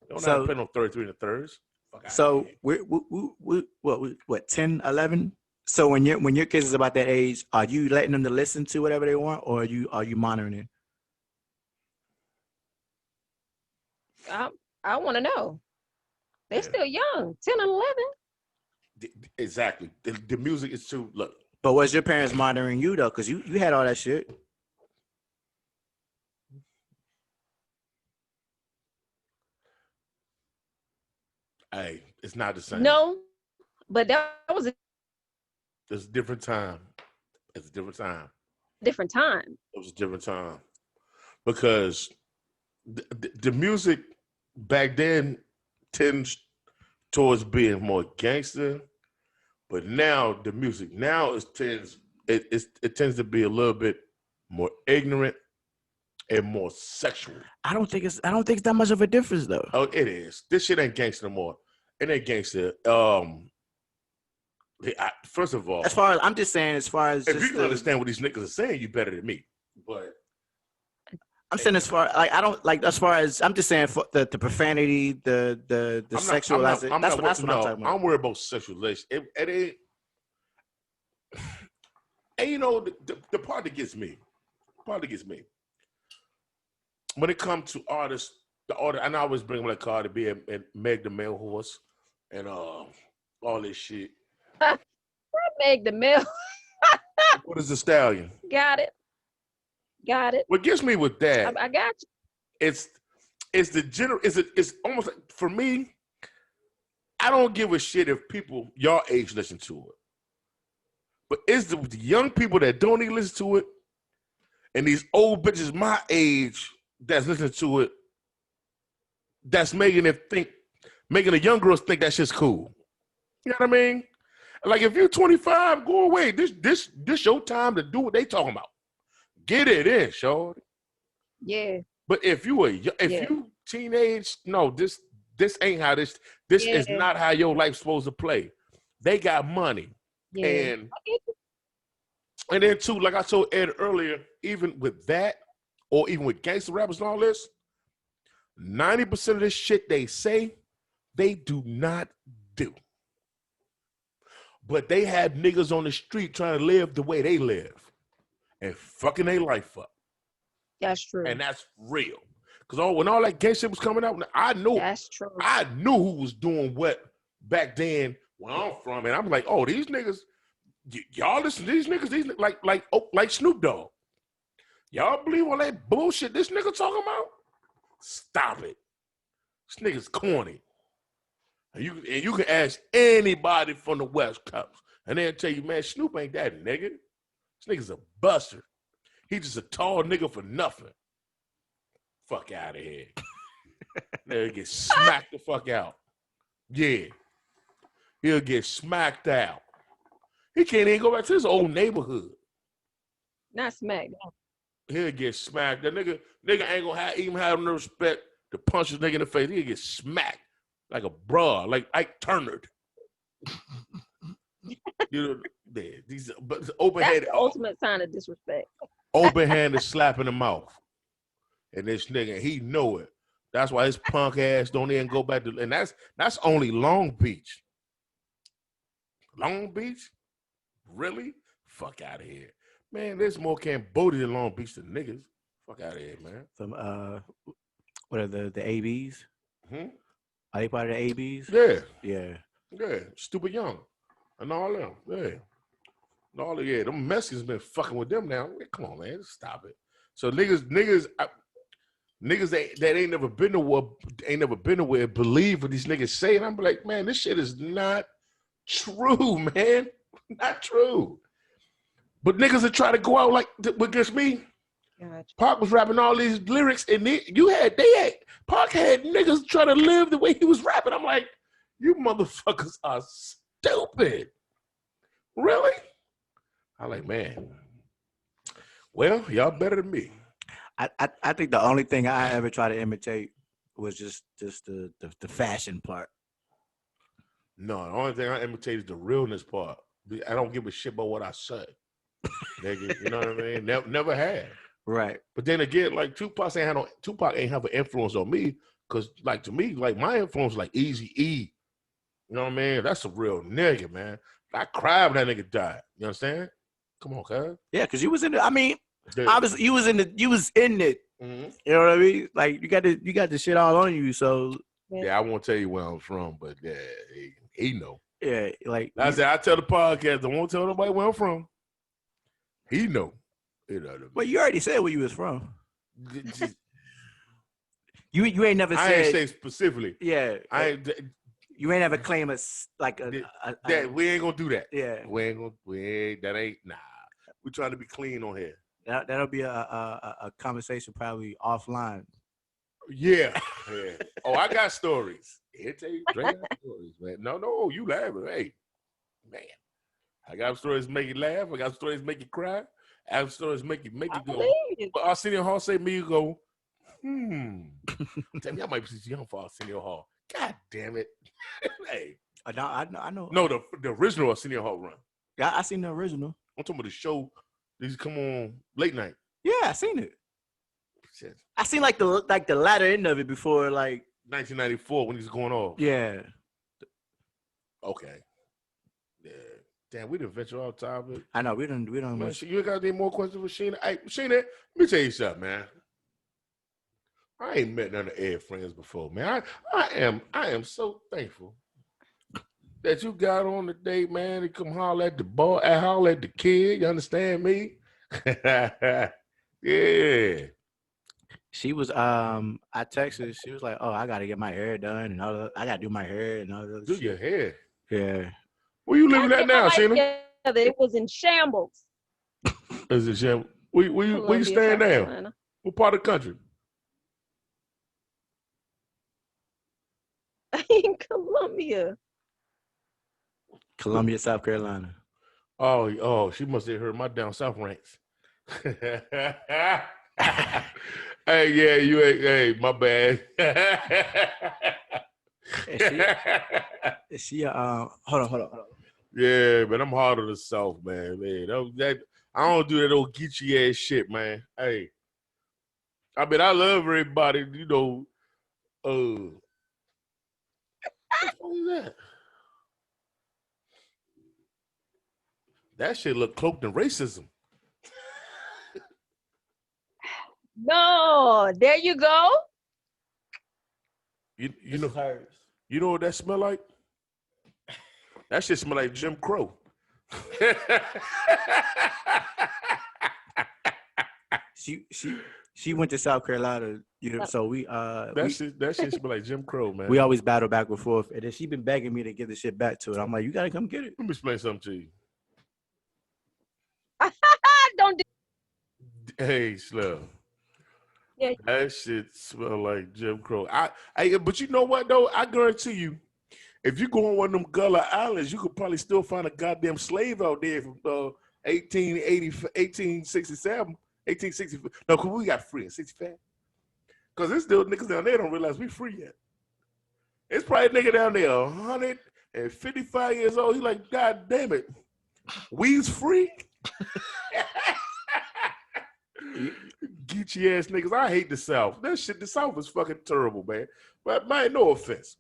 They don't know how to play no 33 and the thirds. So we what 10, 11? So when your kids is about that age, are you letting them to listen to whatever they want, or are you monitoring it? I want to know. They're still young, 10 and 11. Exactly. The music is too look. But was your parents monitoring you though? Because you had all that shit. Hey, it's not the same. No, but that was It's a different time. It's a different time. different time. It was a different time because the music back then tends towards being more gangster, but now the music now tends to be a little bit more ignorant and more sexual. I don't think it's that much of a difference though. Oh, it is. This shit ain't gangster no more. It ain't gangster. First of all, as far as I'm just saying, as far as if you can understand what these niggas are saying, you better than me. But I'm saying as far like I don't like as far as I'm just saying for the profanity, the sexual. That's what I'm talking about. I'm worried about sexualization. It ain't. And you know the part that gets me, when it comes to artists, and I always bring like Cardi B and Meg the Male Horse and all this shit. Meg the Mill. What is the stallion? Got it. What gets me with that? I got you. It's the general. It's almost like, for me. I don't give a shit if people your age listen to it, but it's the young people that don't even listen to it. And these old bitches my age that's listening to it, that's making the young girls think that shit's cool. You know what I mean? Like if you're 25, go away. This your time to do what they talking about. Get it in, shorty. Yeah. But if you teenage, no, this ain't how this is not how your life's supposed to play. They got money. Yeah. And then too, like I told Ed earlier, even with that, or even with gangster rappers and all this, 90% of this shit they say, they do not do. But they have niggas on the street trying to live the way they live and fucking their life up. That's true. And that's real. Because when all that gay shit was coming out, I knew. That's true. I knew who was doing what back then where I'm from. And I'm like, oh, these niggas, y'all listen to these niggas, like Snoop Dogg. Y'all believe all that bullshit this nigga talking about? Stop it. This nigga's corny. And you can ask anybody from the West Coast, and they'll tell you, man, Snoop ain't that nigga. This nigga's a buster. He just a tall nigga for nothing. Fuck out of here. Nigga get smacked the fuck out. Yeah. He'll get smacked out. He can't even go back to his old neighborhood. Not smacked. He'll get smacked. That nigga ain't gonna even have no respect to punch his nigga in the face. He'll get smacked like a bra, like Ike Turner. You know, these open-handed. That's the ultimate sign of disrespect. Open-handed slap in the mouth. And this nigga, he know it. That's why his punk ass don't even go back to, and that's only Long Beach. Long Beach? Really? Fuck out of here. Man, there's more Cambodia than Long Beach than niggas. Fuck out of here, man. Some what are the ABs? Are they part of the ABs? Yeah. Yeah. Yeah. Stupid Young. And all them. Yeah. And all of them Mexicans been fucking with them now. Come on, man. Just stop it. So niggas that ain't never been nowhere believe what these niggas say. And I'm like, man, this shit is not true, man. Not true. But niggas that try to go out like against me. Gotcha. Park was rapping all these lyrics, and Park had niggas trying to live the way he was rapping. I'm like, you motherfuckers are stupid. Really? I'm like, man. Well, y'all better than me. I think the only thing I ever try to imitate was just the fashion part. No, the only thing I imitate is the realness part. I don't give a shit about what I say. Nigga, you know what I mean? Never had. Right. But then again, like Tupac ain't have an influence on me, because like to me, like my influence like Eazy-E. You know what I mean? That's a real nigga, man. I cried when that nigga died. You understand? Come on, cuz. Yeah, because you was in it. I mean, obviously you was in it. Mm-hmm. You know what I mean? Like you got the shit all on you. So yeah, I won't tell you where I'm from, but yeah, he know. Yeah, like I said, I tell the podcast, I won't tell nobody where I'm from. He know. You know what I mean? Well, you already said where you was from. you ain't never said. I ain't say specifically. Yeah, you ain't ever claim us like that. We ain't gonna do that. Yeah, that ain't nah. We trying to be clean on here. That'll be a conversation probably offline. Yeah. Oh, I got stories. He'll tell you, Dre got stories, man. No, you laughing. Hey, man. I got stories to make you laugh. I got stories to make you cry. I have stories to make you go. But Arsenio Hall say me, you go, Tell me, I might be too young for Arsenio Hall. God damn it. Hey. I know. No, the original Arsenio Hall run. Yeah, I seen the original. I'm talking about the show. These come on late night. Yeah, I seen it. Shit. I seen like the latter end of it before like 1994 when he's going off. Yeah. Okay. Yeah. Damn, we done venture off topic. I know we don't. Man, you got any more questions for Sheena? Hey, Sheena, let me tell you something, man. I ain't met none of Ed friends before, man. I am so thankful that you got on today, man, and come holler at the boy, holler at the kid. You understand me? Yeah. She was I texted. She was like, "Oh, I gotta get my hair done and all that. I gotta do my hair and all that." Do your hair? Yeah. Where you living at now, Sheena? It was in shambles. Is it shambles? Where you Columbia, staying South now? Carolina. What part of the country? In Columbia. Columbia, South Carolina. Oh, she must have heard my down south ranks. Hey, yeah, you ain't. Hey, my bad. Is she hold on. Yeah, man, I'm hard on the south, man. I don't do that old geeky ass shit, man. Hey, I mean, I love everybody, you know. What the fuck is that? That shit look cloaked in racism. No, there you go. You know what that smell like? That shit smell like Jim Crow. She went to South Carolina, you know, so that shit smell like Jim Crow, man. we always battle back and forth, and then she been begging me to give the shit back to her. I'm like, you gotta come get it. Let me explain something to you. Don't do. Hey, Slug. Yeah. That shit smell like Jim Crow. But you know what though? I guarantee you, if you go on one of them Gullah Islands, you could probably still find a goddamn slave out there from 1867, 1865. No, because we got free in 65. Because there's still niggas down there don't realize we free yet. It's probably a nigga down there 155 years old. He like, God damn it, we's free. Geechee ass niggas. I hate the South. That shit, the South is fucking terrible, man. But man, no offense.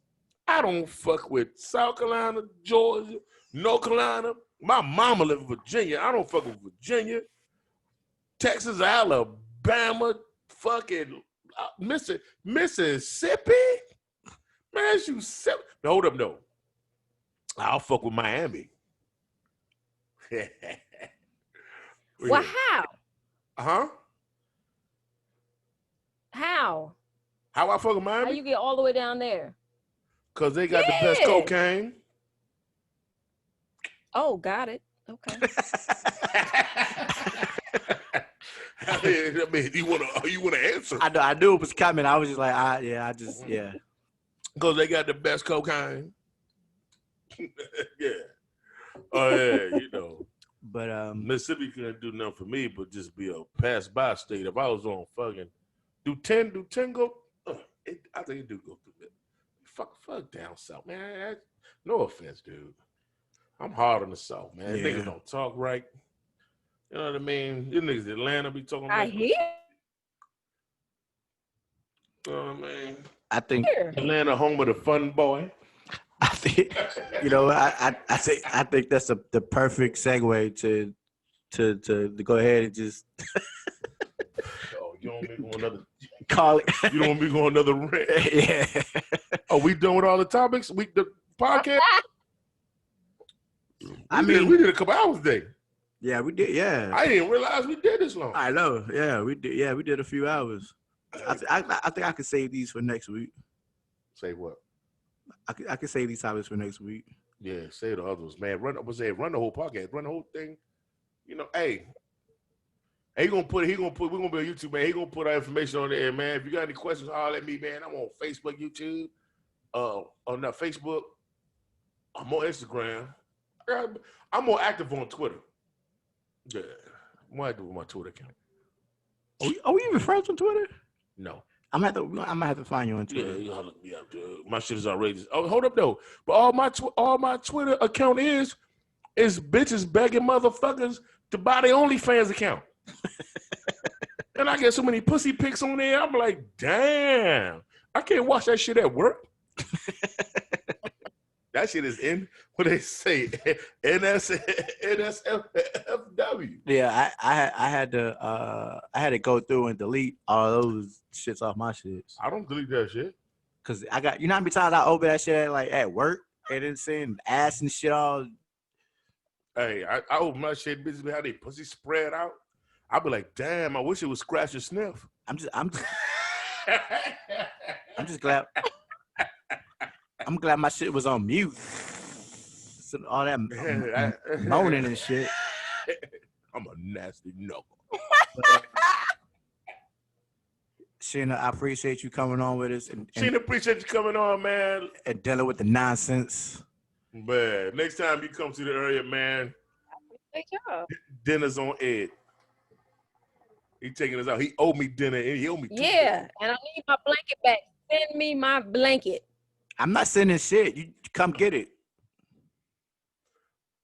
I don't fuck with South Carolina, Georgia, North Carolina. My mama live in Virginia. I don't fuck with Virginia. Texas, Alabama, fucking Mississippi. Man, you no, hold up, no. I'll fuck with Miami. Well, how? Huh? How? How I fuck with Miami? How you get all the way down there? Because they got the best cocaine. Oh, got it. Okay. I mean, you wanna answer? I knew it was coming. I was just like, yeah. Because they got the best cocaine. Yeah. Oh yeah, you know. But Mississippi couldn't do nothing for me, but just be a pass-by state. If I was on fucking do 10 go? I think it do go through it. Fuck down south, man. No offense, dude. I'm hard on the south, man. Yeah. Niggas don't talk right. You know what I mean? You niggas in Atlanta be talking I like. hear. You know what I mean? I think Atlanta, home of the fun boy. I think you know I think that's the perfect segue to go ahead and just Oh, you don't want me to go another. call it. You don't want me to go another rant. Yeah. Oh, we done with all the topics? The podcast? We did a couple hours today. Yeah, we did. Yeah. I didn't realize we did this long. I know. Yeah, we did. Yeah, we did a few hours. I think I could save these for next week. Say what? I could save these topics for next week. Yeah, say the others, man. Run the whole podcast, run the whole thing. You know, hey, we're gonna be on YouTube, man. He gonna put our information on there, man. If you got any questions, holler at me, man. I'm on Facebook, YouTube, on that Facebook. I'm on Instagram. I'm more active on Twitter. Yeah, I'm more active with my Twitter account. Are we even friends on Twitter? No. I might have to find you on Twitter. Yeah, you gotta look me up, dude. My shit is outrageous. Oh, hold up though. But all my Twitter account is bitches begging motherfuckers to buy their OnlyFans account. And I get so many pussy pics on there. I'm like, damn, I can't watch that shit at work. That shit is in what they say, NSFW. Yeah, I had to go through and delete all those shits off my shits. I don't delete that shit. Cause I got, you know how many times I open that shit at work and then seeing ass and shit all. Hey, I open my shit, bitches how they pussy spread out. I'll be like, damn, I wish it was scratch and sniff. I'm just glad. I'm glad my shit was on mute. So all that moaning and shit. I'm a nasty knuckle. Sheena, I appreciate you coming on with us Sheena, appreciate you coming on, man. and dealing with the nonsense. Man, next time you come to the area, man, Great job. dinner's on Ed. He taking us out. He owed me dinner, and he owed me $2. Yeah, and I need my blanket back. Send me my blanket. I'm not sending shit. You come get it.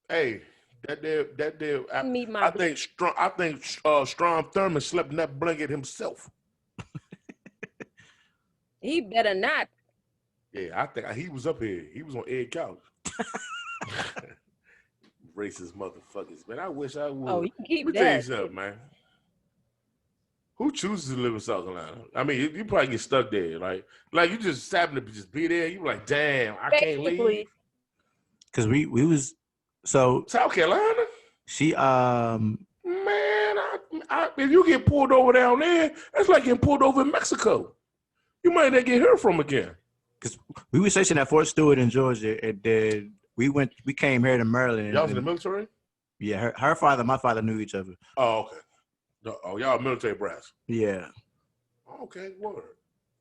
Hey, that there. Meet my I think Strom Thurmond slept in that blanket himself. He better not. Yeah, I think he was up here. He was on Ed couch. Racist motherfuckers, man. I wish I would. Oh, you can keep Let me tell you that. something, man. Who chooses to live in South Carolina? I mean, you probably get stuck there. Like you just happen to just be there. You like, damn, I can't leave. Basically. Cause we was so South Carolina? she Man, if you get pulled over down there, that's like getting pulled over in Mexico. You might not get heard from again. Cause we were stationed at Fort Stewart in Georgia, and then we came here to Maryland. Y'all was in the military? Yeah, her father, my father knew each other. Oh, okay. Oh, y'all military brass. Yeah. Okay, word.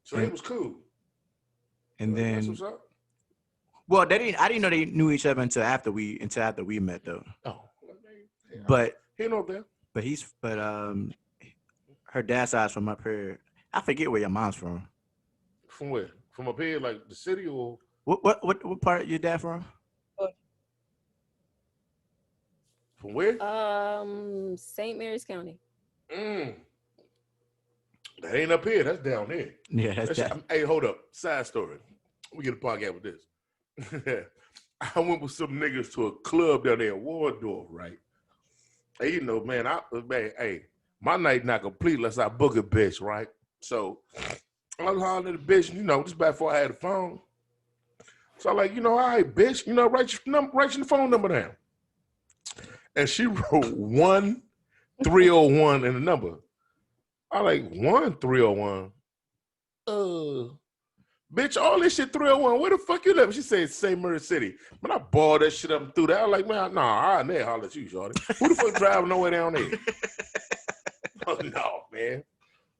So it was cool. And That's then, what's up. well, I didn't know they knew each other until after we met though. Oh, But he know that. But her dad's side's from up here. I forget where your mom's from. From where? From up here, like the city, or What part your dad from? from where? St. Mary's County. That ain't up here. That's down there. Yeah, that's Hey, hold up. Side story. We get a podcast with this. I went with some niggas to a club down there in Waldorf, right? Hey, you know, man, hey, my night not complete unless I book a bitch, right? So I was hollering at the bitch, you know, just before I had the phone. So I'm like, you know, all right, bitch, you know, write your phone number down. And she wrote 1301 in the number. I like 1301. Bitch, all this shit 301. Where the fuck you live? She said St. Mary's City. Man, I balled that shit up and threw that. I was like, man, nah, I never holler at you, shorty. Who the fuck driving nowhere down there? Oh, no, man.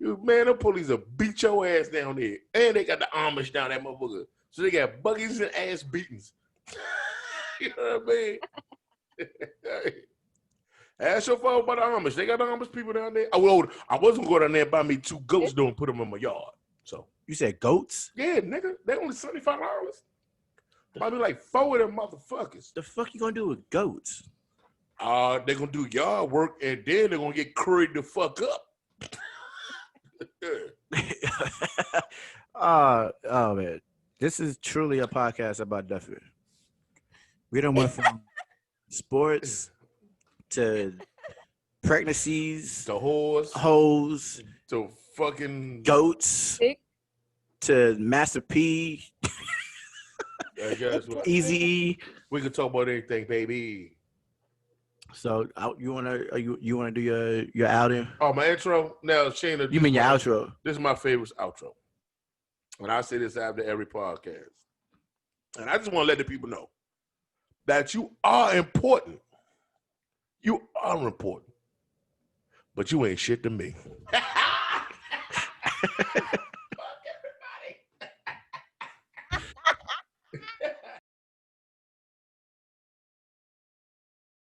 Man, the police will beat your ass down there. And they got the Amish down that motherfucker. So they got buggies and ass beatings. You know what I mean? Ask your father about the Amish. They got the Amish people down there. Oh, I wasn't going down there and buy me 2 goats though and put them in my yard. So you said goats? Yeah, nigga. They only $75. Buy me like 4 of them motherfuckers. The fuck you gonna do with goats? They gonna do yard work and then they're gonna get curried the fuck up. Oh man. This is truly a podcast about Duffy. We done went from sports to pregnancies, to hoes, to fucking goats, to Master P, Easy. We can talk about anything, baby. So you wanna do your outing? Oh, my intro. Now, Sheena, you mean your outro? This is my favorite outro, and I say this after every podcast. And I just want to let the people know that you are important. You are important, but you ain't shit to me.